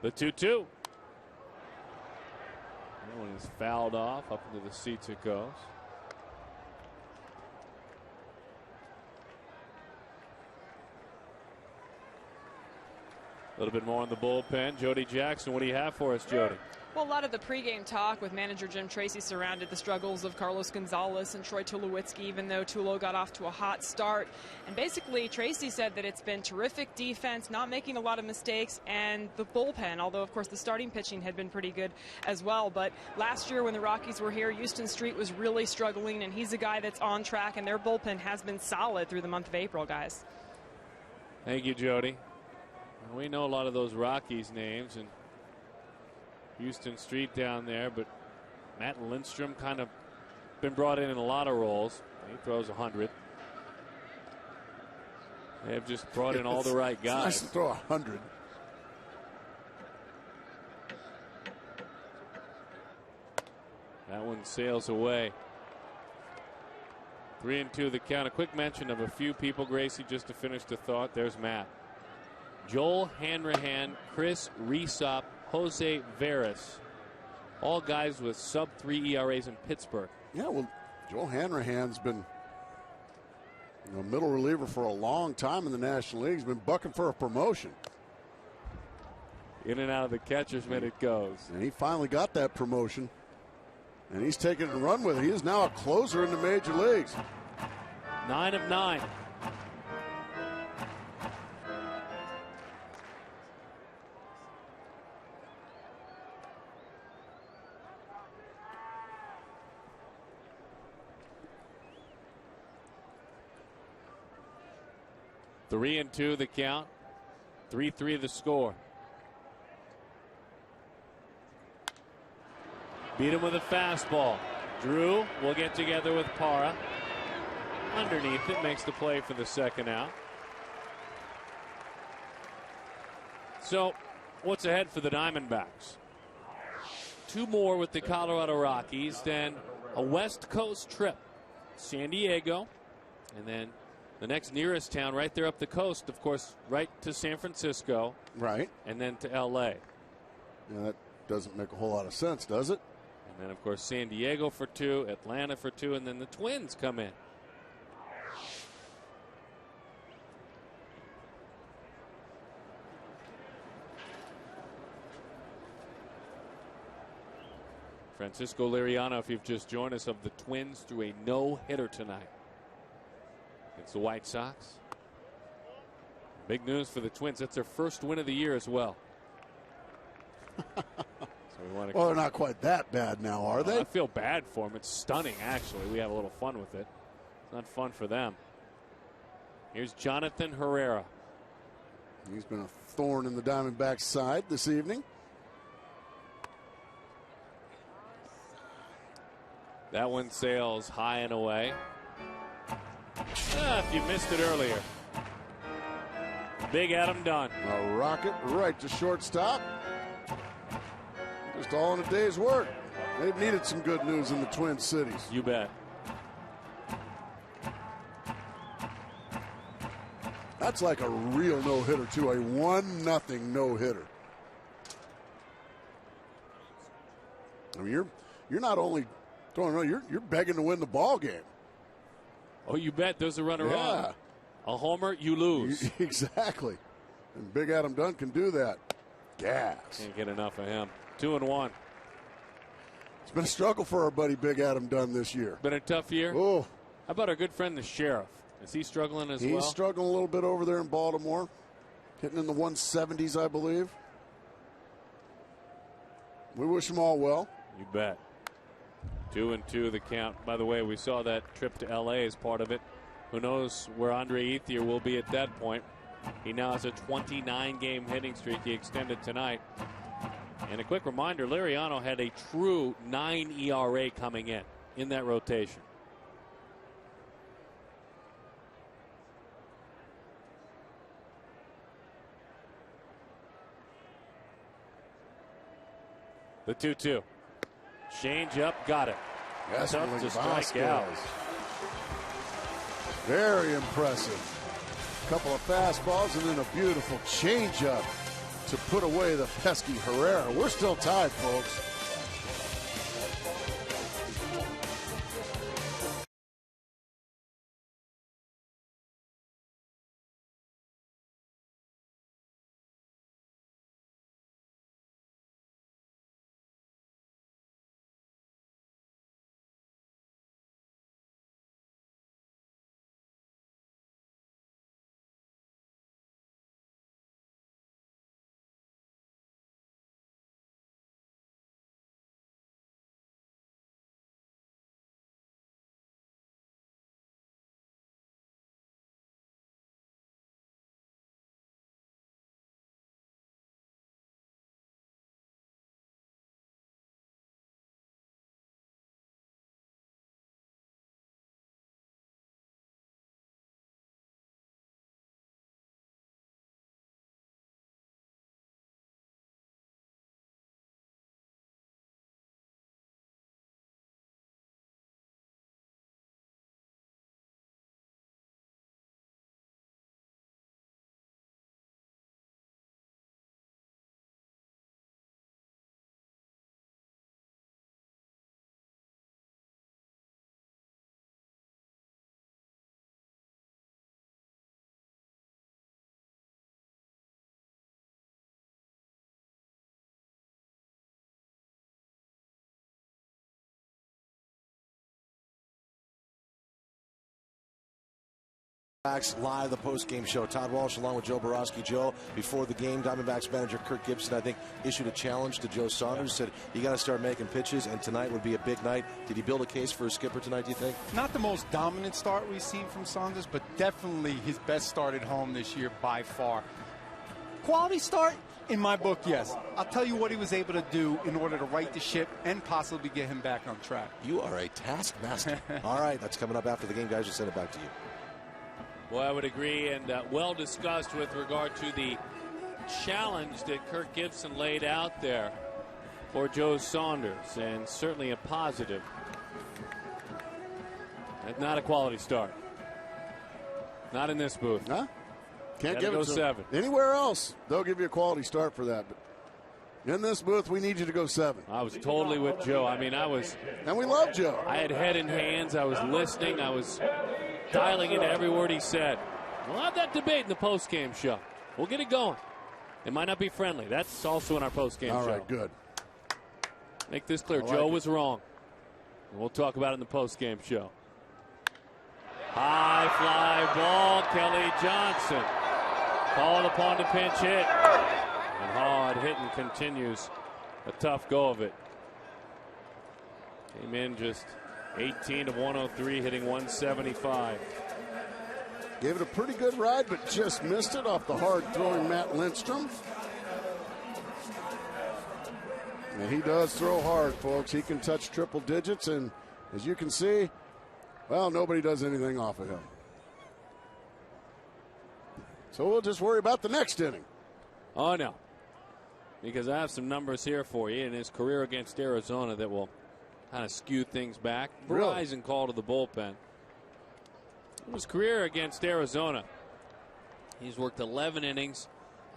The 2-2. That one is fouled off. Up into the seats it goes. A little bit more on the bullpen. Jody Jackson, what do you have for us, Jody? Well, a lot of the pregame talk with manager Jim Tracy surrounded the struggles of Carlos Gonzalez and Troy Tulowitzki, even though Tulo got off to a hot start. And basically, Tracy said that it's been terrific defense, not making a lot of mistakes, and the bullpen, although, of course, the starting pitching had been pretty good as well. But last year when the Rockies were here, Houston Street was really struggling, and he's a guy that's on track, and their bullpen has been solid through the month of April, guys. Thank you, Jody. We know a lot of those Rockies names, and Houston Street down there, but Matt Lindstrom kind of been brought in a lot of roles. He throws 100. They have just brought in all the right guys. It's nice to throw 100. That one sails away. 3-2 the count. A quick mention of a few people, Gracie, just to finish the thought. There's Matt. Joel Hanrahan, Chris Resop, Jose Veras, all guys with sub-3 ERAs in Pittsburgh. Yeah, well, Joel Hanrahan's been a middle reliever for a long time in the National League. He's been bucking for a promotion. In and out of the catcher's mitt it goes. And he finally got that promotion, and he's taken it and run with it. He is now a closer in the major leagues. 9 of 9. Three and 2 the count. 3-3 the score. Beat him with a fastball. Drew will get together with Parra. Underneath it, makes the play for the second out. So, what's ahead for the Diamondbacks? 2 more with the Colorado Rockies, then a West Coast trip. San Diego, and then the next nearest town right there up the coast, of course, right to San Francisco. Right. And then to L.A. Yeah, that doesn't make a whole lot of sense, does it? And then, of course, San Diego for 2, Atlanta for 2, and then the Twins come in. Francisco Liriano, if you've just joined us, of the Twins, threw a no-hitter tonight against the White Sox. Big news for the Twins. That's their first win of the year as well. Well, they're not quite that bad now, are they? I feel bad for them. It's stunning, actually. We have a little fun with it. It's not fun for them. Here's Jonathan Herrera. He's been a thorn in the Diamondbacks' side this evening. That one sails high and away. If you missed it earlier. Big Adam Dunn. A rocket right to shortstop. Just all in a day's work. They've needed some good news in the Twin Cities. You bet. That's like a real no-hitter, too. A 1-0 no-hitter. I mean, you're not only throwing around, you're begging to win the ball game. Oh, you bet. There's a runner on. A homer, you lose. Exactly. And Big Adam Dunn can do that. Gas. Can't get enough of him. 2-1. It's been a struggle for our buddy Big Adam Dunn this year. Been a tough year? Oh. How about our good friend, the Sheriff? Is he struggling as well? He's struggling a little bit over there in Baltimore. Hitting in the 170s, I believe. We wish him all well. You bet. 2-2 the count. By the way, we saw that trip to L.A. as part of it. Who knows where Andre Ethier will be at that point. He now has a 29-game hitting streak he extended tonight. And a quick reminder, Liriano had a true 9 ERA coming in that rotation. The 2-2. Change up, got it. Yes, tough to strike out. Very impressive. A couple of fastballs and then a beautiful changeup to put away the pesky Herrera. We're still tied, folks. Live, the post-game show. Todd Walsh along with Joe Borowski. Joe, before the game, Diamondbacks manager Kirk Gibson, I think, issued a challenge to Joe Saunders, said, you got to start making pitches, and tonight would be a big night. Did he build a case for a skipper tonight, do you think? Not the most dominant start we've seen from Saunders, but definitely his best start at home this year by far. Quality start? In my book, yes. I'll tell you what he was able to do in order to right the ship and possibly get him back on track. You are a taskmaster. All right, that's coming up after the game, guys. We'll send it back to you. Well, I would agree, and well discussed with regard to the challenge that Kirk Gibson laid out there for Joe Saunders, and certainly a positive. That's not a quality start. Not in this booth. Huh? Can't give it to 7. Anywhere else, they'll give you a quality start for that. But In this booth, we need you to go 7. I was totally with Joe. I mean, and we love Joe. I had head in hands. I was listening. I was dialing into every word he said. We'll have that debate in the post-game show. We'll get it going. It might not be friendly. That's also in our post-game show. All right, good. Make this clear. Joe was wrong. And we'll talk about it in the post-game show. High fly ball, Kelly Johnson. Called upon to pinch hit. And hard hitting continues a tough go of it. Came in just 18 of 103, hitting 175. Gave it a pretty good ride, but just missed it off the hard-throwing Matt Lindstrom. And he does throw hard, folks. He can touch triple digits, and as you can see, well, nobody does anything off of him. So we'll just worry about the next inning. Oh, no. Because I have some numbers here for you in his career against Arizona that will kind of skew things back. Verizon call to the bullpen. In his career against Arizona, he's worked 11 innings,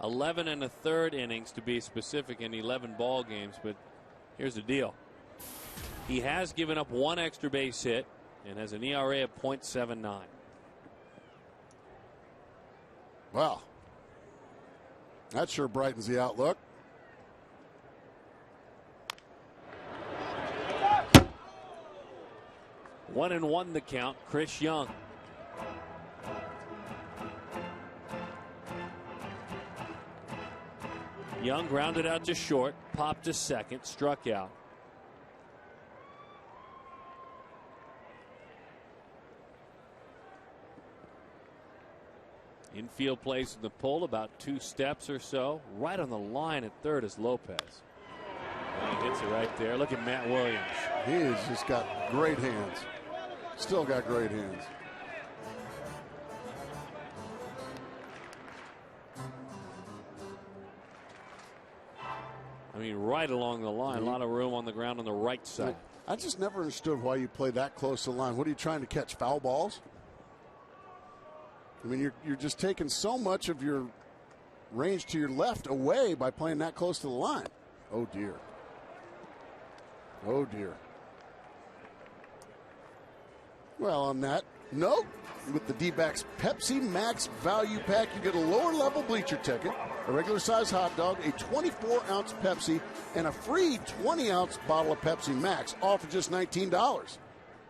11 1/3 innings to be specific in 11 ball games. But here's the deal. He has given up 1 extra base hit and has an ERA of .79. Wow. That sure brightens the outlook. One and one the count. Chris Young. Young grounded out to short, popped to second, struck out. Infield plays in the pull about 2 steps or so. Right on the line at third is Lopez. And he hits it right there. Look at Matt Williams. He has just got great hands. Still got great hands. I mean, right along the line. A lot of room on the ground on the right side. I just never understood why you play that close to the line. What are you trying to catch, foul balls? I mean, you're just taking so much of your range to your left away by playing that close to the line. Oh, dear. Oh, dear. Well, on that note, with the D-backs Pepsi Max Value Pack, you get a lower-level bleacher ticket, a regular-size hot dog, a 24-ounce Pepsi, and a free 20-ounce bottle of Pepsi Max, all for just $19.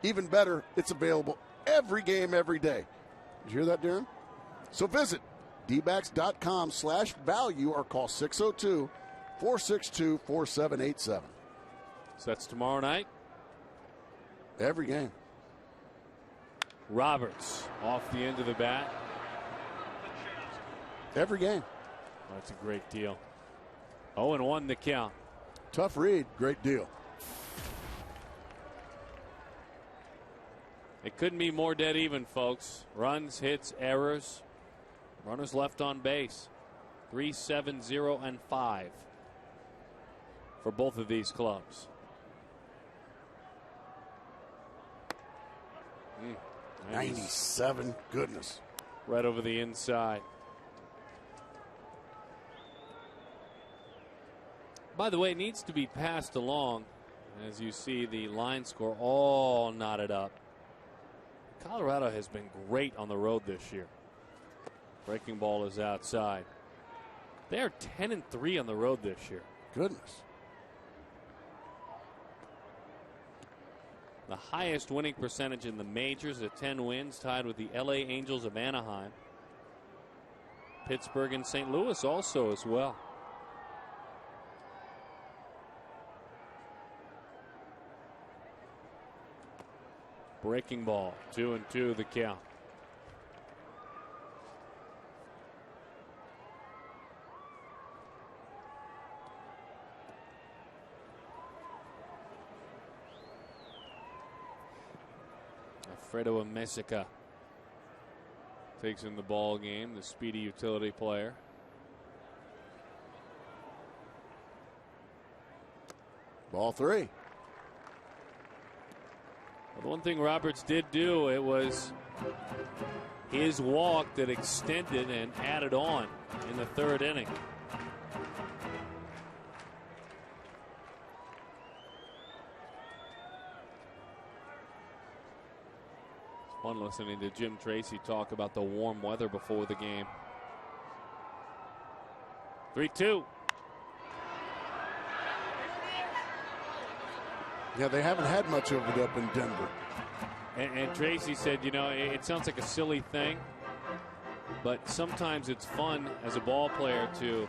Even better, it's available every game, every day. Did you hear that, Darren? So visit dbacks.com/value or call 602-462-4787. So that's tomorrow night? Every game. Roberts off the end of the bat. Every game. Oh, that's a great deal. 0-1 the count. Tough read. Great deal. It couldn't be more dead even, folks. Runs, hits, errors. Runners left on base. 3, 7, 0, and 5 for both of these clubs. 97. Goodness. Right over the inside. By the way, it needs to be passed along. As you see, the line score all knotted up. Colorado has been great on the road this year. Breaking ball is outside. They are 10-3 on the road this year. Goodness. The highest winning percentage in the majors at 10 wins, tied with the LA Angels of Anaheim. Pittsburgh and St. Louis also as well. Breaking ball, 2-2 the count. Alfredo Amesica takes in the ball game, the speedy utility player. Ball 3. But one thing Roberts did do, it was his walk that extended and added on in the 3rd inning. Fun listening to Jim Tracy talk about the warm weather before the game. 3-2. Yeah, they haven't had much of it up in Denver. And Tracy said, you know, it sounds like a silly thing, but sometimes it's fun as a ball player to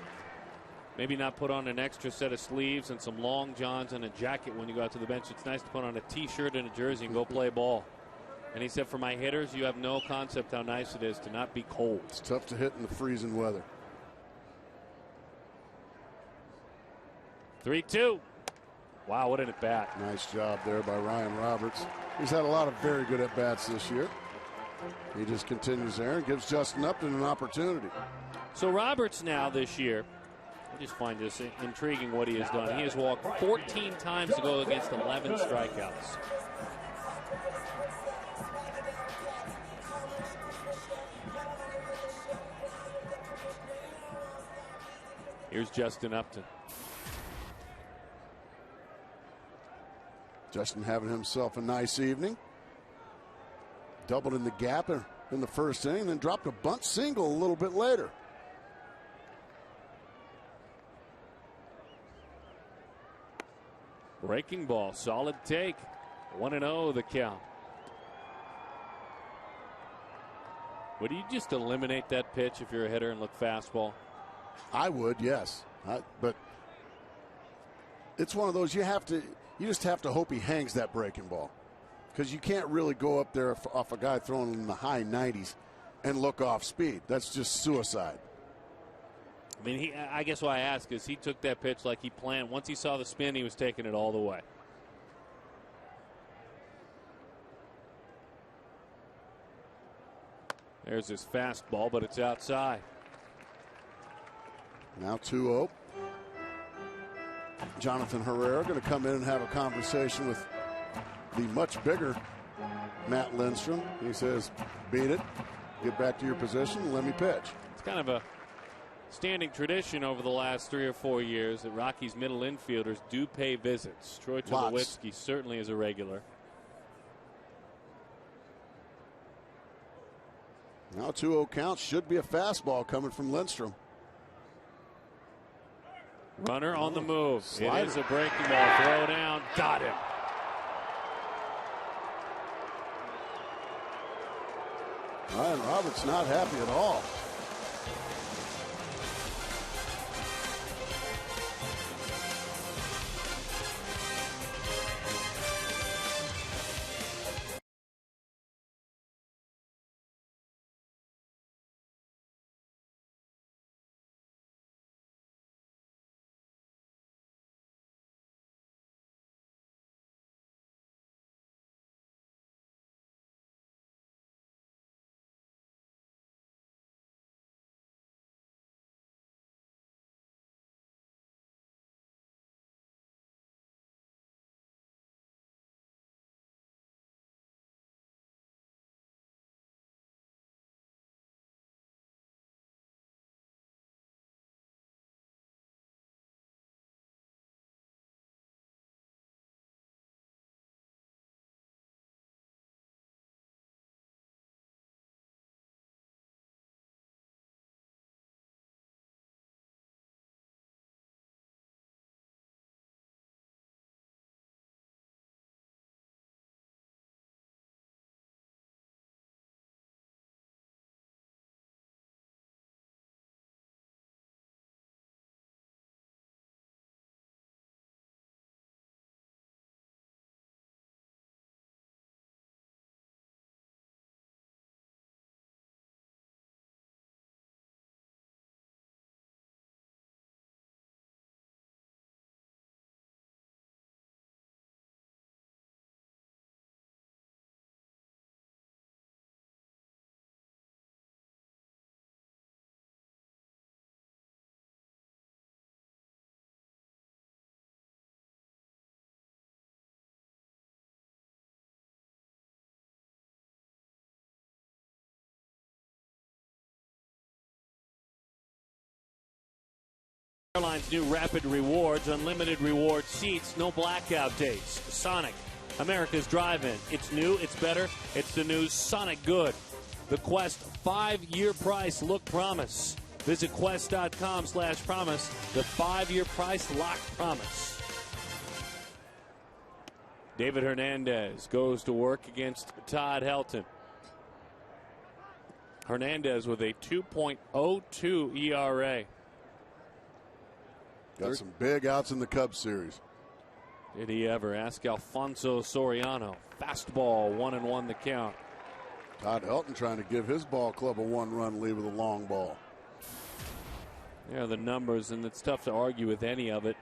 maybe not put on an extra set of sleeves and some long johns and a jacket when you go out to the bench. It's nice to put on a T-shirt and a jersey and go play ball. And he said, for my hitters, you have no concept how nice it is to not be cold. It's tough to hit in the freezing weather. 3-2. Wow, what an at-bat. Nice job there by Ryan Roberts. He's had a lot of very good at-bats this year. He just continues there and gives Justin Upton an opportunity. So Roberts now this year, I just find this intriguing what he has done. He has walked 14 times to go against 11 strikeouts. Here's Justin Upton. Justin having himself a nice evening. Doubled in the gap in the first inning, then dropped a bunt single a little bit later. Breaking ball, solid take. 1-0 the count. Would you just eliminate that pitch if you're a hitter and look fastball? I would, yes. But it's one of those you just have to hope he hangs that breaking ball, because you can't really go up there off a guy throwing in the high 90s and look off speed. That's just suicide. I mean, I guess why I ask is he took that pitch like he planned. Once he saw the spin, he was taking it all the way. There's his fastball, but it's outside. Now 2-0. Jonathan Herrera going to come in and have a conversation with the much bigger Matt Lindstrom. He says, beat it, get back to your position, and let me pitch. It's kind of a standing tradition over the last 3 or 4 years that Rockies middle infielders do pay visits. Troy Tulowitzki certainly is a regular. Now 2-0 count. Should be a fastball coming from Lindstrom. Runner on the move. Slider. It is a breaking ball. Throw down. Got him. Ryan Roberts not happy at all. Airlines new Rapid Rewards, unlimited reward seats, no blackout dates. Sonic, America's drive-in. It's new, it's better, it's the new Sonic Good. The Quest 5-year price look promise. Visit quest.com/promise. The 5-year price lock promise. David Hernandez goes to work against Todd Helton. Hernandez with a 2.02 ERA. Got some big outs in the Cubs series. Did he ever? Ask Alfonso Soriano. Fastball, 1-1 the count. Todd Helton trying to give his ball club a 1-run lead with a long ball. There are the numbers, and it's tough to argue with any of it.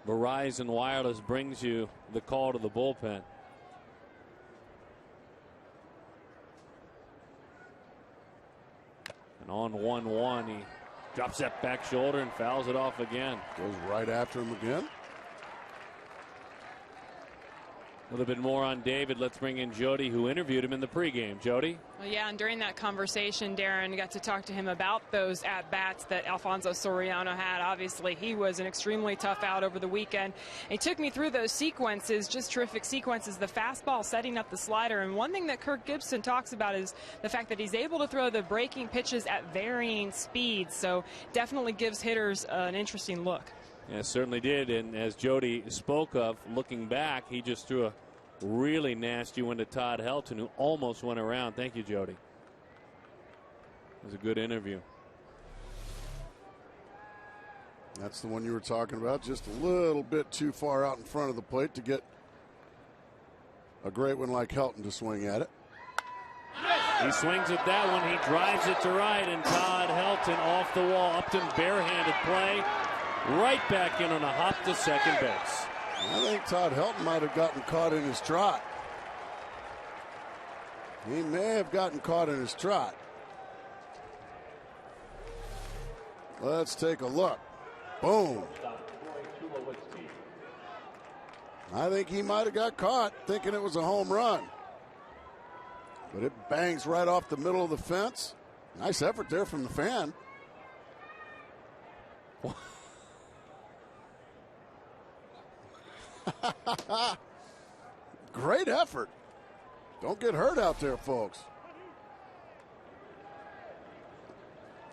Verizon Wireless brings you the call to the bullpen. And on 1-1, he drops that back shoulder and fouls it off again. Goes right after him again. A little bit more on David. Let's bring in Jody, who interviewed him in the pregame. Jody? Well, yeah, and during that conversation, Darren got to talk to him about those at-bats that Alfonso Soriano had. Obviously, he was an extremely tough out over the weekend. He took me through those sequences, just terrific sequences, the fastball setting up the slider. And one thing that Kirk Gibson talks about is the fact that he's able to throw the breaking pitches at varying speeds. So definitely gives hitters an interesting look. Yeah, certainly did. And as Jody spoke of, looking back, he just threw a really nasty one to Todd Helton, who almost went around. Thank you, Jody. It was a good interview. That's the one you were talking about. Just a little bit too far out in front of the plate to get a great one like Helton to swing at it. He swings at that one. He drives it to right, and Todd Helton off the wall. Upton barehanded play. Right back in on a hop to second base. I think Todd Helton might have gotten caught in his trot. He may have gotten caught in his trot. Let's take a look. Boom. I think he might have got caught thinking it was a home run. But it bangs right off the middle of the fence. Nice effort there from the fan. Great effort. Don't get hurt out there, folks.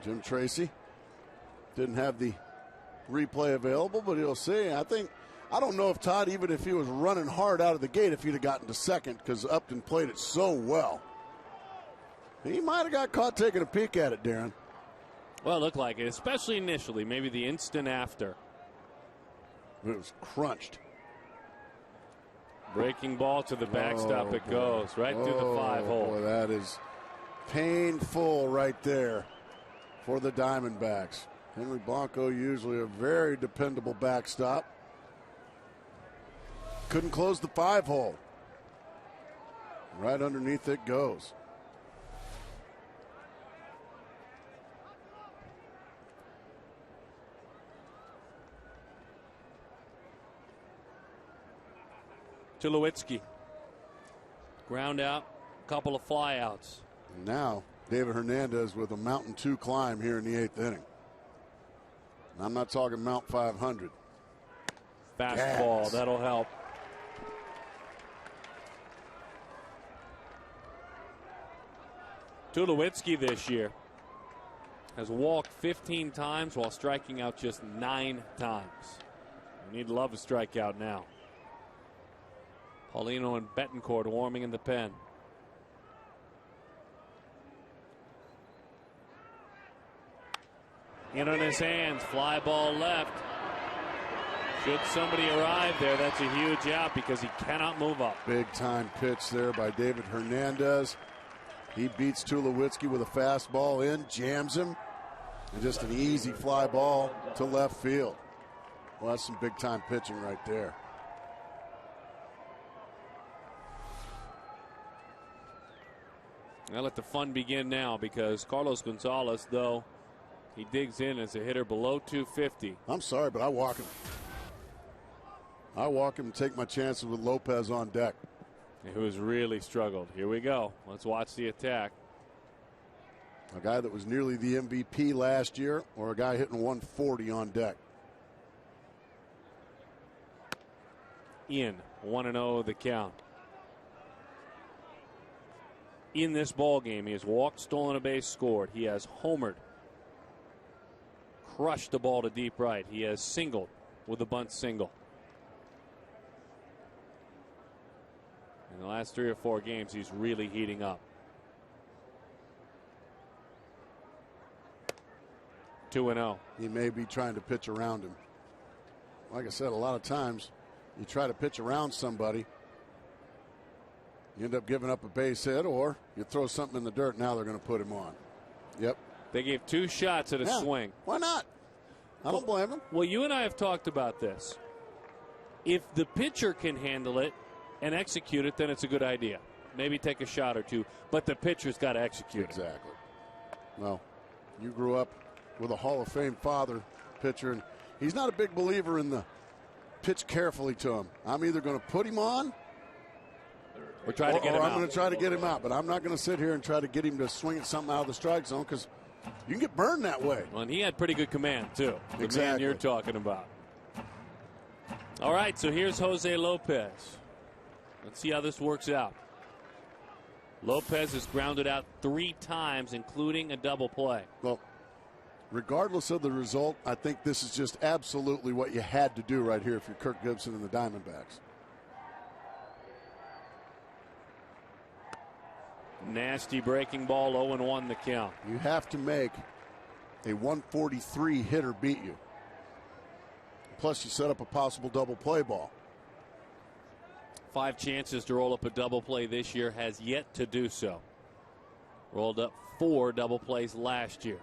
Jim Tracy didn't have the replay available, but he'll see. I don't know if Todd, even if he was running hard out of the gate, if he'd have gotten to second, because Upton played it so well. He might have got caught taking a peek at it, Darren. Well, it looked like it, especially initially, maybe the instant after. It was crunched. Breaking ball to the backstop, it goes right through the 5-hole. Boy, that is painful right there for the Diamondbacks. Henry Blanco, usually a very dependable backstop. Couldn't close the 5-hole. Right underneath it goes. Tulowitzki. Ground out, couple of flyouts. And now, David Hernandez with a Mountain 2 climb here in the 8th inning. And I'm not talking Mount 500. Fastball, that'll help. Tulowitzki this year has walked 15 times while striking out just 9 times. We need to love a strikeout now. Paulino and Betancourt warming in the pen. In on his hands, fly ball left. Should somebody arrive there, that's a huge out because he cannot move up. Big time pitch there by David Hernandez. He beats Tulowitzki with a fastball in, jams him, and just an easy fly ball to left field. Well, that's some big time pitching right there. I'll let the fun begin now because Carlos Gonzalez, though, he digs in as a hitter below 250. I'm sorry, but I walk him. I walk him and take my chances with Lopez on deck. Who has really struggled. Here we go. Let's watch the attack. A guy that was nearly the MVP last year, or a guy hitting 140 on deck. in. 1-0 the count. In this ball game, he has walked, stolen a base, scored. He has homered, crushed the ball to deep right. He has singled with a bunt single. In the last 3 or 4 games, he's really heating up. 2-0. He may be trying to pitch around him. Like I said, a lot of times you try to pitch around somebody, you end up giving up a base hit, or you throw something in the dirt. Now they're going to put him on. Yep. They gave 2 shots at a swing. Why not? I don't blame him. Well, you and I have talked about this. If the pitcher can handle it and execute it, then it's a good idea. Maybe take a shot or 2, but the pitcher's got to execute it. Exactly. Well, you grew up with a Hall of Fame father, pitcher, and he's not a big believer in the pitch carefully to him. I'm either going to put him on or try to get him out. I'm going to try to get him out, but I'm not going to sit here and try to get him to swing at something out of the strike zone because you can get burned that way. Well, and he had pretty good command, too. The Exactly. man you're talking about. All right, so here's Jose Lopez. Let's see how this works out. Lopez has grounded out 3 times, including a double play. Well, regardless of the result, I think this is just absolutely what you had to do right here if you're Kirk Gibson and the Diamondbacks. Nasty breaking ball, 0-1 the count. You have to make a 143 hitter beat you. Plus, you set up a possible double play ball. 5 chances to roll up a double play this year, has yet to do so. Rolled up 4 double plays last year.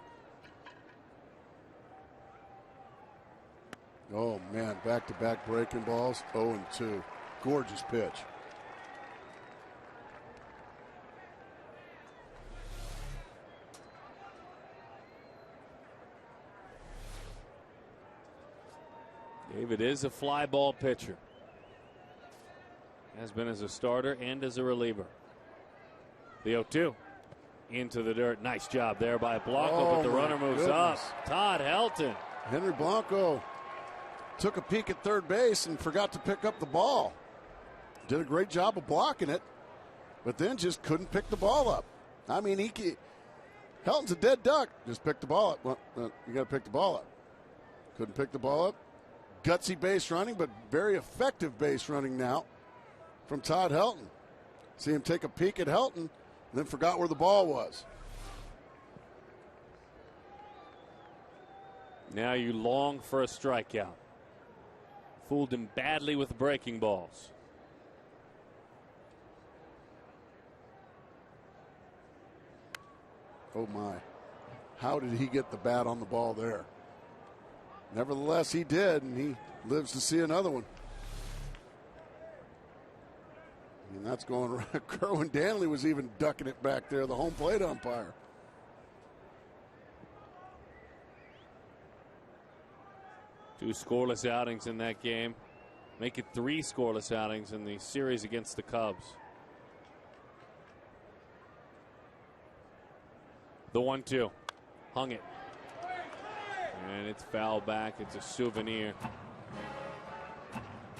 Oh, man, back-to-back breaking balls, 0-2. Gorgeous pitch. David is a fly ball pitcher. Has been as a starter and as a reliever. The 0-2 into the dirt. Nice job there by Blanco, but the runner moves up. Todd Helton. Henry Blanco took a peek at third base and forgot to pick up the ball. Did a great job of blocking it, but then just couldn't pick the ball up. I mean, Helton's a dead duck. Just pick the ball up. Well, you got to pick the ball up. Couldn't pick the ball up. Gutsy base running, but very effective base running now from Todd Helton. See him take a peek at Helton and then forgot where the ball was. Now you long for a strikeout. Fooled him badly with breaking balls. Oh my. How did he get the bat on the ball there? Nevertheless, he did, and he lives to see another one. And that's going right. Kerwin Danley was even ducking it back there, the home plate umpire. Two scoreless outings in that game. Make it 3 scoreless outings in the series against the Cubs. The 1-2. Hung it. And it's foul back. It's a souvenir.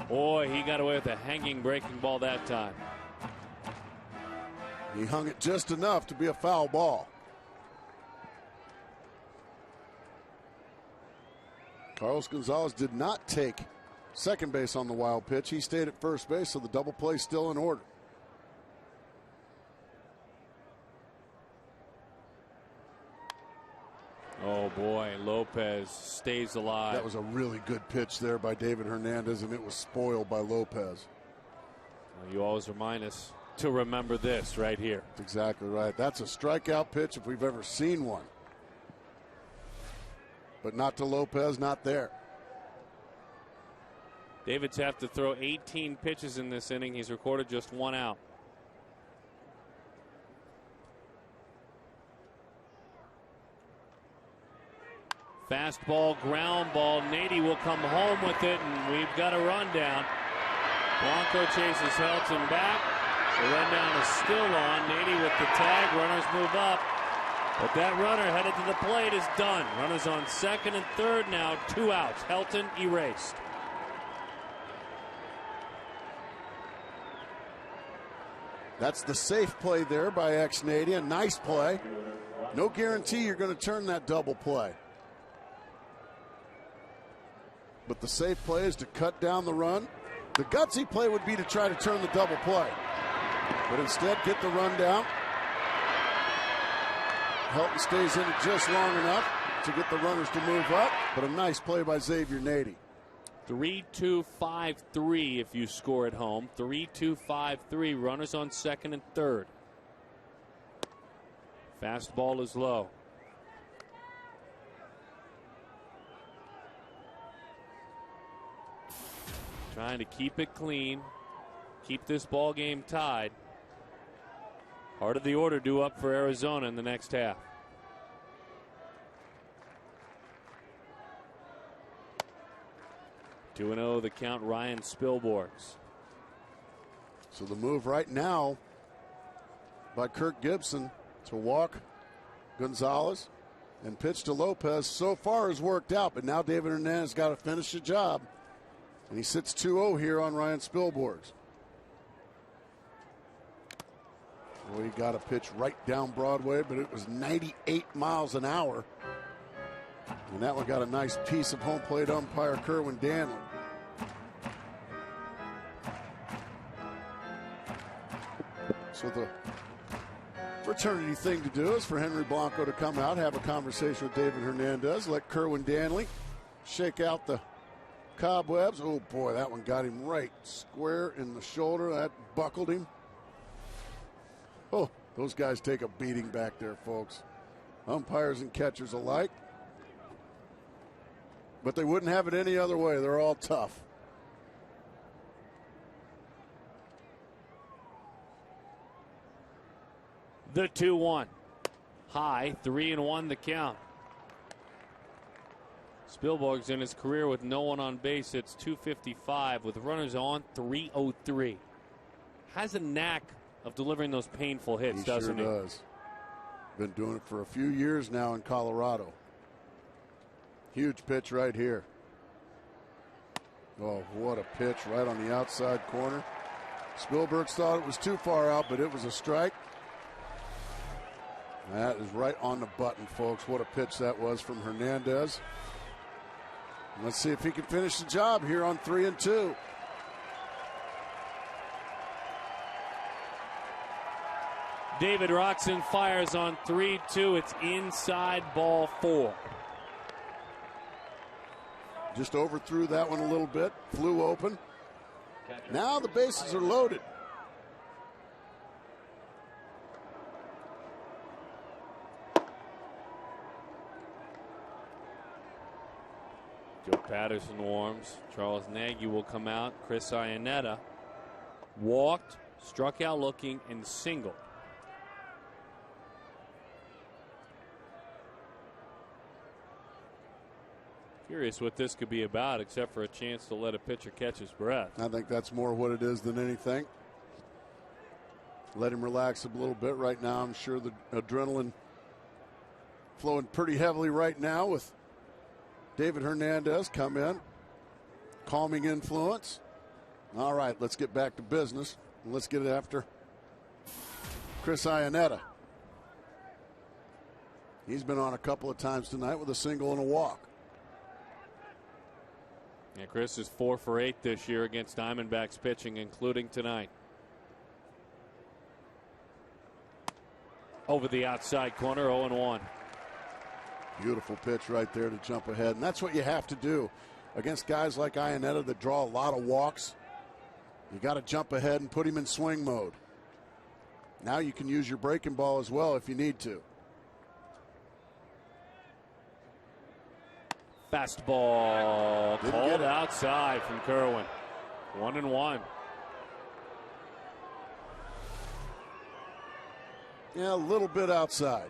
Boy, he got away with a hanging breaking ball that time. He hung it just enough to be a foul ball. Carlos Gonzalez did not take second base on the wild pitch. He stayed at first base, so the double play still in order. Oh boy, Lopez stays alive. That was a really good pitch there by David Hernandez, and it was spoiled by Lopez. Well, you always remind us to remember this right here. That's exactly right. That's a strikeout pitch if we've ever seen one. But not to Lopez, not there. David's have to throw 18 pitches in this inning. He's recorded just 1 out. Fastball, ground ball. Nady will come home with it, and we've got a rundown. Blanco chases Helton back. The rundown is still on. Nady with the tag. Runners move up. But that runner headed to the plate is done. Runners on second and third now. 2 outs. Helton erased. That's the safe play there by ex-Nady. Nice play. No guarantee you're going to turn that double play. But the safe play is to cut down the run. The gutsy play would be to try to turn the double play. But instead, get the run down. Helton stays in it just long enough to get the runners to move up. But a nice play by Xavier Nady. 3-2-5-3 if you score at home. 3-2-5-3. Runners on second and third. Fastball is low. Trying to keep it clean. Keep this ball game tied. Heart of the order due up for Arizona in the next half. Two 2-0 the count, Ryan Spilborghs. So the move right now by Kirk Gibson to walk Gonzalez and pitch to Lopez so far has worked out, but now David Hernandez got to finish the job. And he sits 2-0 here on Ryan Spilborghs. Well, he got a pitch right down Broadway, but it was 98 miles an hour. And that one got a nice piece of home plate umpire Kerwin Danley. So the fraternity thing to do is for Henry Blanco to come out, have a conversation with David Hernandez, let Kerwin Danley shake out the cobwebs. Oh boy, that one got him right square in the shoulder. That buckled him. Oh, those guys take a beating back there, folks. Umpires and catchers alike. But they wouldn't have it any other way. They're all tough. The 2-1. High, 3-1 the count. Spilborghs in his career with no one on base. It's .255 with runners on, .303. Has a knack of delivering those painful hits, doesn't he? Sure does. Been doing it for a few years now in Colorado. Huge pitch right here. Oh, what a pitch right on the outside corner. Spilborghs thought it was too far out, but it was a strike. That is right on the button, folks. What a pitch that was from Hernandez. Let's see if he can finish the job here on 3-2. David Roxon fires on 3-2. It's inside ball 4. Just overthrew that one a little bit. Flew open. Now the bases are loaded. Joe Patterson warms. Charles Nagy will come out. Chris Iannetta walked, struck out looking, and singled. Curious what this could be about, except for a chance to let a pitcher catch his breath. I think that's more what it is than anything. Let him relax a little bit right now. I'm sure the adrenaline flowing pretty heavily right now with David Hernandez come in. Calming influence. All right, let's get back to business. Let's get it after Chris Iannetta. He's been on a couple of times tonight with a single and a walk. Yeah, Chris is 4 for 8 this year against Diamondbacks pitching, including tonight. Over the outside corner, 0-1. Beautiful pitch right there to jump ahead. And that's what you have to do against guys like Iannetta that draw a lot of walks. You got to jump ahead and put him in swing mode. Now you can use your breaking ball as well if you need to. Fastball called outside from Kerwin. 1-1. Yeah, a little bit outside.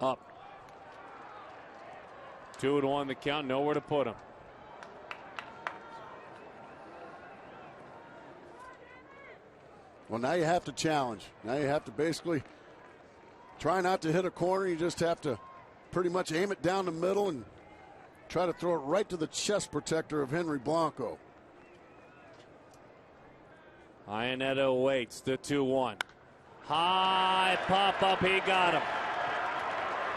Up. 2-1 the count, nowhere to put him. Well, now you have to challenge. Now you have to basically try not to hit a corner. You just have to pretty much aim it down the middle and try to throw it right to the chest protector of Henry Blanco. Iannetta waits the 2-1. High pop up, he got him.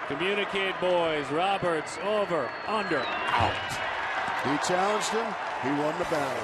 Communicate, boys. Roberts over, under, out. He challenged him. He won the battle.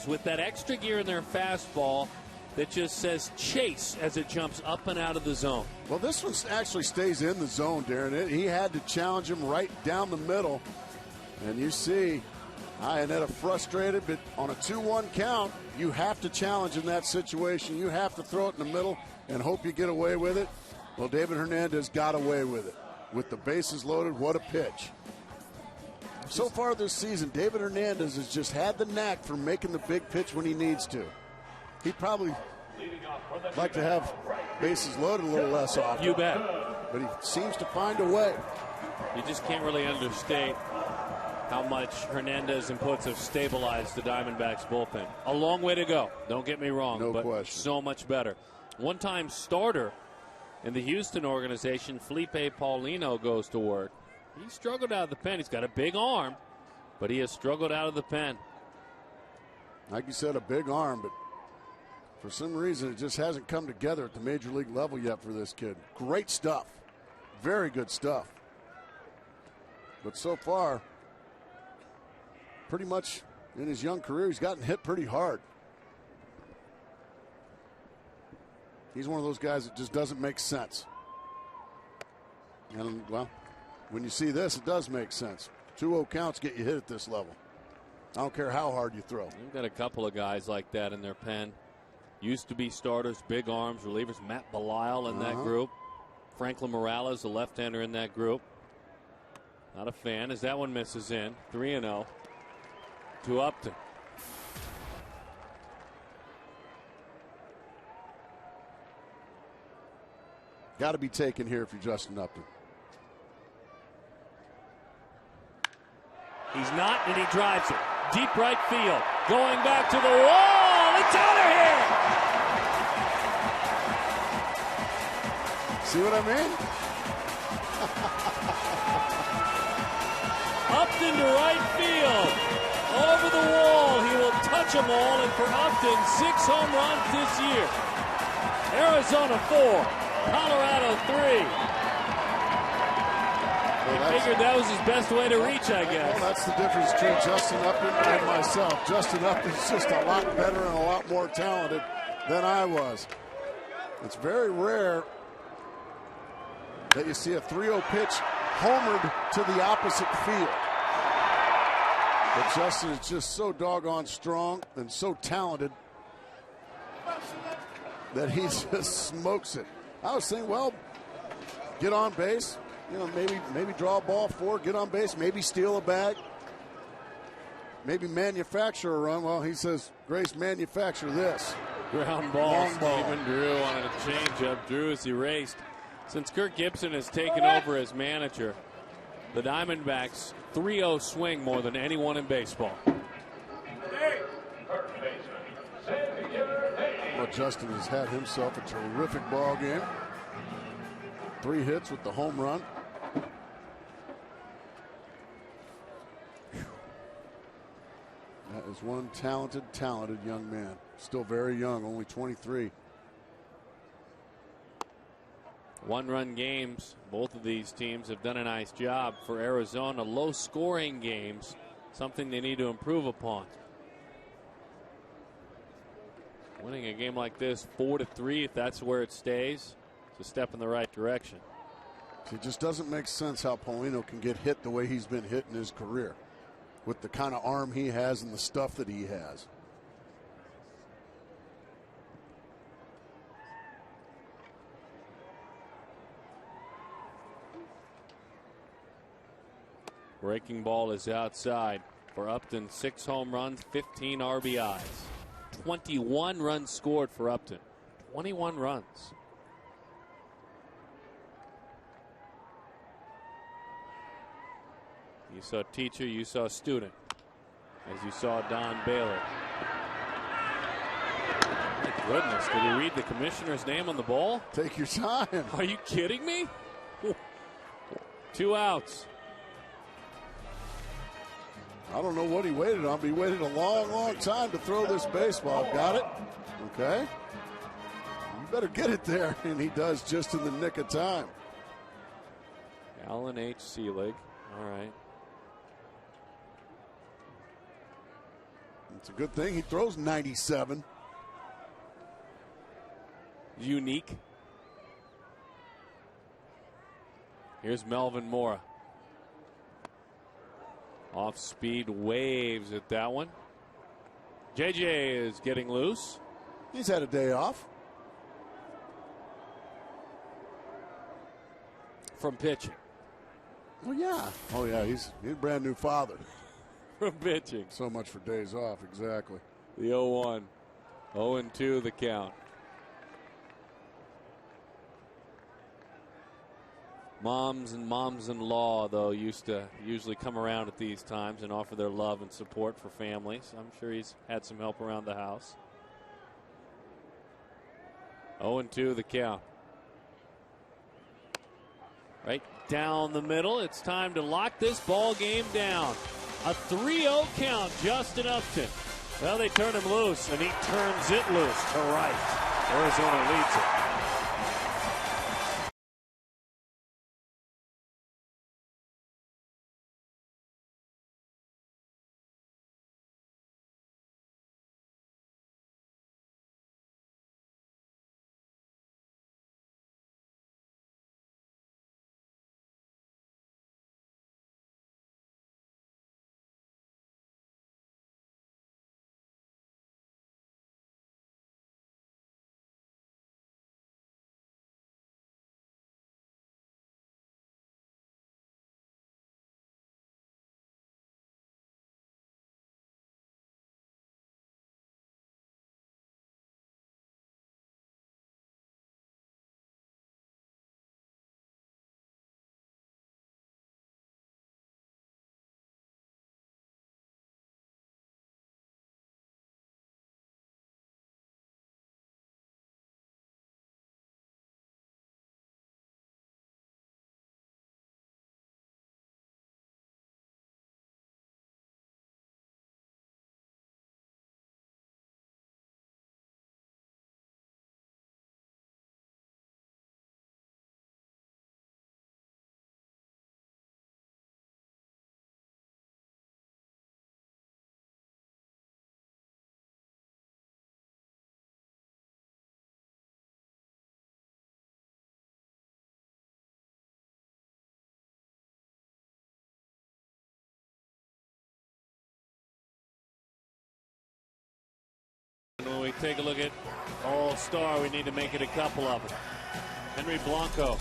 With that extra gear in their fastball that just says chase as it jumps up and out of the zone. Well, this one actually stays in the zone, Darren. He had to challenge him right down the middle. And you see Iannetta frustrated, but on a 2-1 count, you have to challenge in that situation. You have to throw it in the middle and hope you get away with it. Well, David Hernandez got away with it. With the bases loaded, what a pitch. So far this season, David Hernandez has just had the knack for making the big pitch when he needs to. He'd probably like to have bases loaded a little less often. You bet. But he seems to find a way. You just can't really understate how much Hernandez inputs have stabilized the Diamondbacks bullpen. A long way to go. Don't get me wrong. No but question. So much better. One-time starter in the Houston organization, Felipe Paulino, goes to work. He struggled out of the pen. He's got a big arm, but he has struggled out of the pen. Like you said, a big arm, but for some reason it just hasn't come together at the major league level yet for this kid. Great stuff. Very good stuff. But so far, pretty much in his young career, he's gotten hit pretty hard. He's one of those guys that just doesn't make sense. And, well, when you see this, it does make sense. 2-0 counts get you hit at this level. I don't care how hard you throw. You've got a couple of guys like that in their pen. Used to be starters, big arms, relievers. Matt Belisle in that group. Franklin Morales, the left-hander in that group. Not a fan as that one misses in. 3-0 to Upton. Got to be taken here if you're Justin Upton. He's not, and he drives it. Deep right field. Going back to the wall. It's out of here. See what I mean? Upton to right field. Over the wall. He will touch them all. And for Upton, 6 home runs this year. Arizona 4. Colorado 3. He figured that was his best way to reach, I guess. Well, that's the difference between Justin Upton and myself. Justin Upton's just a lot better and a lot more talented than I was. It's very rare that you see a 3-0 pitch homered to the opposite field. But Justin is just so doggone strong and so talented that he just smokes it. I was thinking, well, get on base, you know, maybe draw a ball forward, get on base, maybe steal a bag, maybe manufacture a run. Well, he says, Grace, manufacture this. Ground ball. Long ball. Stephen Drew on a changeup. Drew is erased. Since Kirk Gibson has taken over as manager, the Diamondbacks 3-0 swing more than anyone in baseball. Well, Justin has had himself a terrific ball game. 3 hits with the home run. That is one talented young man. Still very young, only 23. One-run games. Both of these teams have done a nice job. For Arizona, low-scoring games, something they need to improve upon. Winning a game like this 4-3, if that's where it stays, it's a step in the right direction. It just doesn't make sense how Paulino can get hit the way he's been hit in his career, with the kind of arm he has and the stuff that he has. Breaking ball is outside for Upton. 6 home runs, 15 RBIs. 21 runs scored for Upton. 21 runs. You saw teacher, you saw student, as you saw Don Baylor. My goodness, did he read the commissioner's name on the ball? Take your time. Are you kidding me? 2 outs. I don't know what he waited on, but he waited a long time to throw this baseball. Got it? Okay. You better get it there. And he does just in the nick of time. Alan H. Seelig. All right. It's a good thing he throws 97. Unique. Here's Melvin Mora. Off speed, waves at that one. JJ is getting loose. He's had a day off. From pitching. Oh yeah, he's a brand new father. From pitching. So much for days off, exactly. The 0-1. 0-2 the count. Moms-in-law, though, used to usually come around at these times and offer their love and support for families. I'm sure he's had some help around the house. 0-2 the count. Right down the middle. It's time to lock this ball game down. A 3-0 count, Justin Upton. Well, they turn him loose, and he turns it loose to right. Arizona leads it. We take a look at All-Star. We need to make it a couple of them. Henry Blanco,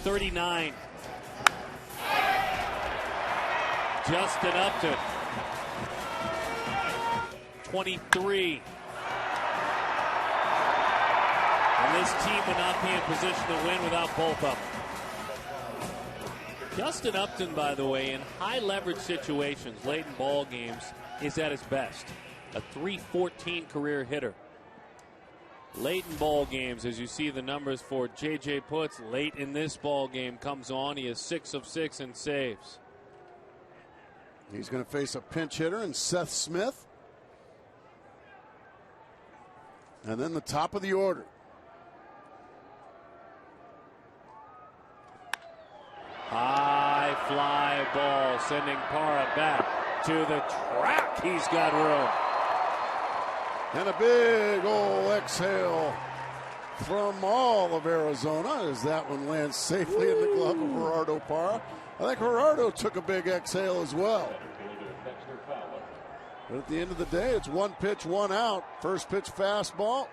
39. Justin Upton, 23. And this team would not be in position to win without both of them. Justin Upton, by the way, in high leverage situations, late in ball games, is at his best. A .314 career hitter. Late in ball games, as you see the numbers for J.J. Putz, late in this ball game comes on. He is 6 of 6 and saves. He's going to face a pinch hitter in Seth Smith. And then the top of the order. High fly ball, sending Parra back to the track. He's got room. And a big old exhale from all of Arizona as that one lands safely in the glove of Gerardo Parra. I think Gerardo took a big exhale as well. But at the end of the day, it's 1 pitch, 1 out. First pitch fastball.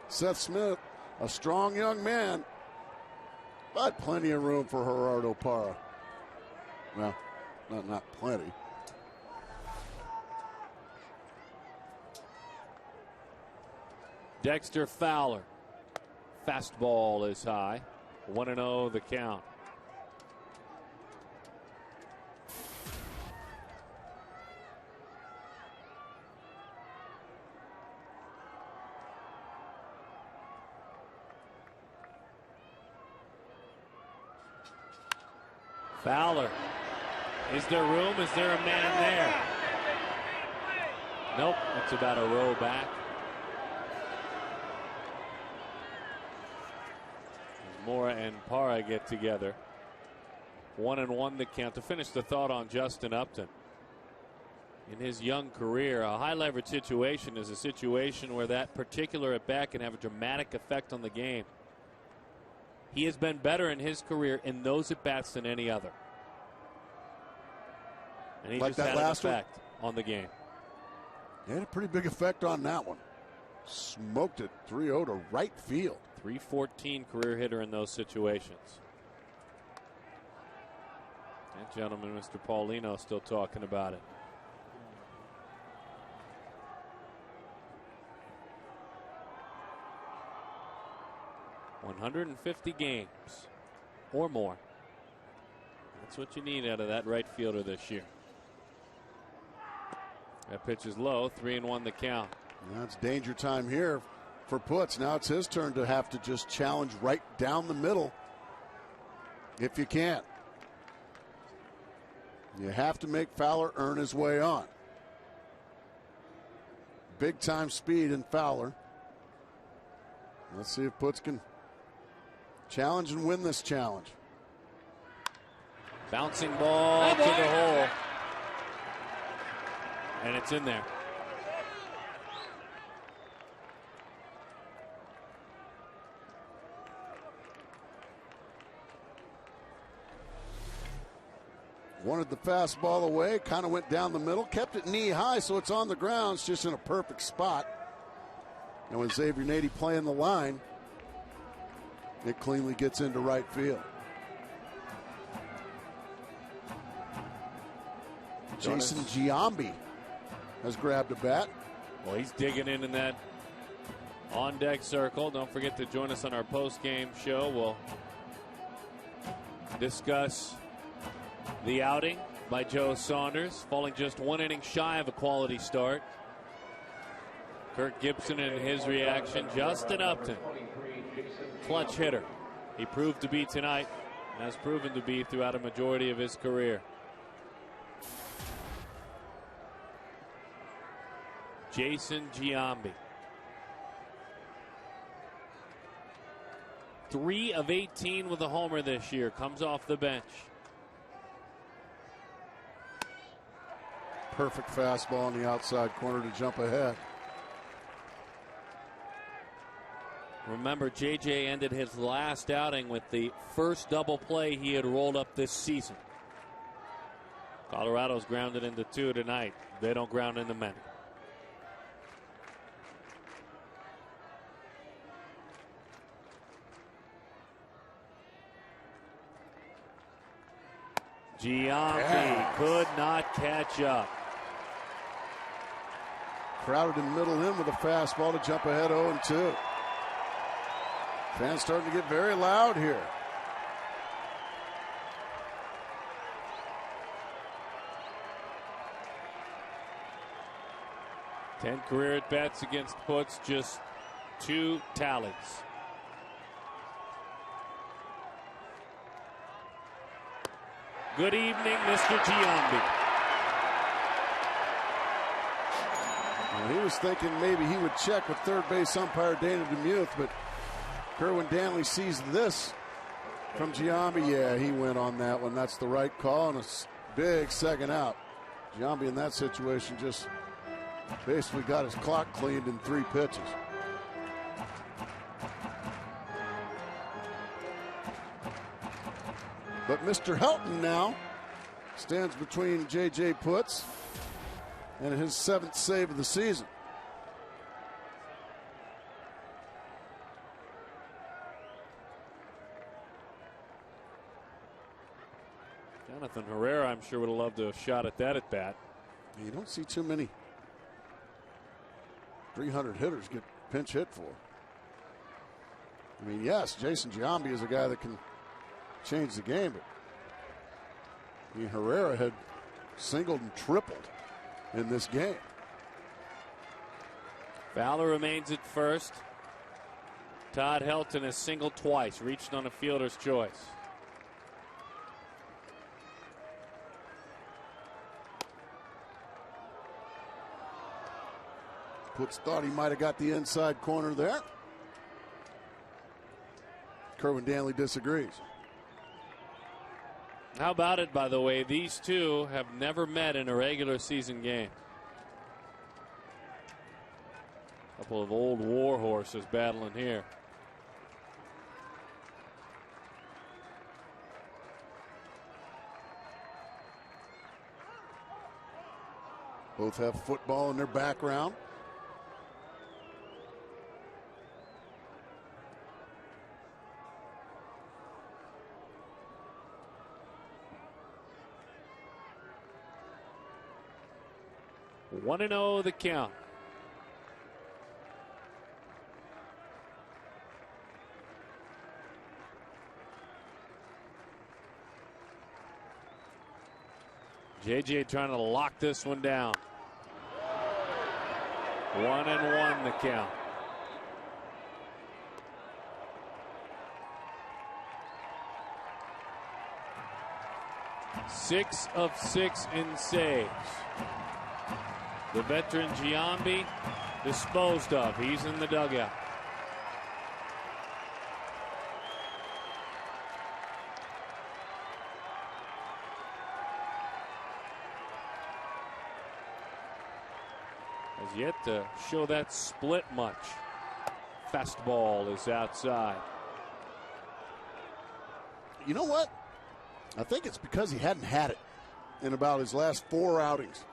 Seth Smith, a strong young man, but plenty of room for Gerardo Parra. Well, not plenty. Dexter Fowler. Fastball is high. 1-0 the count. Fowler. Is there room? Is there a man there? Nope. It's about a row back. Mora and Parra get together. 1-1 the count. To finish the thought on Justin Upton. In his young career, a high leverage situation is a situation where that particular at bat can have a dramatic effect on the game. He has been better in his career in those at bats than any other. And he like just that had last an effect on the game. He had a pretty big effect on that one. Smoked it 3-0 to right field. .314 career hitter in those situations. That gentleman, Mr. Paulino, still talking about it. .150 games or more. That's what you need out of that right fielder this year. That pitch is low. 3-1 the count. Now it's danger time here for Putz. Now it's his turn to have to just challenge right down the middle if you can. You have to make Fowler earn his way on. Big time speed in Fowler. Let's see if Putz can challenge and win this challenge. Bouncing ball to the hole. And it's in there. Wanted the fastball away, kind of went down the middle, kept it knee high, so it's on the ground. It's just in a perfect spot. And with Xavier Nady playing the line, it cleanly gets into right field. Jason Giambi has grabbed a bat. Well, he's digging in that on-deck circle. Don't forget to join us on our post-game show. We'll discuss the outing by Joe Saunders, falling just 1 inning shy of a quality start. Kirk Gibson and his reaction. Justin Upton, clutch hitter. He proved to be tonight, and has proven to be throughout a majority of his career. Jason Giambi. 3 of 18 with a homer this year. Comes off the bench. Perfect fastball on the outside corner to jump ahead. Remember, J.J. ended his last outing with the first double play he had rolled up this season. Colorado's grounded into 2 tonight. They don't ground into many. Giambi could not catch up. Crowded in middle in with a fastball to jump ahead 0-2. Fans starting to get very loud here. Ten career at-bats against Putz, just 2 tallies. Good evening, Mr. Giambi. Well, he was thinking maybe he would check with third base umpire Dana DeMuth, but Kerwin Danley sees this from Giambi. Yeah, he went on that one. That's the right call, and a big second out. Giambi in that situation just basically got his clock cleaned in 3 pitches. But Mr. Helton now stands between J.J. Putz and his 7th save of the season. Jonathan Herrera, I'm sure, would have loved to have shot at that at bat. You don't see too many 300 hitters get pinch hit for. I mean, yes, Jason Giambi is a guy that can change the game, but I mean, Herrera had singled and tripled in this game. Fowler remains at first. Todd Helton has singled twice, reached on a fielder's choice. Putz thought he might have got the inside corner there. Kerwin Danley disagrees. How about it, by the way? These two have never met in a regular season game. A couple of old war horses battling here. Both have football in their background. One and 0 the count. JJ trying to lock this one down. 1-1 the count. Six of 6 in saves. The veteran Giambi disposed of. He's in the dugout. Has yet to show that split much. Fastball is outside. You know what? I think it's because he hadn't had it in about his last 4 outings.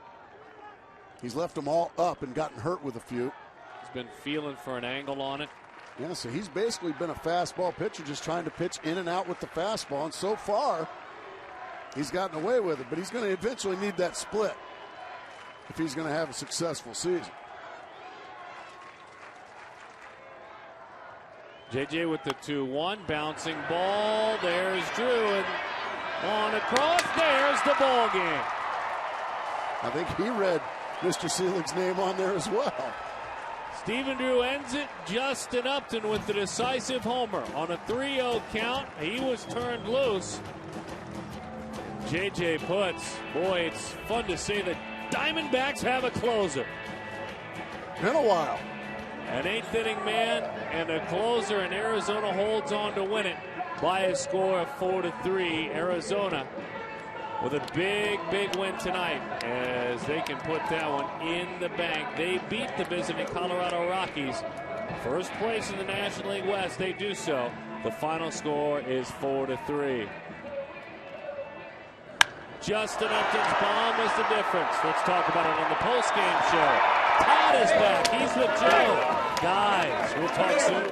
He's left them all up and gotten hurt with a few. He's been feeling for an angle on it. Yeah, so he's basically been a fastball pitcher, just trying to pitch in and out with the fastball. And so far, he's gotten away with it. But he's going to eventually need that split if he's going to have a successful season. JJ with the 2-1, bouncing ball. There's Drew, and on across, there's the ball game. I think he read Mr. Selig's name on there as well. Stephen Drew ends it. Justin Upton with the decisive homer on a 3-0 count. He was turned loose. J.J. Putz, boy, it's fun to see the Diamondbacks have a closer. Been a while. An 8th inning man and a closer, and Arizona holds on to win it by a score of 4-3. Arizona with a big, big win tonight as they can put that one in the bank. They beat the visiting Colorado Rockies. First place in the National League West. They do so. The final score is 4-3. Justin Upton's bomb was the difference. Let's talk about it on the postgame show. Todd is back. He's with Joe. Guys, we'll talk soon.